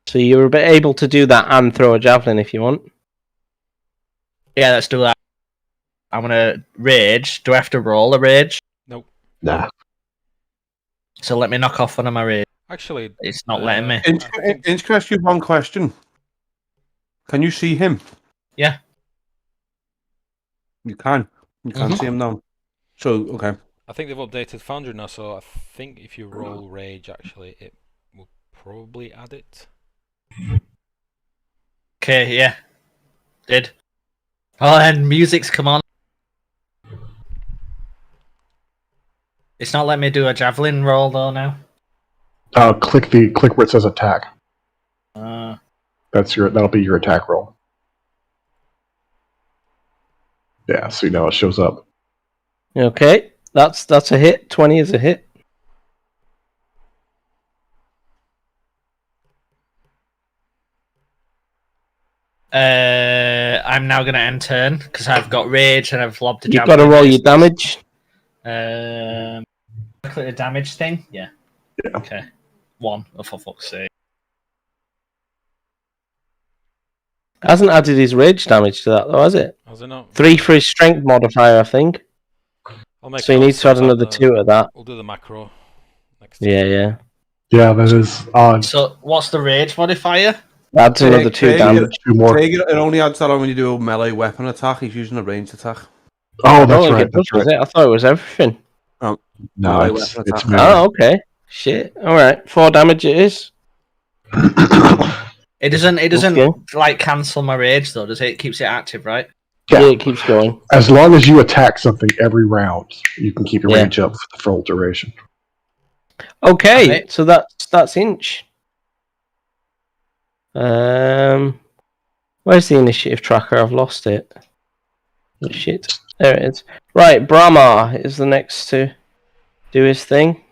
Speaker 1: So you're able to do that and throw a javelin if you want.
Speaker 2: Yeah, let's do that. I'm gonna rage. Do I have to roll a rage?
Speaker 3: Nah.
Speaker 2: So let me knock off one of my rage.
Speaker 5: Actually,
Speaker 2: It's not letting me.
Speaker 6: Inch, can I ask you one question? Can you see him?
Speaker 2: Yeah.
Speaker 6: You can. You can see him now. So, okay.
Speaker 5: I think they've updated Foundry now, so I think if you roll Rage, actually, it will probably add it.
Speaker 2: Okay, yeah. Did. Oh, and music's come on. It's not letting me do a javelin roll though now.
Speaker 3: Click where it says attack. That'll be your attack roll. Yeah, so you know it shows up.
Speaker 1: Okay, that's a hit. 20 is a hit.
Speaker 2: I'm now gonna end turn because I've got rage and I've lobbed a
Speaker 1: You've
Speaker 2: javelin.
Speaker 1: got to roll your damage.
Speaker 2: Click the damage thing. Yeah.
Speaker 3: Yeah.
Speaker 2: Okay. 1. Oh, for fuck's sake.
Speaker 1: Hasn't added his rage damage to that though, has it?
Speaker 5: Has it not?
Speaker 1: 3 for his strength modifier, I think.
Speaker 5: I'll make
Speaker 1: So he needs to add another 2 of that.
Speaker 5: We'll do the macro next.
Speaker 1: Yeah.
Speaker 3: Yeah, that is odd.
Speaker 2: So what's the rage modifier?
Speaker 1: Adds another 2 damage.
Speaker 3: 2 more.
Speaker 6: It only adds that on when you do a melee weapon attack. He's using a ranged attack.
Speaker 3: Oh,
Speaker 1: I don't
Speaker 3: that's
Speaker 1: think
Speaker 3: right.
Speaker 1: it was it? I thought it was everything.
Speaker 3: No,
Speaker 6: Melee
Speaker 3: it's
Speaker 6: weapon attack.
Speaker 3: melee.
Speaker 1: Oh, okay. Shit. Alright. 4 damage it is.
Speaker 2: It doesn't
Speaker 1: Okay.
Speaker 2: like cancel my rage though, does it? It keeps it active, right?
Speaker 1: Yeah, it keeps going.
Speaker 3: As long as you attack something every round, you can keep your
Speaker 1: Yeah.
Speaker 3: range up for the full duration.
Speaker 1: Okay,
Speaker 2: Alright.
Speaker 1: so that's Inch. Where's the initiative tracker? I've lost it. Oh, shit. There it is. Right, Brahma is the next to do his thing.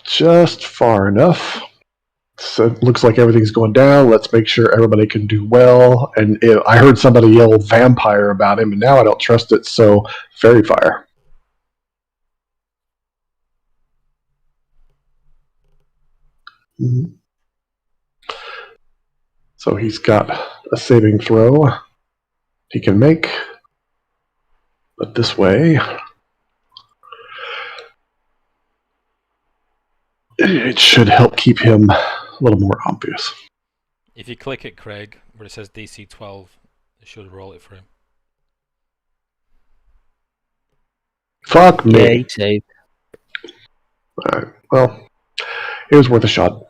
Speaker 3: Just far enough. So it looks like everything's going down. Let's make sure everybody can do well. And I heard somebody yell vampire about him, and now I don't trust it. So fairy fire. Mm-hmm. So he's got a saving throw he can make. But this way, it should help keep him a little more obvious.
Speaker 5: If you click it, Craig, where it says DC 12, it should roll it for him.
Speaker 3: Fuck me.
Speaker 1: Yeah, he saved.
Speaker 3: Alright, well, it was worth a shot.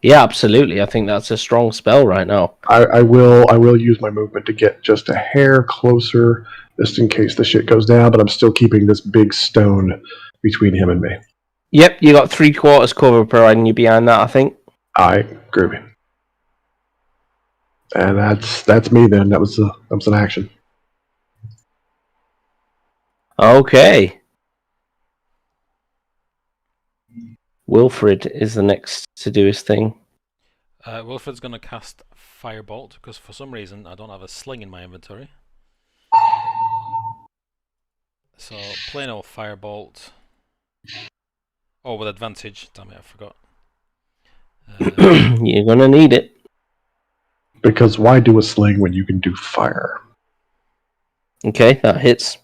Speaker 1: Yeah, absolutely. I think that's a strong spell right now.
Speaker 3: I will use my movement to get just a hair closer, just in case the shit goes down, but I'm still keeping this big stone between him and me.
Speaker 1: Yep, you got 3/4 cover providing you behind that, I think.
Speaker 3: Alright, groovy. And that's me then. That was an action.
Speaker 1: Okay. Wilfred is the next to do his thing.
Speaker 5: Wilfred's going to cast Firebolt, because for some reason I don't have a sling in my inventory. So, plain old Firebolt. Oh, with advantage. Damn it, I forgot.
Speaker 1: You're going to need it.
Speaker 3: Because why do a sling when you can do fire?
Speaker 1: Okay, that hits.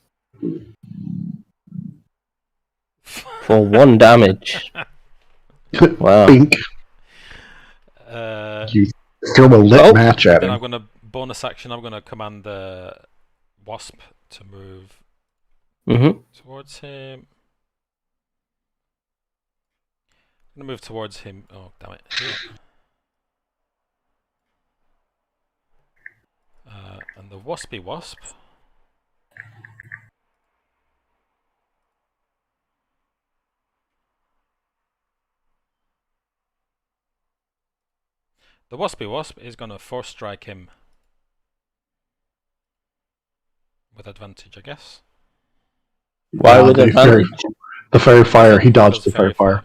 Speaker 1: For 1 damage. Wow.
Speaker 3: Bink. You throw a lit match at
Speaker 5: then
Speaker 3: him.
Speaker 5: I'm going to bonus action. I'm going to command the Wasp to move towards him. I'm going to move towards him. Oh, damn it. And the Waspy Wasp. The Waspy Wasp is going to force strike him with advantage, I guess.
Speaker 1: Why with advantage?
Speaker 3: The fairy fire. He dodged the fairy fire.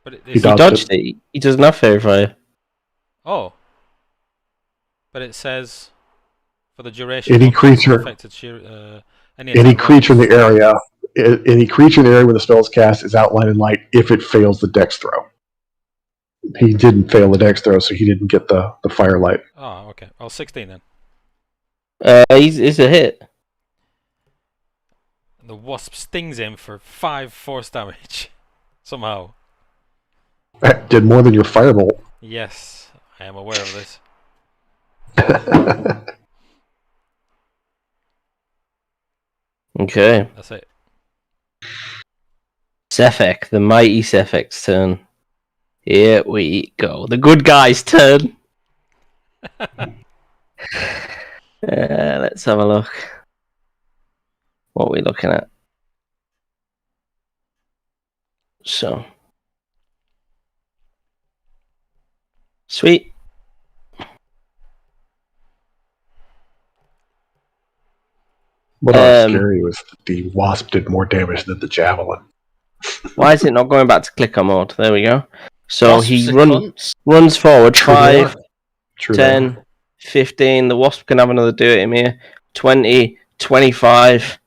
Speaker 5: But
Speaker 3: he dodged it.
Speaker 1: He doesn't have fairy fire.
Speaker 5: Oh. But it says for the duration.
Speaker 3: Any creature.
Speaker 5: Any
Speaker 3: creature in the area. Any creature in the area when the spell is cast is outlined in light if it fails the dex throw. He didn't fail the dex throw, so he didn't get the firelight.
Speaker 5: Oh, okay. Well, 16 then.
Speaker 1: He's a hit.
Speaker 5: And the Wasp stings him for 5 force damage. Somehow.
Speaker 3: That did more than your firebolt.
Speaker 5: Yes, I am aware of this.
Speaker 1: Okay.
Speaker 5: That's it.
Speaker 1: Sefek, the mighty Sefek's turn. Here we go. The good guy's turn. Let's have a look. What are we looking at? So. Sweet.
Speaker 3: What was scary was that the Wasp did more damage than the Javelin.
Speaker 1: Why is it not going back to clicker mode? There we go. So
Speaker 2: Wasps
Speaker 1: he
Speaker 2: runs
Speaker 1: forward.
Speaker 3: True
Speaker 1: 5,
Speaker 3: True
Speaker 1: 10, 15. The Wasp can have another do at him here. 20, 25.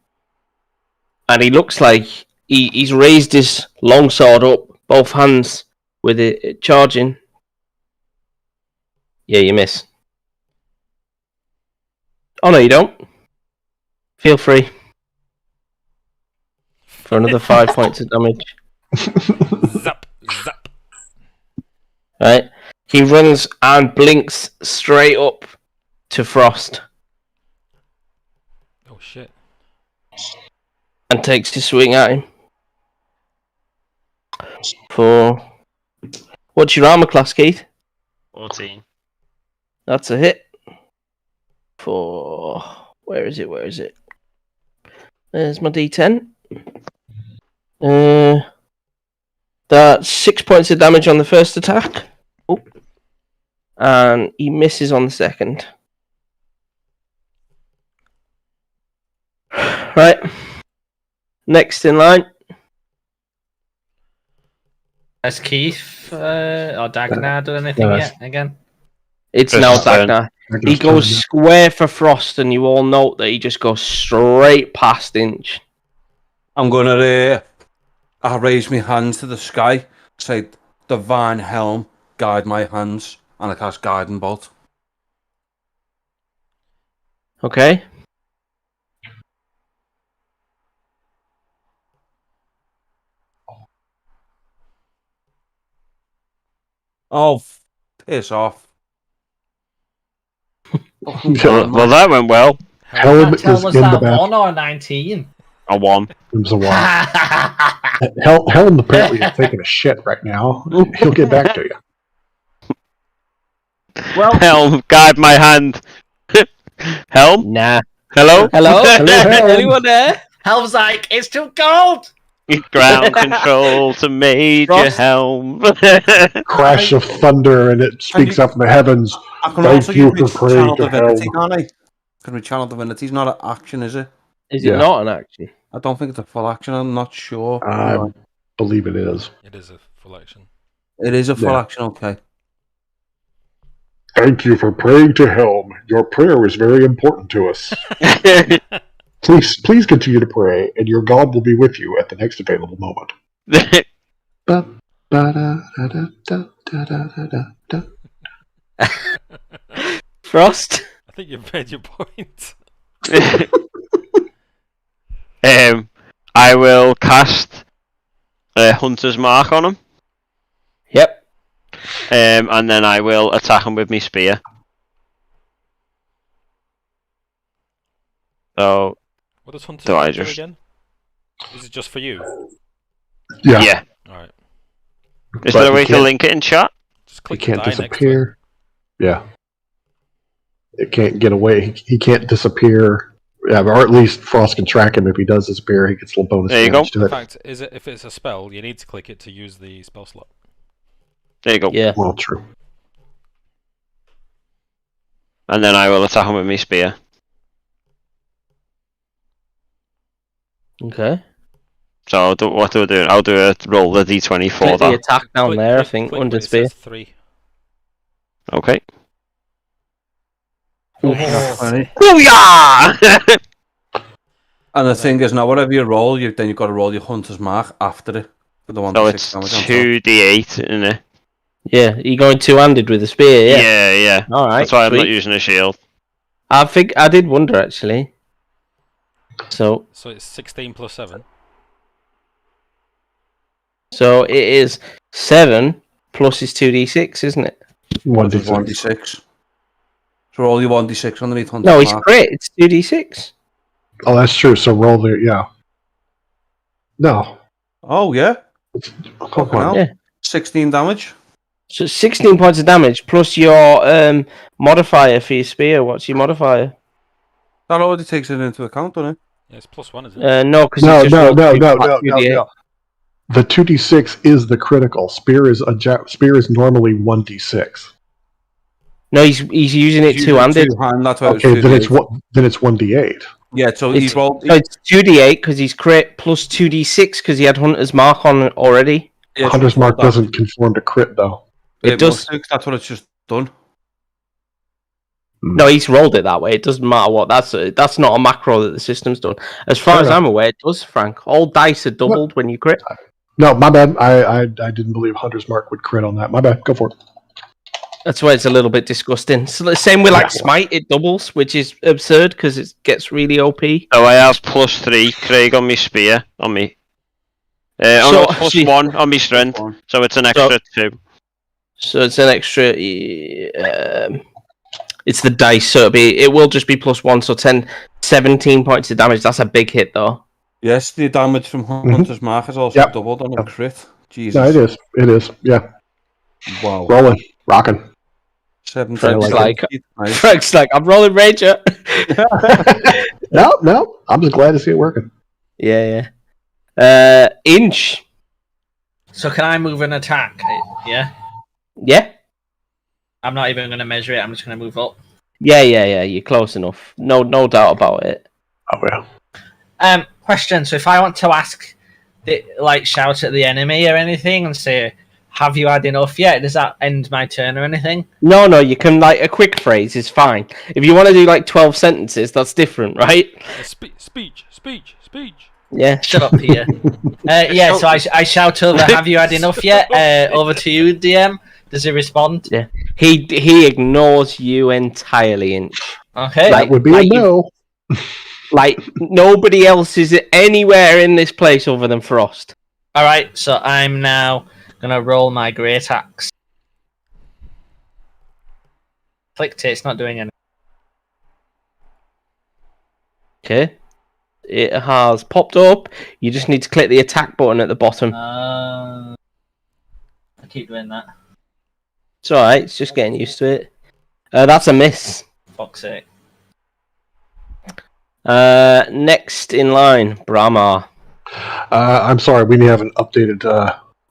Speaker 1: And he looks like he's raised his longsword up, both hands, with it charging. Yeah, you miss. Oh, no, you don't. Feel free. For another 5 points of damage.
Speaker 5: Zap, zap.
Speaker 1: Right? He runs and blinks straight up to Frost.
Speaker 5: Oh, shit.
Speaker 1: And takes his swing at him. For... What's your armor class, Keith?
Speaker 7: 14.
Speaker 1: That's a hit. For... Where is it? There's my D10. That's 6 points of damage on the first attack. Oh. And he misses on the second. Right. Next in line.
Speaker 2: Has Keith or Dagnar done anything yet again?
Speaker 1: It's now Dagnar. He goes square for Frost, and you all note that he just goes straight past Inch.
Speaker 6: I'm gonna I raise my hands to the sky, say, Divine Helm, guide my hands, and I cast Guiding Bolt.
Speaker 1: Okay.
Speaker 6: Oh, piss off.
Speaker 4: Well, that went well.
Speaker 3: Helm
Speaker 2: Can't tell,
Speaker 3: is
Speaker 2: was
Speaker 3: in the
Speaker 2: that
Speaker 3: back.
Speaker 2: 1 or 19?
Speaker 4: A 1.
Speaker 3: It was a 1. Helm apparently is taking a shit right now. He'll get back to you.
Speaker 4: Well, Helm, guide my hand. Helm?
Speaker 1: Nah.
Speaker 4: Hello?
Speaker 1: Hello?
Speaker 3: Helm.
Speaker 1: Anyone there?
Speaker 2: Helm's like, it's too cold!
Speaker 4: Ground control to Major
Speaker 1: Frost?
Speaker 4: Helm.
Speaker 3: Crash of thunder, and it speaks up in the heavens.
Speaker 6: I can
Speaker 3: Thank
Speaker 6: also
Speaker 3: you
Speaker 6: use
Speaker 3: for
Speaker 6: Channel
Speaker 3: praying to
Speaker 6: Divinity,
Speaker 3: Helm.
Speaker 6: can't I? Can we Channel Divinity? It's not an action, is it?
Speaker 1: Is it not an action?
Speaker 6: I don't think it's a full action. I'm not sure.
Speaker 3: I believe it is.
Speaker 5: It is a full action.
Speaker 6: It is a full action, okay.
Speaker 3: Thank you for praying to Helm. Your prayer is very important to us. Please continue to pray, and your God will be with you at the next available moment.
Speaker 1: Frost?
Speaker 5: I think you've made your point.
Speaker 4: I will cast Hunter's Mark on him.
Speaker 1: Yep.
Speaker 4: And then I will attack him with my spear. So,
Speaker 5: What does Hunter's
Speaker 4: do
Speaker 5: Mark
Speaker 4: I
Speaker 5: do
Speaker 4: just...
Speaker 5: again? Is it just for you?
Speaker 3: Yeah.
Speaker 5: Alright.
Speaker 4: Is there a way to link it in chat?
Speaker 5: Just
Speaker 3: He
Speaker 5: click the
Speaker 3: can't
Speaker 5: die next to it.
Speaker 3: disappear. Yeah. It can't get away. He can't disappear. Yeah, or at least Frost can track him. If he does disappear, he gets a little bonus
Speaker 4: There you
Speaker 3: damage
Speaker 4: go.
Speaker 3: to
Speaker 5: In
Speaker 3: it.
Speaker 5: fact, if it's a spell, you need to click it to use the spell slot.
Speaker 4: There you go.
Speaker 1: Yeah.
Speaker 3: Well, true.
Speaker 4: And then I will attack him with my spear.
Speaker 1: Okay.
Speaker 4: So, what do I do? I'll do a roll the d20 for
Speaker 1: Click the
Speaker 4: that.
Speaker 1: attack down there, I think,
Speaker 5: click
Speaker 1: under
Speaker 5: when it
Speaker 1: spear.
Speaker 5: says 3.
Speaker 4: Okay.
Speaker 6: That's funny.
Speaker 4: Booyah!
Speaker 6: And the thing is, now whatever you roll, then you've got to roll your Hunter's Mark after it. For the one
Speaker 4: So it's 2d8, isn't it?
Speaker 1: Yeah, you're going two-handed with the spear, yeah?
Speaker 4: Yeah.
Speaker 1: Alright,
Speaker 4: That's why I'm not
Speaker 1: sweet.
Speaker 4: using a shield.
Speaker 1: I think I did wonder, actually. So
Speaker 5: it's 16 plus 7.
Speaker 1: So it is 7 plus his 2d6, isn't it?
Speaker 3: 1d6.
Speaker 6: So roll your 1d6 underneath Hunter's
Speaker 1: No, it's
Speaker 6: Mark.
Speaker 1: crit. It's 2d6.
Speaker 3: Oh, that's true. So roll the No.
Speaker 6: Oh, yeah?
Speaker 3: Come on.
Speaker 1: Yeah.
Speaker 6: 16 damage.
Speaker 1: So 16 points of damage plus your modifier for your spear. What's your modifier?
Speaker 6: That already takes it into account, doesn't it?
Speaker 5: Yeah, it's plus 1, isn't it?
Speaker 1: No, because
Speaker 3: No.
Speaker 1: no.
Speaker 3: The 2d6 is the critical. Spear is normally 1d6.
Speaker 1: No, he's using it two-handed.
Speaker 6: That's why
Speaker 3: Okay, then it's 1d8.
Speaker 6: Yeah, so he's rolled.
Speaker 1: So it's 2d8 because he's crit plus 2d6 because he had Hunter's Mark on already.
Speaker 6: Yeah,
Speaker 3: Hunter's Mark doesn't conform to crit though.
Speaker 1: It does.
Speaker 6: That's what it's just done.
Speaker 1: No, he's rolled it that way. It doesn't matter what. That's not a macro that the system's done. As far as I'm aware, it does, Frank. All dice are doubled when you crit.
Speaker 3: No, my bad. I didn't believe Hunter's Mark would crit on that. My bad. Go for it.
Speaker 1: That's why it's a little bit disgusting. So the same with like Smite, it doubles, which is absurd because it gets really OP.
Speaker 4: So I have plus 3, Craig, on my spear, on me. Plus 1 on my strength, so it's an extra 2.
Speaker 1: So it's an extra. It's the dice, so it will just be plus 1, so 17 points of damage. That's a big hit, though.
Speaker 6: Yes, the damage from Hunter's Mark is also doubled on a crit. Jesus.
Speaker 3: No, it is. Yeah.
Speaker 6: Wow.
Speaker 3: Rolling, rocking.
Speaker 6: 7
Speaker 1: Frank's
Speaker 6: like,
Speaker 1: I'm rolling Ranger.
Speaker 3: No. I'm just glad to see it working.
Speaker 1: Yeah. Inch.
Speaker 2: So can I move an attack? Yeah?
Speaker 1: Yeah?
Speaker 2: I'm not even going to measure it. I'm just going to move up.
Speaker 1: Yeah. You're close enough. No doubt about it.
Speaker 3: Oh, yeah.
Speaker 2: Question. So if I want to ask, shout at the enemy or anything and say, have you had enough yet? Does that end my turn or anything?
Speaker 1: No, you can, like, a quick phrase is fine. If you want to do, like, 12 sentences, that's different, right?
Speaker 5: Speech.
Speaker 1: Yeah.
Speaker 2: Shut up, Peter. So I shout over, have you had enough yet? Over to you, DM. Does he respond?
Speaker 1: Yeah. He ignores you entirely, Inch.
Speaker 2: Okay.
Speaker 3: That would be a no.
Speaker 1: Like, nobody else is anywhere in this place other than Frost.
Speaker 2: Alright, so I'm now going to roll my great axe. Clicked it, it's not doing anything.
Speaker 1: Okay. It has popped up. You just need to click the attack button at the bottom.
Speaker 2: I keep doing that.
Speaker 1: It's alright, it's just getting used to it. That's a miss.
Speaker 2: Fuck's sake.
Speaker 1: Next in line, Brahma.
Speaker 3: I'm sorry, we haven't updated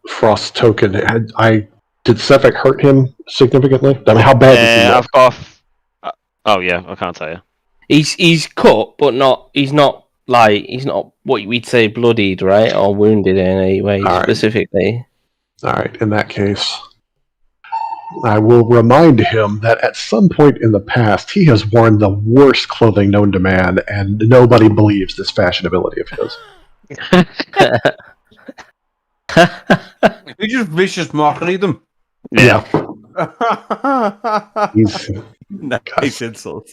Speaker 3: Frost token. Did Sefik hurt him significantly? I mean, how bad did he look?
Speaker 4: I've got. Oh yeah, I can't tell you.
Speaker 1: He's cut, but he's not what we'd say bloodied, right, or wounded in any way specifically.
Speaker 3: All right, in that case, I will remind him that at some point in the past, he has worn the worst clothing known to man, and nobody believes this fashionability of his.
Speaker 6: You just vicious mockery them.
Speaker 3: Yeah.
Speaker 6: Nice insult.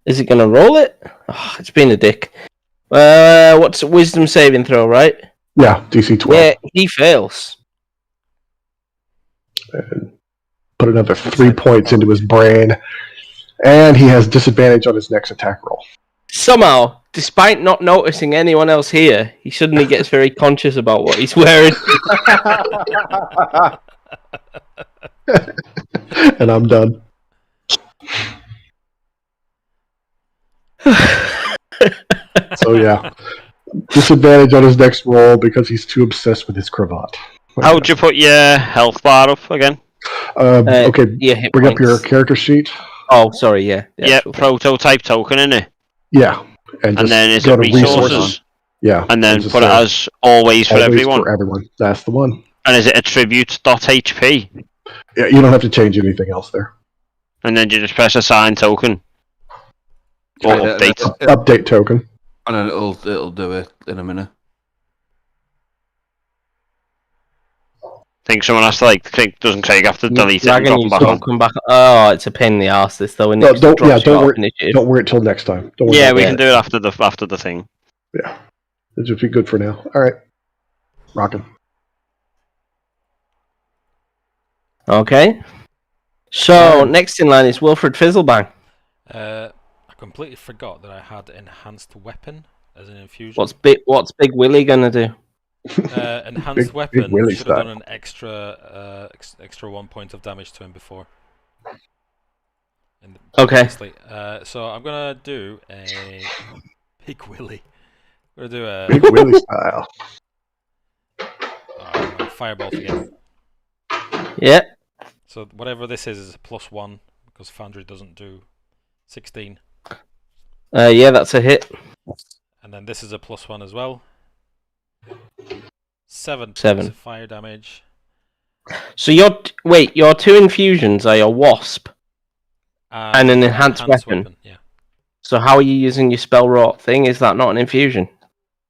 Speaker 1: Is it going to roll it? Oh, it's been a dick. What's a wisdom saving throw, right?
Speaker 3: Yeah, DC 12.
Speaker 1: Yeah, he fails.
Speaker 3: And put another 3 points into his brain, and he has disadvantage on his next attack roll.
Speaker 1: Somehow, despite not noticing anyone else here, he suddenly gets very conscious about what he's wearing.
Speaker 3: And I'm done. So yeah, disadvantage on his next roll because he's too obsessed with his cravat.
Speaker 4: How'd you put your health bar up again?
Speaker 3: Okay,
Speaker 1: hit
Speaker 3: bring
Speaker 1: points.
Speaker 3: up your character sheet.
Speaker 1: Oh, sorry, yeah.
Speaker 4: Yeah, prototype token in it.
Speaker 3: Yeah,
Speaker 4: And
Speaker 3: just
Speaker 4: then is
Speaker 3: go
Speaker 4: it
Speaker 3: to
Speaker 4: resources?
Speaker 3: Yeah,
Speaker 4: And then
Speaker 3: just
Speaker 4: put it as always for everyone.
Speaker 3: For everyone. That's the one.
Speaker 4: And is it attribute.hp?
Speaker 3: Yeah, you don't have to change anything else there.
Speaker 4: And then you just press assign token. Or update.
Speaker 3: Update token.
Speaker 6: And then it'll do it in a minute.
Speaker 4: Think someone has to doesn't Craig have to delete it and drop them back on?
Speaker 1: Come back. Oh, it's a pain in the arse this though.
Speaker 3: No, don't worry until next time. Don't worry
Speaker 4: yeah, we can do it after the thing.
Speaker 3: Yeah, it should be good for now. All right, rocking.
Speaker 1: Okay. So next in line is Wilfred Fizzlebang.
Speaker 5: I completely forgot that I had enhanced weapon as an infusion.
Speaker 1: What's Big Willie gonna do?
Speaker 5: Enhanced weapon
Speaker 3: Willie
Speaker 5: should have
Speaker 3: style.
Speaker 5: done an extra 1 point of damage to him before.
Speaker 1: Okay.
Speaker 5: So I'm gonna do a Big Willie. We're gonna do a
Speaker 3: Big Willie style.
Speaker 5: Firebolt again.
Speaker 1: Yeah.
Speaker 5: So whatever this is a +1 because Foundry doesn't do 16.
Speaker 1: Yeah, that's a hit.
Speaker 5: And then this is a +1 as well. 7 points of fire damage.
Speaker 1: So your two infusions are your wasp and an enhanced weapon.
Speaker 5: Yeah.
Speaker 1: So how are you using your spell wrought thing? Is that not an infusion?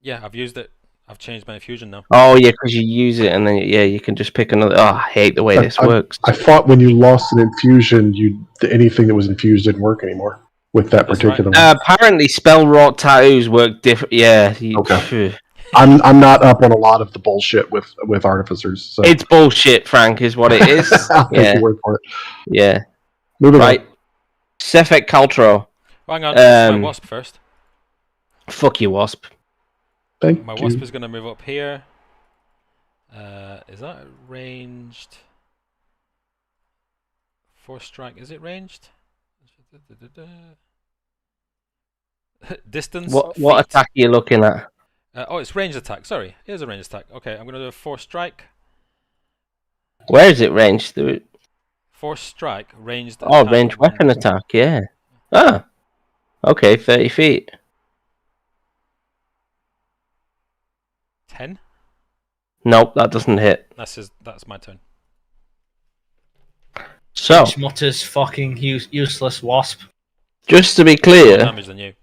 Speaker 5: Yeah, I've used it. I've changed my infusion now.
Speaker 1: Oh yeah, because you use it and then you can just pick another. Oh, I hate the way this works.
Speaker 3: I thought when you lost an infusion, anything that was infused didn't work anymore with that particular one.
Speaker 1: Apparently, spell wrought tattoos work different. Yeah.
Speaker 3: Okay. I'm not up on a lot of the bullshit with artificers. So.
Speaker 1: It's bullshit, Frank, is what it is.
Speaker 3: I'll take your word for it.
Speaker 1: Yeah.
Speaker 3: Moving
Speaker 1: right.
Speaker 3: on.
Speaker 1: Sefek Caltro.
Speaker 5: Hang on, my wasp first.
Speaker 1: Fuck you, wasp.
Speaker 3: Thank
Speaker 5: my
Speaker 3: you.
Speaker 5: wasp is going to move up here. Is that ranged? 4 strike. Is it ranged? Distance.
Speaker 1: What attack are you looking at?
Speaker 5: It's ranged attack. Sorry, here's a ranged attack. Okay, I'm going to do a 4 strike.
Speaker 1: Where is it ranged?
Speaker 5: 4 strike, ranged attack.
Speaker 1: Oh, ranged weapon attack, yeah. Ah. Okay, 30 feet.
Speaker 5: 10?
Speaker 1: Nope, that doesn't hit.
Speaker 5: That's my turn.
Speaker 1: So,
Speaker 2: Which mutters fucking useless wasp.
Speaker 1: just to be
Speaker 5: More
Speaker 1: clear,
Speaker 5: damage than you.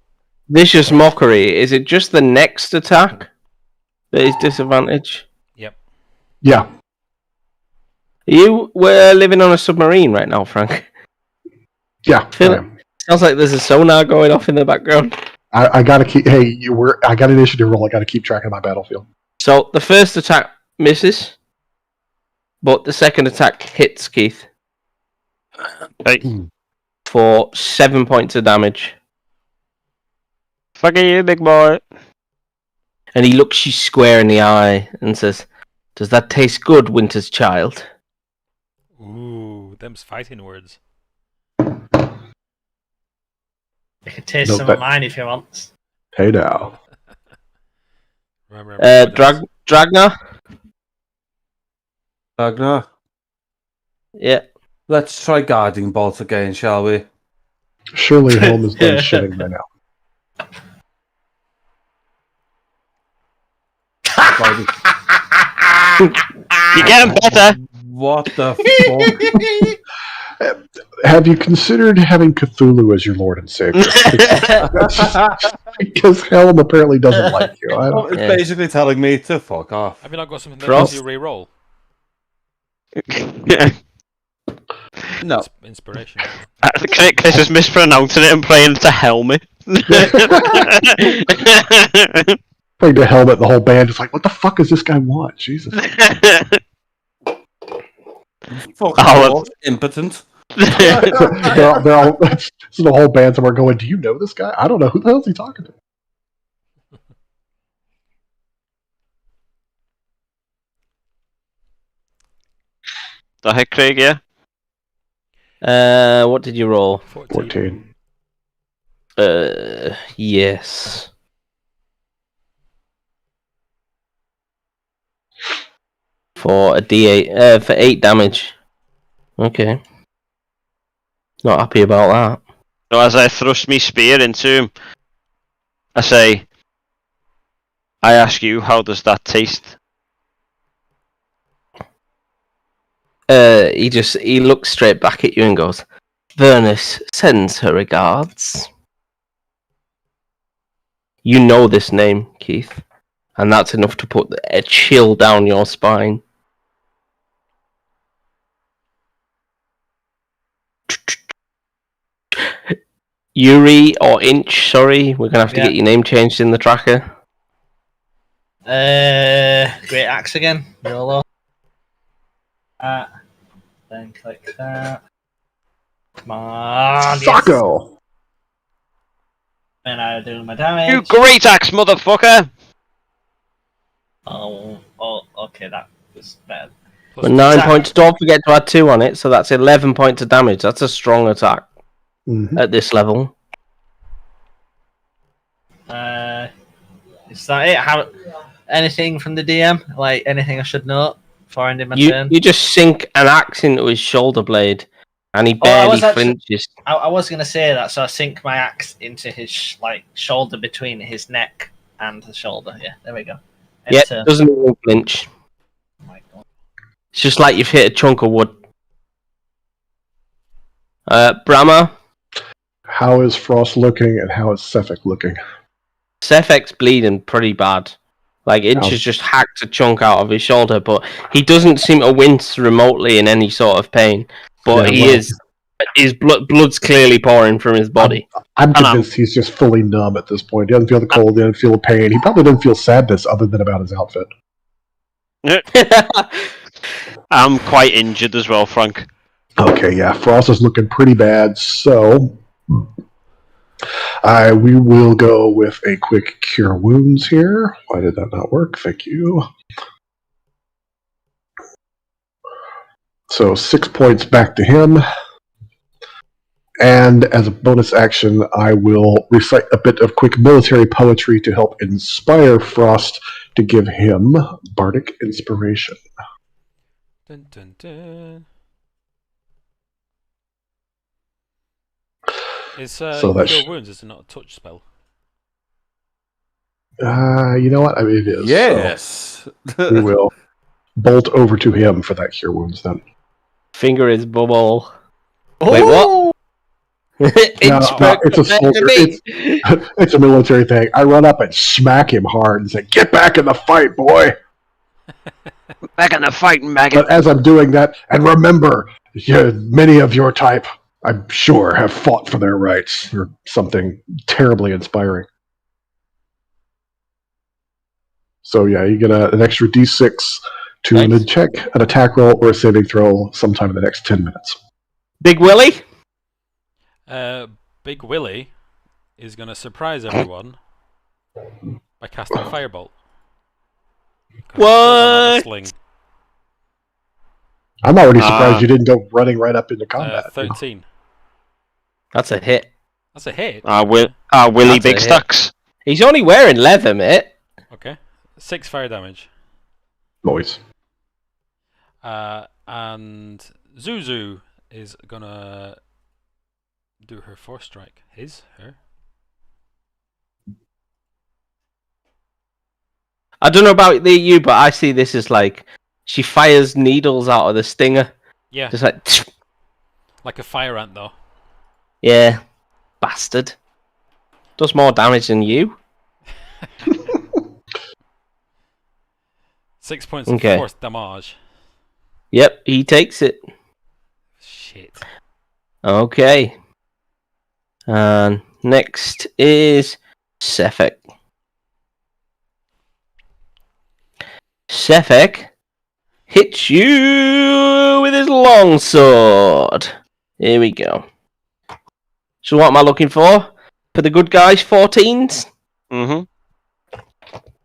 Speaker 1: vicious mockery. Is it just the next attack that is disadvantage?
Speaker 5: Yep.
Speaker 3: Yeah.
Speaker 1: You were living on a submarine right now, Frank.
Speaker 3: Yeah.
Speaker 1: Sounds like there's a sonar going off in the background.
Speaker 3: I gotta keep. Hey, I got an initiative roll. I gotta keep track of my battlefield.
Speaker 1: So the first attack misses, but the second attack hits Keith for 7 points of damage.
Speaker 4: Fuck you, big boy.
Speaker 1: And he looks you square in the eye and says, "Does that taste good, Winter's child?"
Speaker 5: Ooh, them's fighting words.
Speaker 2: You can taste some of mine if you want.
Speaker 3: Hey now.
Speaker 1: Dragna?
Speaker 6: Ragnar?
Speaker 1: Yeah.
Speaker 6: Let's try guarding bolt again, shall we?
Speaker 3: Surely Helm is done shitting by now.
Speaker 4: You're getting better.
Speaker 6: What the
Speaker 3: fuck? Have you considered having Cthulhu as your lord and savior? Because Helm apparently doesn't like you.
Speaker 6: It's basically telling me to fuck off.
Speaker 5: Have you not got something that lets you re-roll?
Speaker 4: No.
Speaker 5: Inspiration.
Speaker 4: Chris is mispronouncing it and playing it to helmet.
Speaker 3: Playing the helmet, the whole band is like, what the fuck does this guy want? Jesus.
Speaker 6: Impotent.
Speaker 3: they're all, so the whole band somewhere going, do you know this guy? I don't know. Who the hell is he talking to?
Speaker 4: The heck, Craig, yeah?
Speaker 1: What did you roll?
Speaker 3: 14.
Speaker 1: Yes. For a D8, for 8 damage. Okay. Not happy about that.
Speaker 4: So as I thrust me spear into him, I say, I ask you, how does that taste?
Speaker 1: He looks straight back at you and goes, Vernus sends her regards. You know this name, Keith, and that's enough to put a chill down your spine. Yuri or Inch, sorry, we're gonna have to get your name changed in the tracker.
Speaker 2: Great axe again, YOLO. Then click that. Come on,
Speaker 3: Socko!
Speaker 2: Yes. And I do my damage.
Speaker 4: You great axe, motherfucker!
Speaker 2: Oh, okay, that was bad.
Speaker 1: But 9 points, don't forget to add 2 on it, so that's 11 points of damage. That's a strong attack at this level.
Speaker 2: Is that it? Anything from the DM? Like, anything I should note before ending my turn?
Speaker 1: You just sink an axe into his shoulder blade, and he barely flinches.
Speaker 2: I was going to say that, so I sink my axe into his shoulder between his neck and the shoulder. Yeah, there we go.
Speaker 1: Yeah, doesn't even flinch.
Speaker 2: Oh my God.
Speaker 1: It's just like you've hit a chunk of wood. Brahma?
Speaker 3: How is Frost looking, and how is Cephek looking?
Speaker 1: Cephek's bleeding pretty bad. Like, Inch has just hacked a chunk out of his shoulder, but he doesn't seem to wince remotely in any sort of pain. But his blood's clearly pouring from his body.
Speaker 3: I'm convinced he's just fully numb at this point. He doesn't feel the cold, he doesn't feel the pain. He probably doesn't feel sadness other than about his outfit.
Speaker 4: I'm quite injured as well, Frank.
Speaker 3: Okay, yeah, Frost is looking pretty bad, so we will go with a quick cure wounds here. Why did that not work? Thank you. So 6 points back to him. And as a bonus action, I will recite a bit of quick military poetry to help inspire Frost to give him bardic inspiration.
Speaker 5: Dun, dun, dun. Is Cure Wounds, is it not a touch spell?
Speaker 3: You know what? I mean, it is.
Speaker 6: Yes.
Speaker 3: So we will. bolt over to him for that cure wounds then.
Speaker 1: Finger is bubble. Wait, what?
Speaker 3: No, it's a soldier. It's a military thing. I run up and smack him hard and say, "Get back in the fight, boy!"
Speaker 4: Back in the fight, maggot.
Speaker 3: But as I'm doing that, and remember, many of your type, I'm sure, have fought for their rights, or something terribly inspiring. So yeah, you get an extra D6 to
Speaker 1: Nice.
Speaker 3: check an attack roll or a saving throw sometime in the next 10 minutes.
Speaker 1: Big Willie?
Speaker 5: Big Willie is going to surprise everyone by casting Firebolt.
Speaker 1: What?
Speaker 5: Sling.
Speaker 3: I'm already surprised you didn't go running right up into combat.
Speaker 5: 13.
Speaker 1: That's a hit.
Speaker 5: That's a hit.
Speaker 4: Willie
Speaker 1: That's
Speaker 4: Big
Speaker 1: a hit.
Speaker 4: Stacks.
Speaker 1: He's only wearing leather, mate.
Speaker 5: Okay. 6 fire damage.
Speaker 3: Noise.
Speaker 5: And Zuzu is going to do her force strike. Her.
Speaker 1: I don't know about you, but I see this as like she fires needles out of the stinger.
Speaker 5: Yeah.
Speaker 1: Just like,
Speaker 5: Like a fire ant, though.
Speaker 1: yeah, bastard. Does more damage than you.
Speaker 5: 6 points of force damage.
Speaker 1: Yep, he takes it.
Speaker 5: Shit.
Speaker 1: Okay. And next is Sefek. Sefek hits you with his longsword. Here we go. So what am I looking for? For the good guys, 14s?
Speaker 4: Mm-hmm.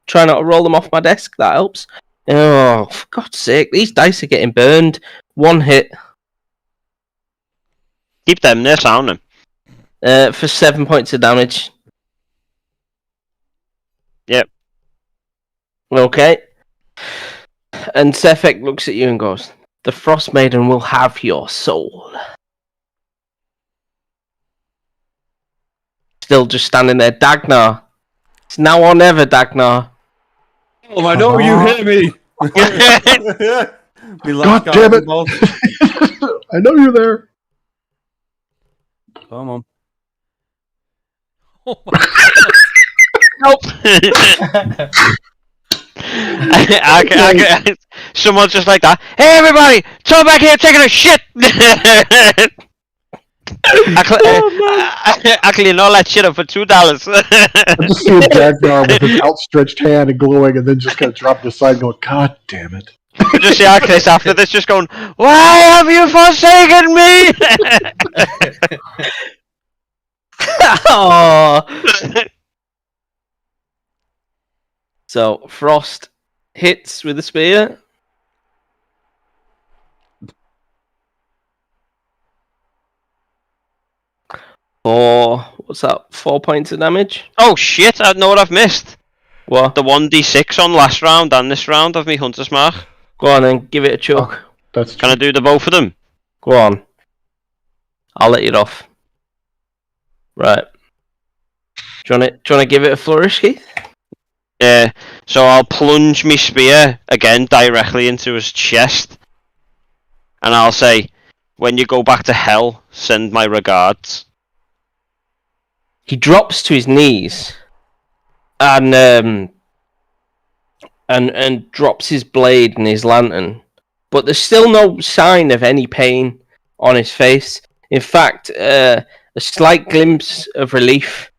Speaker 1: Try not to roll them off my desk, that helps. Oh, for God's sake, these dice are getting burned. 1 hit.
Speaker 4: Keep them there, sound them.
Speaker 1: For 7 points of damage.
Speaker 4: Yep.
Speaker 1: Okay. And Sefek looks at you and goes, "The Frostmaiden will have your soul." Still just standing there. Dagnar. It's now or never, Dagnar.
Speaker 6: Oh, I know you hit me!
Speaker 3: God damn it! I know you're there.
Speaker 6: Come on.
Speaker 5: Oh my
Speaker 1: Nope.
Speaker 4: Someone's just like that. Hey, everybody! Someone back here taking a shit! I clean all that shit up for $2.
Speaker 3: I'm just seeing Dagnar with his outstretched hand and glowing, and then just kind of dropping aside, going, "God damn it!"
Speaker 4: Just see Chris after this, just going, "Why have you forsaken me?"
Speaker 1: Oh. So Frost hits with the spear. What's that? 4 points of damage.
Speaker 4: Oh shit! I know what I've missed.
Speaker 1: What?
Speaker 4: The 1d6 on last round and this round of me Hunter's Mark.
Speaker 1: Go on then, give it a chuck.
Speaker 3: Oh, that's
Speaker 4: Can I do the both of them?
Speaker 1: Go on. I'll let you off. Right. Do you want to give it a flourish, Keith?
Speaker 4: Yeah. So I'll plunge my spear again directly into his chest, and I'll say, "When you go back to hell, send my regards."
Speaker 1: He drops to his knees and drops his blade and his lantern, but there's still no sign of any pain on his face. In fact, a slight glimpse of relief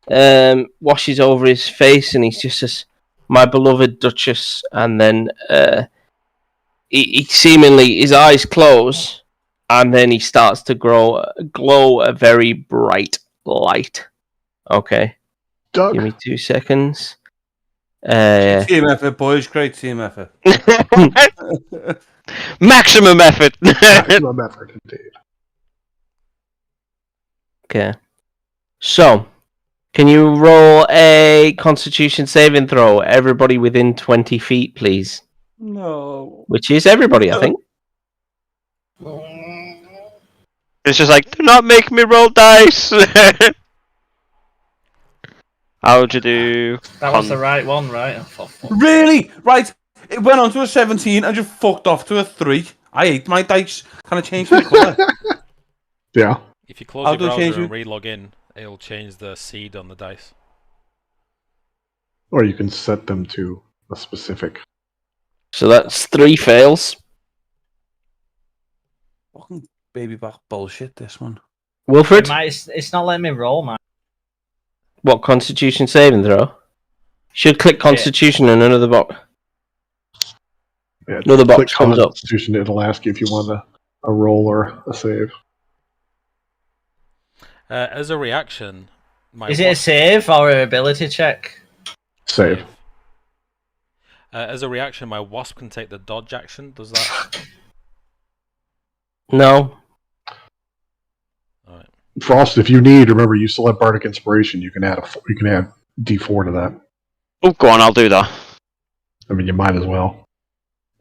Speaker 1: washes over his face, and he's just says, "My beloved Duchess," and then he seemingly, his eyes close, and then he starts to glow a very bright light. Okay.
Speaker 3: Doug.
Speaker 1: Give me 2 seconds.
Speaker 6: Team effort, boys. Great team effort.
Speaker 4: Maximum effort.
Speaker 3: Maximum effort, indeed.
Speaker 1: Okay. So, can you roll a Constitution saving throw? Everybody within 20 feet, please.
Speaker 6: No.
Speaker 1: Which is everybody, I think.
Speaker 4: It's just like, do not make me roll dice. How would you do?
Speaker 2: That was the right one, right?
Speaker 6: Really? Right. It went on to a 17 and just fucked off to a 3. I hate my dice. Can I change the colour?
Speaker 3: Yeah.
Speaker 5: If you close your browser and re-log in, it'll change the seed on the dice.
Speaker 3: Or you can set them to a specific.
Speaker 1: So that's 3 fails.
Speaker 6: Fucking baby back bullshit, this one.
Speaker 1: Wilfred?
Speaker 2: It's not letting me roll, man.
Speaker 1: What, Constitution saving throw? Should click Constitution and another box.
Speaker 3: Yeah,
Speaker 1: Another box comes up.
Speaker 3: Constitution, it'll ask you if you want a roll or a save.
Speaker 5: As a reaction,
Speaker 2: Is it a save or an ability check?
Speaker 3: Save.
Speaker 5: As a reaction, my wasp can take the dodge action. Does that?
Speaker 1: No.
Speaker 5: Alright.
Speaker 3: Frost, if you need, remember you still have Bardic Inspiration. You can add D4 to that.
Speaker 4: Oh, go on, I'll do that.
Speaker 3: I mean, you might as well.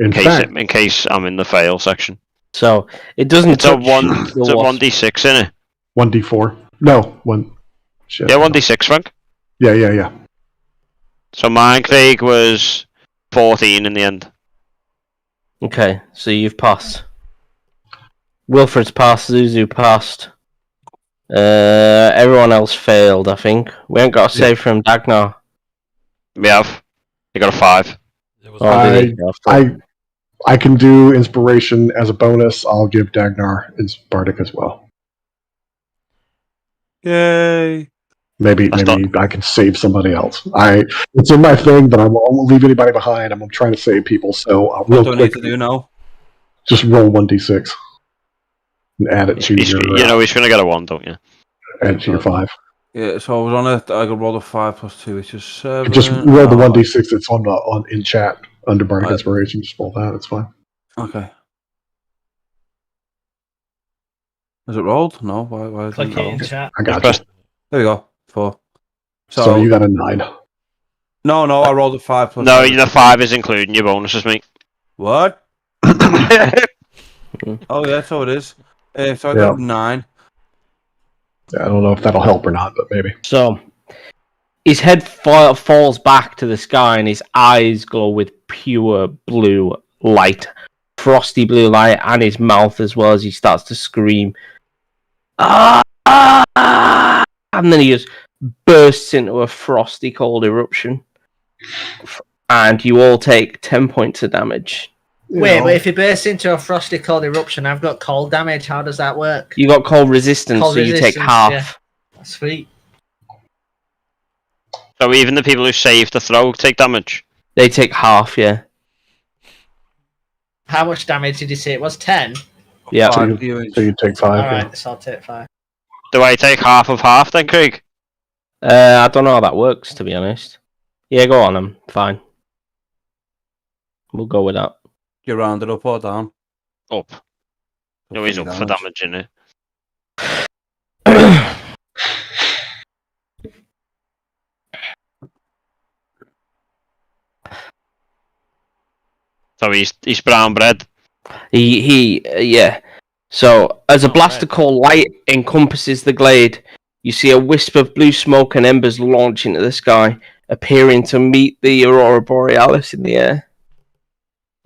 Speaker 3: In
Speaker 4: case I'm in the fail section.
Speaker 1: So it doesn't.
Speaker 4: It's a 1d6, isn't it?
Speaker 3: 1d4. No, one. Shit.
Speaker 4: Yeah, 1d6, Frank.
Speaker 3: Yeah.
Speaker 4: So mine, Craig, was 14 in the end.
Speaker 1: Okay, so you've passed. Wilfred's passed. Zuzu passed. Everyone else failed, I think. We ain't got a save from Dagnar.
Speaker 4: We have. You got a 5.
Speaker 3: I can do Inspiration as a bonus. I'll give Dagnar Bardic as well.
Speaker 6: Yay!
Speaker 3: Maybe I can save somebody else. It's in my thing, but I won't leave anybody behind. I'm trying to save people, so real quick.
Speaker 6: What do I need to do now?
Speaker 3: Just roll 1d6 and add it to your.
Speaker 4: You know he's going to get a 1, don't you?
Speaker 3: Add it to your 5.
Speaker 6: Yeah, so I was on it. I could roll a 5 plus 2, which is 7.
Speaker 3: Just roll the 1d6 that's on in chat under Bardic Inspiration. Just roll that. It's fine.
Speaker 6: Okay. Is it rolled? No. Why
Speaker 2: Click it in chat.
Speaker 3: I got you.
Speaker 6: There we go. 4.
Speaker 3: So you got a 9.
Speaker 6: No, I rolled a 5 plus.
Speaker 4: No,
Speaker 6: 7.
Speaker 4: the 5 is including your bonuses, mate.
Speaker 6: What? Oh yeah, so it is. So I got 9.
Speaker 3: Yeah, I don't know if that'll help or not, but maybe.
Speaker 1: So his head falls back to the sky, and his eyes glow with pure blue light, frosty blue light, and his mouth as well as he starts to scream. Ah! And then he just bursts into a frosty cold eruption. And you all take 10 points of damage.
Speaker 2: Wait, if he bursts into a frosty cold eruption, I've got cold damage. How does that work?
Speaker 1: You got cold resistance, so you take half.
Speaker 2: Yeah. Sweet.
Speaker 4: So even the people who save the throw take damage?
Speaker 1: They take half, yeah.
Speaker 2: How much damage did you say it was? 10?
Speaker 1: Yeah.
Speaker 3: So you take 5.
Speaker 2: Alright, so I'll take 5.
Speaker 4: Do I take half of half then, Craig?
Speaker 1: I don't know how that works, to be honest. Yeah, go on, I'm fine. We'll go with that.
Speaker 6: You round it up or down?
Speaker 4: Up. No, he's up for damage, innit? So he's brown bread.
Speaker 1: Yeah. So as a blast of cold light encompasses the glade, you see a wisp of blue smoke and embers launch into the sky, appearing to meet the Aurora Borealis in the air.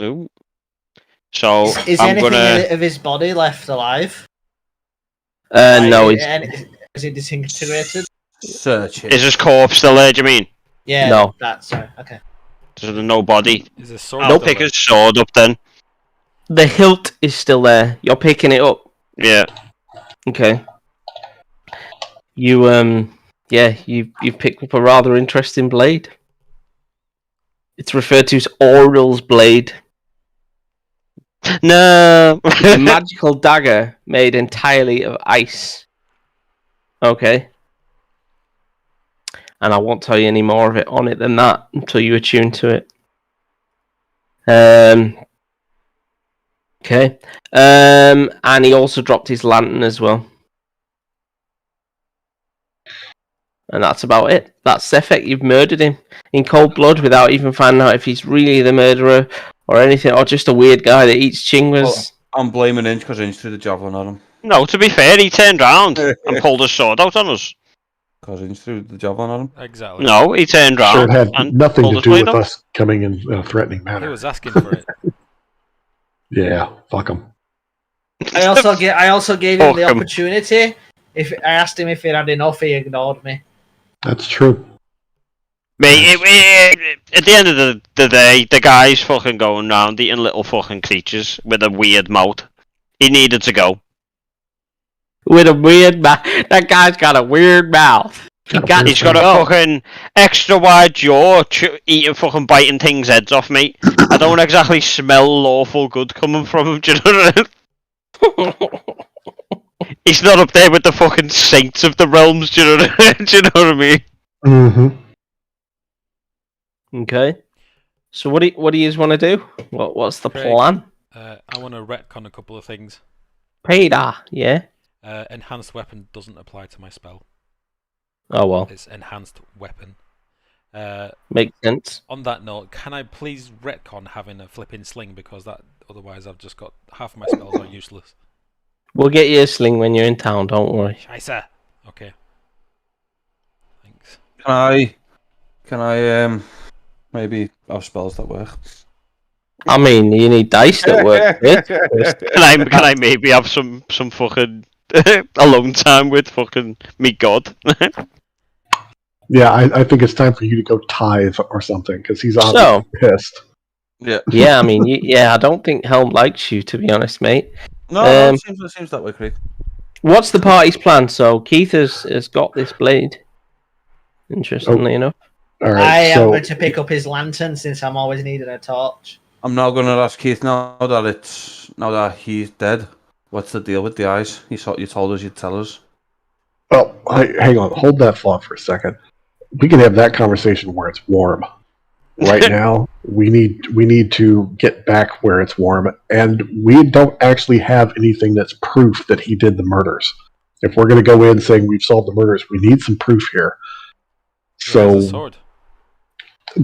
Speaker 4: Ooh. So
Speaker 2: is anything of his body left alive?
Speaker 1: No.
Speaker 2: Is it disintegrated?
Speaker 6: Search it.
Speaker 4: Is his corpse still there, do you mean?
Speaker 2: Yeah.
Speaker 1: No.
Speaker 2: That's okay.
Speaker 4: There's no body.
Speaker 5: Is his sword
Speaker 4: I'll pick his sword up then.
Speaker 1: The hilt is still there. You're picking it up.
Speaker 4: Yeah.
Speaker 1: Okay. You've picked up a rather interesting blade. It's referred to as Aurel's blade.
Speaker 4: No.
Speaker 1: A magical dagger made entirely of ice. Okay. And I won't tell you any more of it on it than that until you attune to it. Okay. And he also dropped his lantern as well. And that's about it. That's Sefek. You've murdered him in cold blood without even finding out if he's really the murderer or anything, or just a weird guy that eats chingwas.
Speaker 6: Well, I'm blaming Inch because Inch threw the javelin at him.
Speaker 4: No, to be fair, he turned round and pulled his sword out on us.
Speaker 6: cousins threw the javelin at him.
Speaker 5: Exactly.
Speaker 4: No, he turned
Speaker 3: Sure,
Speaker 4: round
Speaker 3: it had
Speaker 4: and
Speaker 3: nothing
Speaker 4: pulled
Speaker 3: to
Speaker 4: his
Speaker 3: do
Speaker 4: blade
Speaker 3: with
Speaker 4: off.
Speaker 3: us coming in a threatening manner.
Speaker 5: He was asking for it.
Speaker 3: Yeah, fuck him.
Speaker 2: I also gave him the
Speaker 4: Fuck him.
Speaker 2: opportunity. If I asked him if he had enough, he ignored me.
Speaker 3: That's true.
Speaker 4: Mate, at the end of the day, the guy's fucking going round eating little fucking creatures with a weird mouth. He needed to go.
Speaker 1: With a weird mouth. That guy's got a weird mouth.
Speaker 4: He's got a fucking extra wide jaw, eating fucking biting things' heads off, mate. I don't exactly smell lawful good coming from him, do you know what I mean? He's not up there with the fucking saints of the realms, do you know do you know what I mean?
Speaker 3: Mm-hmm.
Speaker 1: Okay. So what do you want to do? What's the
Speaker 5: Craig.
Speaker 1: plan?
Speaker 5: I want to retcon a couple of things.
Speaker 1: Peter, yeah?
Speaker 5: Enhanced weapon doesn't apply to my spell.
Speaker 1: Oh, well.
Speaker 5: It's enhanced weapon.
Speaker 1: Makes sense.
Speaker 5: On that note, can I please retcon having a flipping sling, because otherwise I've just got half of my spells are useless.
Speaker 1: We'll get you a sling when you're in town, don't worry.
Speaker 5: Scheiße. Okay. Thanks.
Speaker 6: Can I maybe have spells that work?
Speaker 1: I mean, you need dice that work.
Speaker 4: Can I maybe have some fucking alone time with fucking me god?
Speaker 3: Yeah, I think it's time for you to go tithe or something, because he's obviously pissed.
Speaker 6: Yeah.
Speaker 1: Yeah, I mean, I don't think Helm likes you, to be honest, mate.
Speaker 6: No, it seems that way, Craig.
Speaker 1: What's the party's plan? So Keith has got this blade. Interestingly enough.
Speaker 3: All right,
Speaker 2: I am going to pick up his lantern since I'm always needing a torch.
Speaker 6: I'm now going to ask Keith now that he's dead. What's the deal with the eyes? You told us you'd tell us.
Speaker 3: Oh, hang on. Hold that thought for a second. We can have that conversation where it's warm. Right now, we need to get back where it's warm, and we don't actually have anything that's proof that he did the murders. If we're going to go in saying we've solved the murders, we need some proof here. So,
Speaker 5: a sword.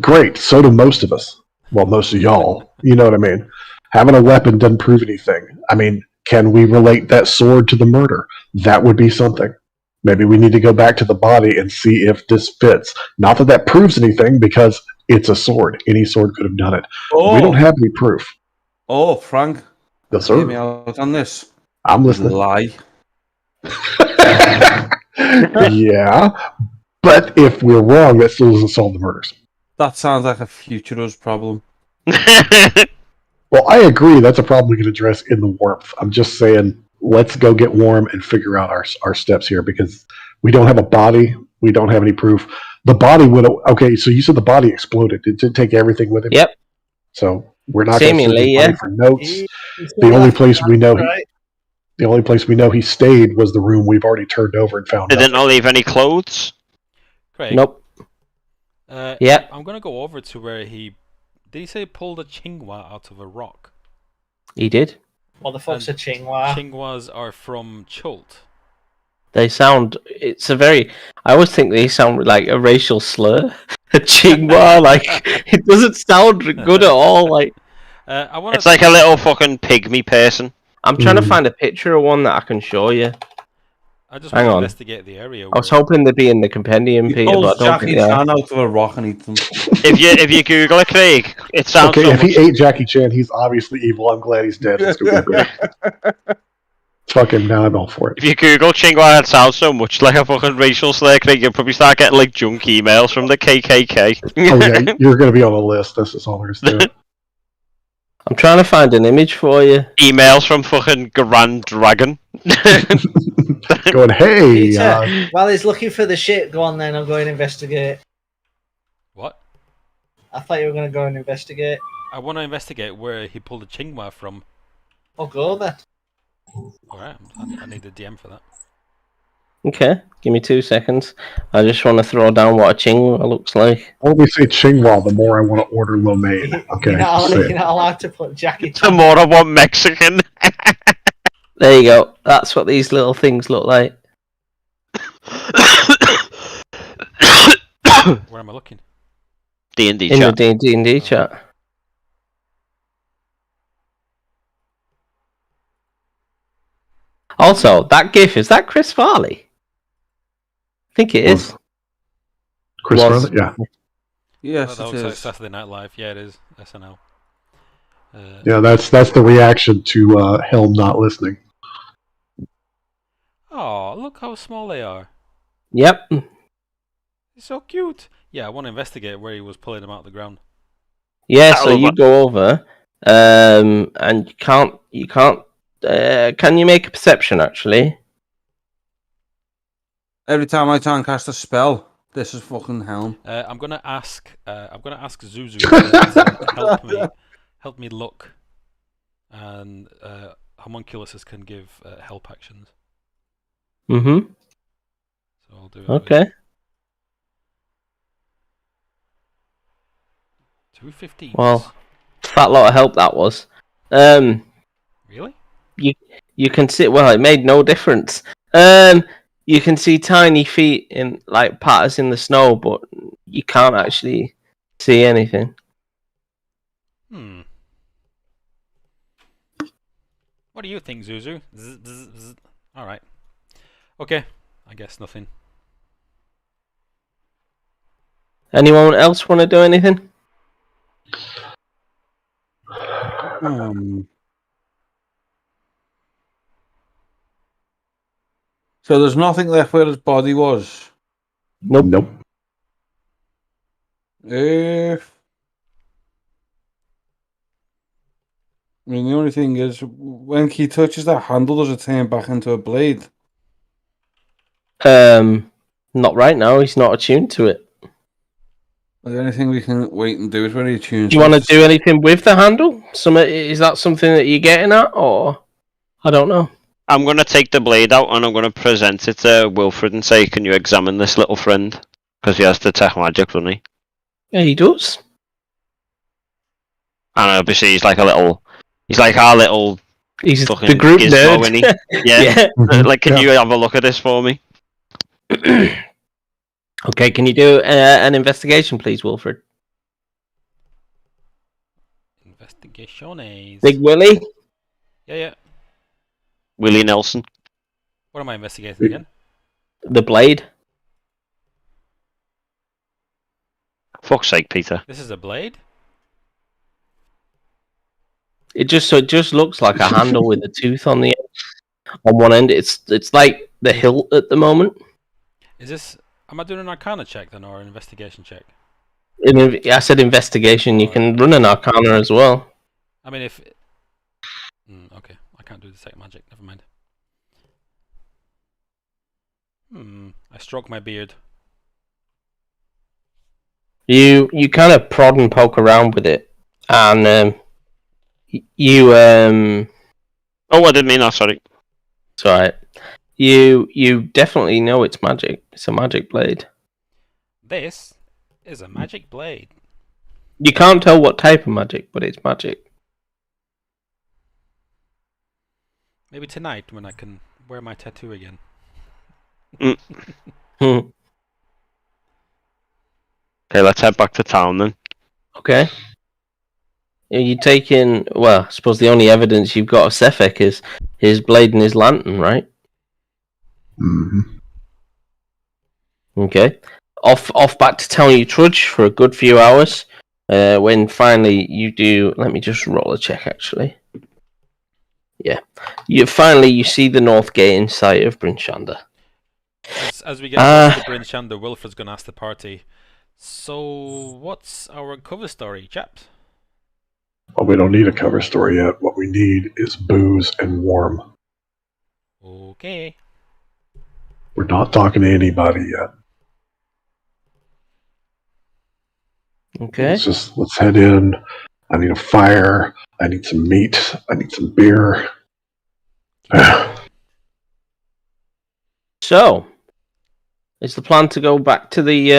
Speaker 3: Great. So do most of us. Well, most of y'all. You know what I mean? Having a weapon doesn't prove anything. I mean, can we relate that sword to the murder? That would be something. Maybe we need to go back to the body and see if this fits. Not that proves anything, because it's a sword. Any sword could have done it. We don't have any proof.
Speaker 6: Oh, Frank.
Speaker 3: Yes, sir.
Speaker 6: Hear me out on this.
Speaker 3: I'm listening.
Speaker 6: Lie.
Speaker 3: Yeah. But if we're wrong, that still doesn't solve the murders.
Speaker 6: That sounds like a future us problem.
Speaker 3: Well, I agree. That's a problem we can address in the warmth. I'm just saying, let's go get warm and figure out our steps here, because we don't have a body. We don't have any proof. The body would. Okay, so you said the body exploded. It did take everything with it.
Speaker 1: Yep.
Speaker 3: So we're not going to
Speaker 1: Seemingly,
Speaker 3: the body for notes. The only place we know. The only place we know he stayed was the room we've already turned over and found.
Speaker 4: They didn't leave any clothes.
Speaker 5: Craig.
Speaker 1: Nope.
Speaker 5: Yeah. I'm gonna go over to where did he say pulled a chingwa out of a rock?
Speaker 1: He did.
Speaker 2: What the fuck's a chingwa?
Speaker 5: Chingwas are from Chult.
Speaker 1: They sound. I always think they sound like a racial slur. A chingwa, like it doesn't sound good at all. Like
Speaker 4: it's like a little fucking pygmy person.
Speaker 1: I'm trying to find a picture of one that I can show you.
Speaker 5: I just want to investigate the area.
Speaker 1: I was hoping they'd be in the compendium, Peter, but I don't think they are.
Speaker 6: Jackie Chan out of a rock and eat them.
Speaker 4: If you Google it, Craig, it sounds.
Speaker 3: Okay, if he ate Jackie Chan, he's obviously evil. I'm glad he's dead. Let's go Google it. Fuck him, now I'm all for it.
Speaker 4: If you Google Chingwa, it sounds so much like a fucking racial slur, Craig. You'll probably start getting like junk emails from the KKK.
Speaker 3: Oh yeah, you're going to be on the list. That's just all there is to it.
Speaker 1: I'm trying to find an image for you.
Speaker 4: Emails from fucking Grand Dragon.
Speaker 3: Going, hey.
Speaker 2: Peter, while he's looking for the shit, go on then. I'll go and investigate.
Speaker 5: What?
Speaker 2: I thought you were going to go and investigate.
Speaker 5: I want to investigate where he pulled the chingwa from.
Speaker 2: I'll go then.
Speaker 5: Alright, I need a DM for that.
Speaker 1: Okay, give me 2 seconds. I just want to throw down what a chingwa looks like.
Speaker 3: The more we say Chingwa, the more I want to order lo mein. Okay.
Speaker 2: You're not allowed to put Jackie Chan.
Speaker 4: The more I want Mexican.
Speaker 1: There you go. That's what these little things look like.
Speaker 5: Where am I looking?
Speaker 4: D&D
Speaker 1: in
Speaker 4: chat.
Speaker 1: the D&D chat. Also, that GIF, is that Chris Farley? think it is.
Speaker 3: Chris
Speaker 1: Was.
Speaker 3: Farley? Yeah.
Speaker 6: Yes,
Speaker 5: that
Speaker 6: it
Speaker 5: looks like
Speaker 6: is.
Speaker 5: Saturday Night Live. Yeah, it is. SNL.
Speaker 3: Yeah, that's the reaction to Helm not listening.
Speaker 5: Oh, look how small they are.
Speaker 1: Yep.
Speaker 5: It's so cute. Yeah, I want to investigate where he was pulling them out of the ground.
Speaker 1: Yeah, so you go over, and you can't. Can you make a perception actually?
Speaker 6: Every time I try and cast a spell, this is fucking Helm.
Speaker 5: I'm gonna ask Zuzu to help me look, and homunculuses can give help actions.
Speaker 1: Mm-hmm.
Speaker 5: So I'll do it.
Speaker 1: Okay.
Speaker 5: 215s.
Speaker 1: Well, fat lot of help that was.
Speaker 5: Really?
Speaker 1: You can see. Well, it made no difference. You can see tiny feet in like patters in the snow, but you can't actually see anything.
Speaker 5: What do you think, Zuzu? Zzz, zzz, zzz. All right. Okay. I guess nothing.
Speaker 1: Anyone else want to do anything?
Speaker 6: So there's nothing left where his body was.
Speaker 1: Nope.
Speaker 6: I mean, the only thing is, when he touches that handle, does it turn back into a blade?
Speaker 1: Not right now. He's not attuned to it.
Speaker 6: Is there anything we can wait and do it when he tunes?
Speaker 1: Do you want to do anything with the handle? Is that something that you're getting at, or I don't know.
Speaker 4: I'm going to take the blade out and I'm going to present it to Wilfred and say, "Can you examine this little friend?" Because he has detect magic, doesn't he?
Speaker 1: Yeah, he does.
Speaker 4: And obviously he's like our little.
Speaker 1: He's
Speaker 4: fucking
Speaker 1: the group
Speaker 4: gizmo,
Speaker 1: nerd.
Speaker 4: isn't he? Yeah. Like, can you have a look at this for me?
Speaker 1: Okay, can you do an investigation, please, Wilfred?
Speaker 5: Investigationes.
Speaker 1: Big Willie?
Speaker 5: Yeah.
Speaker 4: Willie Nelson.
Speaker 5: What am I investigating again?
Speaker 1: The blade.
Speaker 4: Fuck's sake, Peter.
Speaker 5: This is a blade?
Speaker 1: It just looks like a handle with a tooth on the end. On one end, it's like the hilt at the moment.
Speaker 5: Is this? Am I doing an Arcana check then, or an investigation check?
Speaker 1: I said investigation. You can run an Arcana as well.
Speaker 5: I mean, if okay, I can't do detect magic. Never mind. I stroke my beard.
Speaker 1: You kind of prod and poke around with it, and you
Speaker 4: Oh, I didn't mean that. Sorry.
Speaker 1: It's alright. You definitely know it's magic. It's a magic blade.
Speaker 5: This is a magic blade.
Speaker 1: You can't tell what type of magic, but it's magic.
Speaker 5: Maybe tonight when I can wear my tattoo again.
Speaker 4: Okay, let's head back to town then.
Speaker 1: Okay. You taking? Well, I suppose the only evidence you've got of Sefek is his blade and his lantern, right?
Speaker 3: Mm-hmm.
Speaker 1: Okay. Off back to town you trudge for a good few hours. When finally you do, let me just roll a check actually. Yeah, you see the north gate in sight of Bryn Shander.
Speaker 5: As we get close to Bryn Shander, Wilfred's going to ask the party, so what's our cover story, chaps?
Speaker 3: Well, we don't need a cover story yet. What we need is booze and warm.
Speaker 5: Okay.
Speaker 3: We're not talking to anybody yet.
Speaker 1: Okay.
Speaker 3: Let's head in. I need a fire. I need some meat. I need some beer.
Speaker 1: So, is the plan to go back to the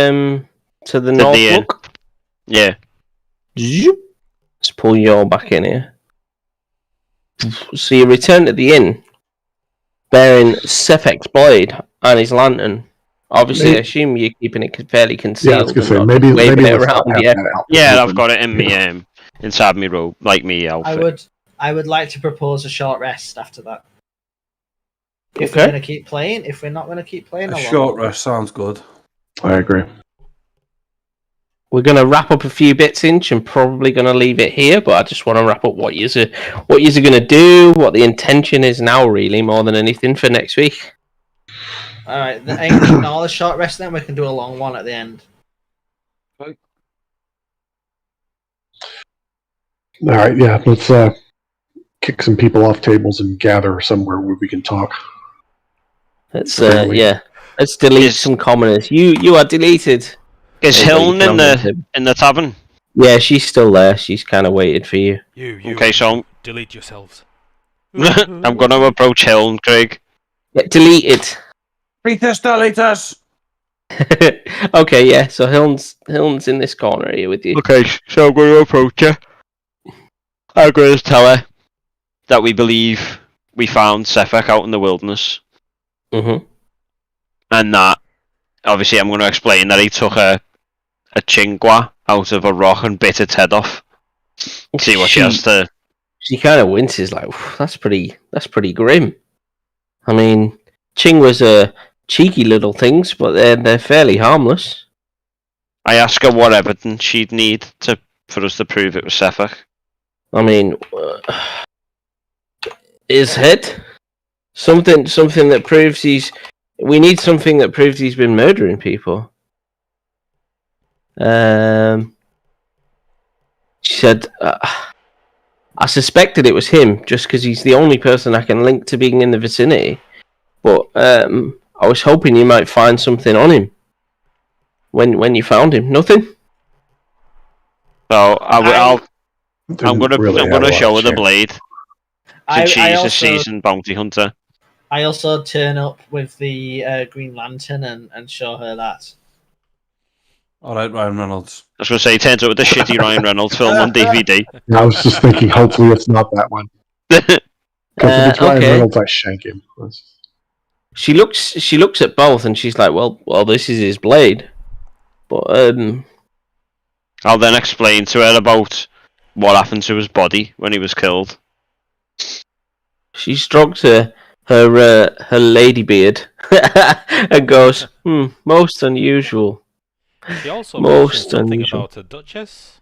Speaker 1: north look?
Speaker 4: Yeah.
Speaker 1: Let's pull you all back in here. So you return to the inn, bearing Sefek's blade and his lantern. Obviously, I assume you're keeping it fairly concealed.
Speaker 3: Yeah, I was gonna say maybe
Speaker 1: it around.
Speaker 4: Yeah, I've got it in me inside me robe, like me outfit.
Speaker 2: I would like to propose a short rest after that. If we're going to keep playing, if we're not going to keep playing,
Speaker 6: a short rest sounds good.
Speaker 3: I agree.
Speaker 1: We're going to wrap up a few bits, Inch, and probably going to leave it here. But I just want to wrap up what you're going to do, what the intention is now, really, more than anything for next week.
Speaker 2: All right, ignore the short rest. Then we can do a long one at the end.
Speaker 3: All right, yeah. Let's kick some people off tables and gather somewhere where we can talk.
Speaker 1: Let's Let's delete some commoners. You are deleted.
Speaker 4: Is Hiln in the tavern?
Speaker 1: Yeah, she's still there. She's kind of waited for you.
Speaker 4: Okay, so
Speaker 5: delete yourselves.
Speaker 4: I'm going to approach Hiln, Craig.
Speaker 1: Get deleted.
Speaker 6: Delete us.
Speaker 1: Okay, yeah. So Hiln's in this corner here with you.
Speaker 4: Okay, so I'm going to approach her. I'm going to tell her that we believe we found Sefek out in the wilderness.
Speaker 1: Mm-hmm.
Speaker 4: And that, obviously, I'm going to explain that he took a chingua out of a rock and bit its head off. See what she has to.
Speaker 1: She kind of winces, like, that's pretty grim. I mean, chingwas are cheeky little things, but they're fairly harmless.
Speaker 4: I ask her what evidence she'd need for us to prove it was Sefek.
Speaker 1: I mean, his head, something that proves he's. We need something that proves he's been murdering people. She said, I suspected it was him just because he's the only person I can link to being in the vicinity. But I was hoping you might find something on him. When you found him, nothing.
Speaker 4: So I'm gonna show her the blade. Since she's a seasoned bounty hunter.
Speaker 2: I also turn up with the Green Lantern and show her that.
Speaker 6: Alright, Ryan Reynolds.
Speaker 4: I was going to say, he turns up with the shitty Ryan Reynolds film on DVD.
Speaker 3: I was just thinking, hopefully it's not that one. Because if it's Ryan Reynolds, I shank him.
Speaker 1: She looks at both and she's like, well, this is his blade. But
Speaker 4: I'll then explain to her about what happened to his body when he was killed.
Speaker 1: She strokes her lady beard and goes, most unusual.
Speaker 5: She also mentioned something about a duchess.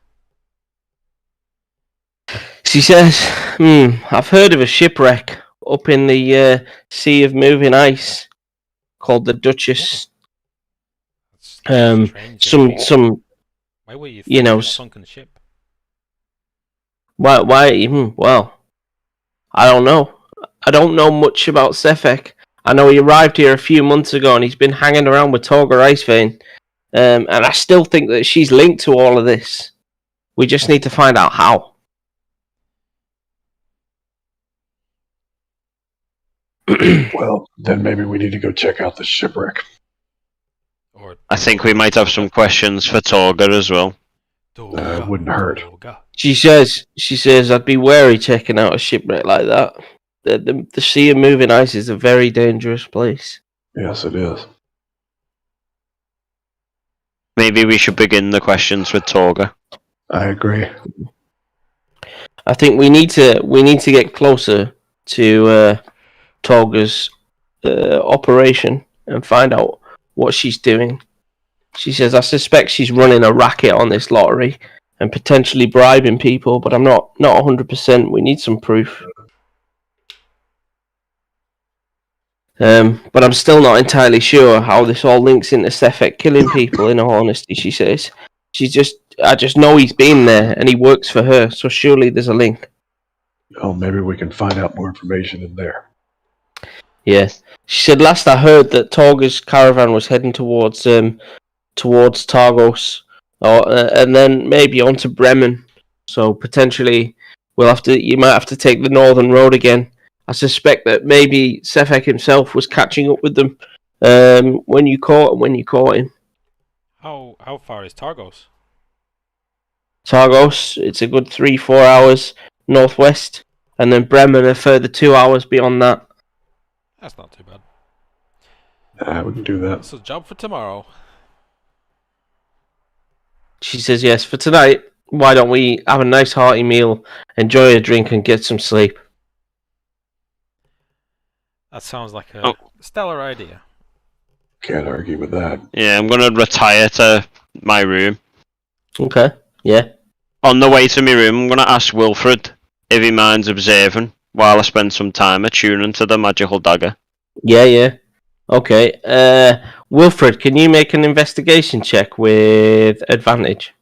Speaker 1: She says, I've heard of a shipwreck up in the Sea of Moving Ice called the Duchess. Some
Speaker 5: why were you sunken ship?
Speaker 1: Why well, I don't know. I don't know much about Sefek. I know he arrived here a few months ago and he's been hanging around with Torga Icevein. And I still think that she's linked to all of this. We just need to find out how.
Speaker 3: Well, then maybe we need to go check out the shipwreck.
Speaker 4: I think we might have some questions for Torga as well.
Speaker 3: Wouldn't hurt.
Speaker 1: She says I'd be wary checking out a shipwreck like that. The Sea of Moving Ice is a very dangerous place.
Speaker 3: Yes, it is.
Speaker 4: Maybe we should begin the questions with Torga.
Speaker 3: I agree.
Speaker 1: I think we need to get closer to Torga's operation and find out what she's doing. She says, I suspect she's running a racket on this lottery and potentially bribing people, but I'm not 100%. We need some proof. But I'm still not entirely sure how this all links into Sefek killing people, in all honesty, she says. I just know he's been there and he works for her, so surely there's a link.
Speaker 3: Oh, maybe we can find out more information in there.
Speaker 1: Yeah. She said, last I heard that Torga's caravan was heading towards Targos, and then maybe on to Bremen. So potentially you might have to take the northern road again. I suspect that maybe Sefek himself was catching up with them when you caught him.
Speaker 5: How far is Targos?
Speaker 1: Targos, it's a good 3-4 hours northwest, and then Bremen a further 2 hours beyond that.
Speaker 5: That's not too bad.
Speaker 3: We can do that.
Speaker 5: It's a job for tomorrow.
Speaker 1: She says yes, for tonight, why don't we have a nice hearty meal, enjoy a drink and get some sleep?
Speaker 5: That sounds like a stellar idea.
Speaker 3: Can't argue with that.
Speaker 4: Yeah, I'm gonna retire to my room.
Speaker 1: Okay. Yeah.
Speaker 4: On the way to my room, I'm gonna ask Wilfred if he minds observing while I spend some time attuning to the magical dagger.
Speaker 1: Yeah. Okay. Wilfred, can you make an investigation check with advantage?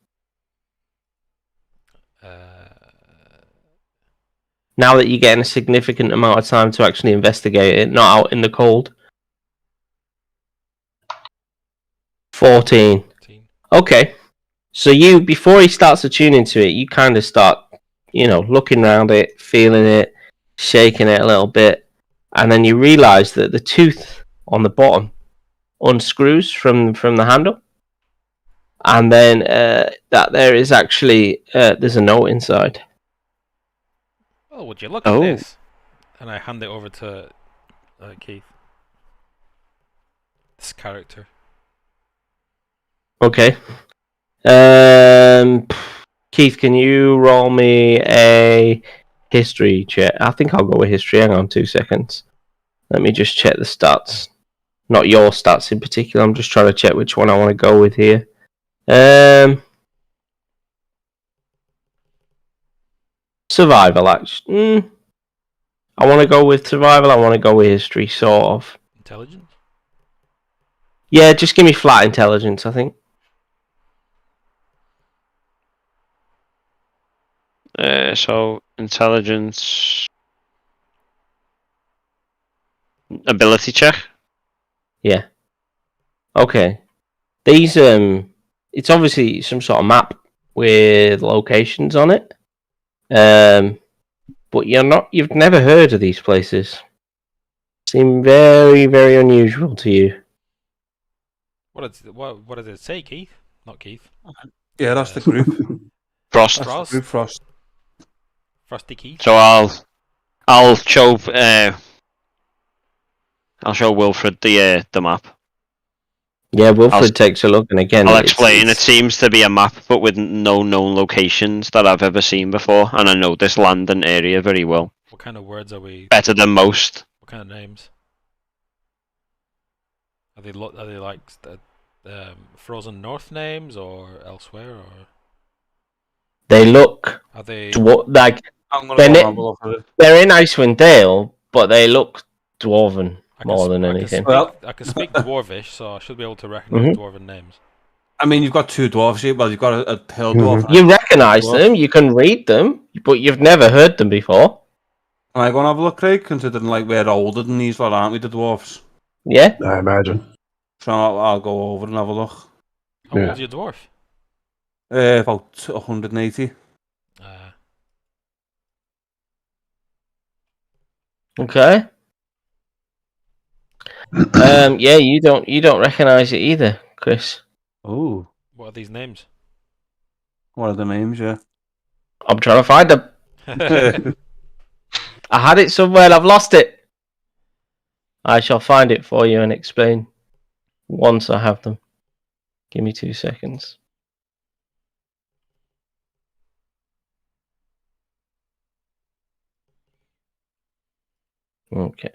Speaker 1: Now that you're getting a significant amount of time to actually investigate it, not out in the cold. 14. Okay. So you, before he starts attuning to it, you kind of start, looking around it, feeling it, shaking it a little bit, and then you realise that the tooth on the bottom unscrews from the handle, and then that there is actually there's a note inside.
Speaker 5: Oh, would you look at this? And I hand it over to Keith. This character.
Speaker 1: Okay. Keith, can you roll me a history check? I think I'll go with history. Hang on 2 seconds. Let me just check the stats. Not your stats in particular. I'm just trying to check which one I want to go with here. Survival, actually. I want to go with survival. I want to go with history, sort of.
Speaker 5: Intelligence?
Speaker 1: Yeah, just give me flat intelligence, I think.
Speaker 4: So intelligence, ability check.
Speaker 1: Yeah. Okay. These it's obviously some sort of map with locations on it. But you've never heard of these places. Seem very, very unusual to you.
Speaker 5: What does it say, Keith? Not Keith.
Speaker 6: Yeah, that's the group.
Speaker 4: Frost.
Speaker 6: Frost.
Speaker 5: Frosty Keith.
Speaker 4: So I'll show Wilfred the map.
Speaker 1: Yeah, Wilfred takes a look, and again,
Speaker 4: I'll explain. It seems to be a map, but with no known locations that I've ever seen before, and I know this land and area very well.
Speaker 5: What kind of words are we?
Speaker 4: Better than most.
Speaker 5: What kind of names? Are they like Frozen North names or elsewhere, or?
Speaker 1: They look.
Speaker 5: Are they
Speaker 1: like they're in Icewind Dale, but they look dwarven more than anything.
Speaker 5: I can speak Dwarvish, so I should be able to recognize dwarven names.
Speaker 6: I mean, you've got two dwarves here. Well, you've got a hill dwarf.
Speaker 1: You recognise them, you can read them, but you've never heard them before.
Speaker 6: Can I go and have a look, Craig? Considering we're older than these lot, aren't we, the dwarves?
Speaker 1: Yeah,
Speaker 3: I imagine.
Speaker 6: So I'll go over and have a look.
Speaker 5: How old's your dwarf?
Speaker 6: About 180.
Speaker 1: Okay. Yeah, you don't recognise it either, Chris.
Speaker 6: Oh.
Speaker 5: What are these names?
Speaker 6: What are the names? Yeah.
Speaker 1: I'm trying to find them. I had it somewhere and I've lost it. I shall find it for you and explain once I have them. Give me 2 seconds. Okay.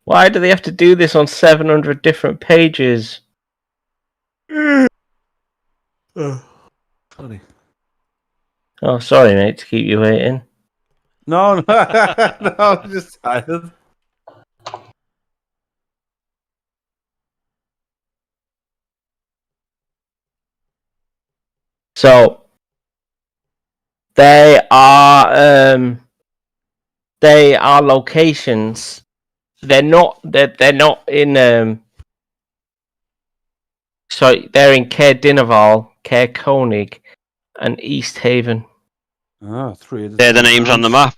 Speaker 1: Why do they have to do this on 700 different pages?
Speaker 6: Sorry.
Speaker 1: Oh, sorry, mate, to keep you waiting.
Speaker 6: No, no, I'm just tired.
Speaker 1: So they are locations. They're not in so they're in Caer Dineval, Caer Konig, and East Haven.
Speaker 6: Ah, three.
Speaker 4: They're the names on the map.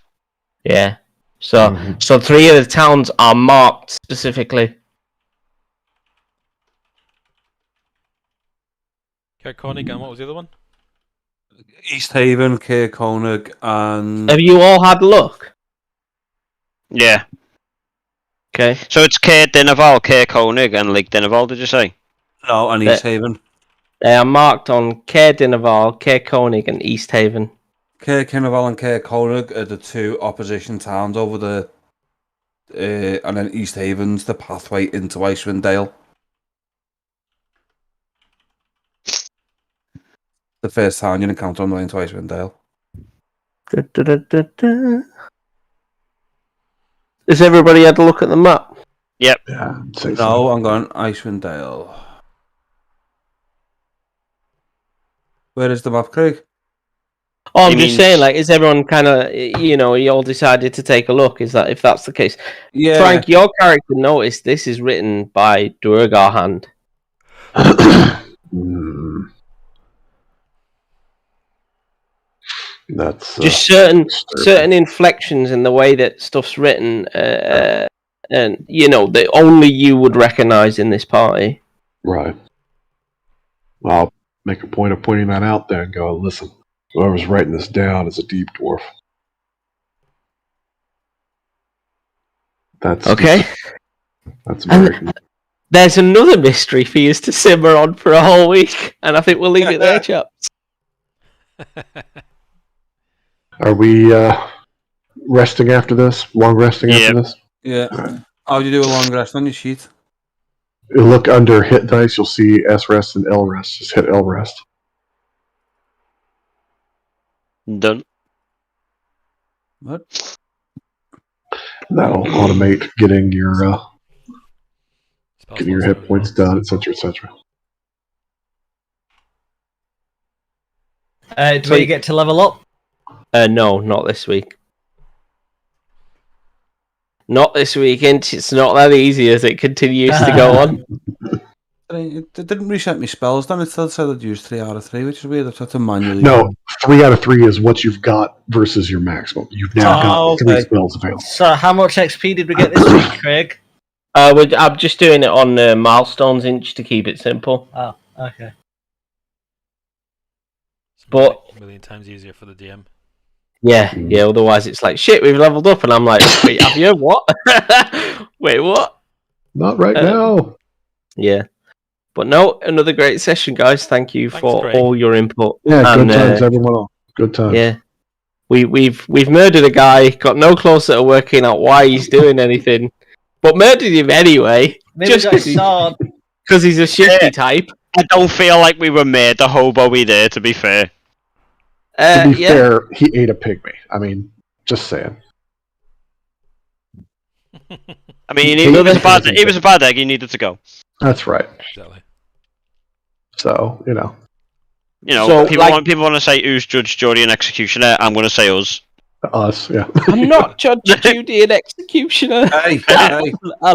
Speaker 1: Yeah. So so 3 of the towns are marked specifically.
Speaker 5: Kirkconnell, and what was the other one?
Speaker 6: East Haven, Caer Konig, and...
Speaker 1: Have you all had a look?
Speaker 4: Yeah.
Speaker 1: Okay.
Speaker 4: So it's Caer Dineval, Caer Konig, and Lake Dineval, did you say?
Speaker 6: No, and East Haven.
Speaker 1: They are marked on Caer Dineval, Caer Konig, and East Haven.
Speaker 6: Caer Dineval and Caer Konig are the two opposition towns over the, and then East Haven's the pathway into Icewind Dale. The first town you encounter on the way into Icewind Dale.
Speaker 1: Has everybody had a look at the map?
Speaker 4: Yep.
Speaker 3: Yeah,
Speaker 6: No, I'm going Icewind Dale. Where is the map, Craig?
Speaker 1: Oh, I'm just saying, like, is everyone kind of, you all decided to take a look? Is that if that's the case?
Speaker 6: Yeah.
Speaker 1: Frank, your character noticed this is written by Duergar hand.
Speaker 3: That's
Speaker 1: just certain inflections in the way that stuff's written, and that only you would recognize in this party.
Speaker 3: Right. I'll make a point of pointing that out there and go, listen, whoever's writing this down is a deep dwarf. That's
Speaker 1: okay.
Speaker 3: That's American.
Speaker 1: There's another mystery for you to simmer on for a whole week, and I think we'll leave it there, chaps.
Speaker 3: Are we resting after this? Long resting after this?
Speaker 6: Yeah. How do you do a long rest on your sheet?
Speaker 3: You look under hit dice, you'll see S rest and L rest. Just hit L rest.
Speaker 4: Done.
Speaker 6: What?
Speaker 3: That'll automate getting your hit points done, etc., etc.
Speaker 2: Do we get to level up?
Speaker 1: No, not this week. Not this weekend. It's not that easy as it continues to go on.
Speaker 6: It didn't reset me spells, then it still said I'd use 3 out of 3, which is weird. I've had to manually.
Speaker 3: No, 3 out of 3 is what you've got versus your maximum. You've now got 3 spells available.
Speaker 2: So, how much XP did we get this week, Craig?
Speaker 1: I'm just doing it on milestones inch to keep it simple.
Speaker 2: Oh, okay.
Speaker 1: But
Speaker 5: a million times easier for the DM.
Speaker 1: Yeah. Otherwise, it's like shit. We've leveled up, and I'm like, wait, have you? What? Wait, what?
Speaker 3: Not right now.
Speaker 1: Yeah, but no, another great session, guys. Thanks for
Speaker 5: Craig.
Speaker 1: all your input.
Speaker 3: Yeah,
Speaker 1: and,
Speaker 3: good times, everyone. Good times.
Speaker 1: Yeah, we've murdered a guy. Got no closer to working out why he's doing anything, but murdered him anyway.
Speaker 2: Maybe just
Speaker 1: because he's a shifty type.
Speaker 4: I don't feel like we were made the hobo-y there, to be fair.
Speaker 3: To be fair, he ate a pygmy. I mean, just saying.
Speaker 4: I mean, he was a bad egg. He needed to go.
Speaker 3: That's right.
Speaker 5: Exactly.
Speaker 3: So,
Speaker 4: So, people want to say who's Judge, Jury, and Executioner. I'm going to say us.
Speaker 3: Us, yeah.
Speaker 1: I'm not Judge, Judy, and Executioner.
Speaker 6: Hey.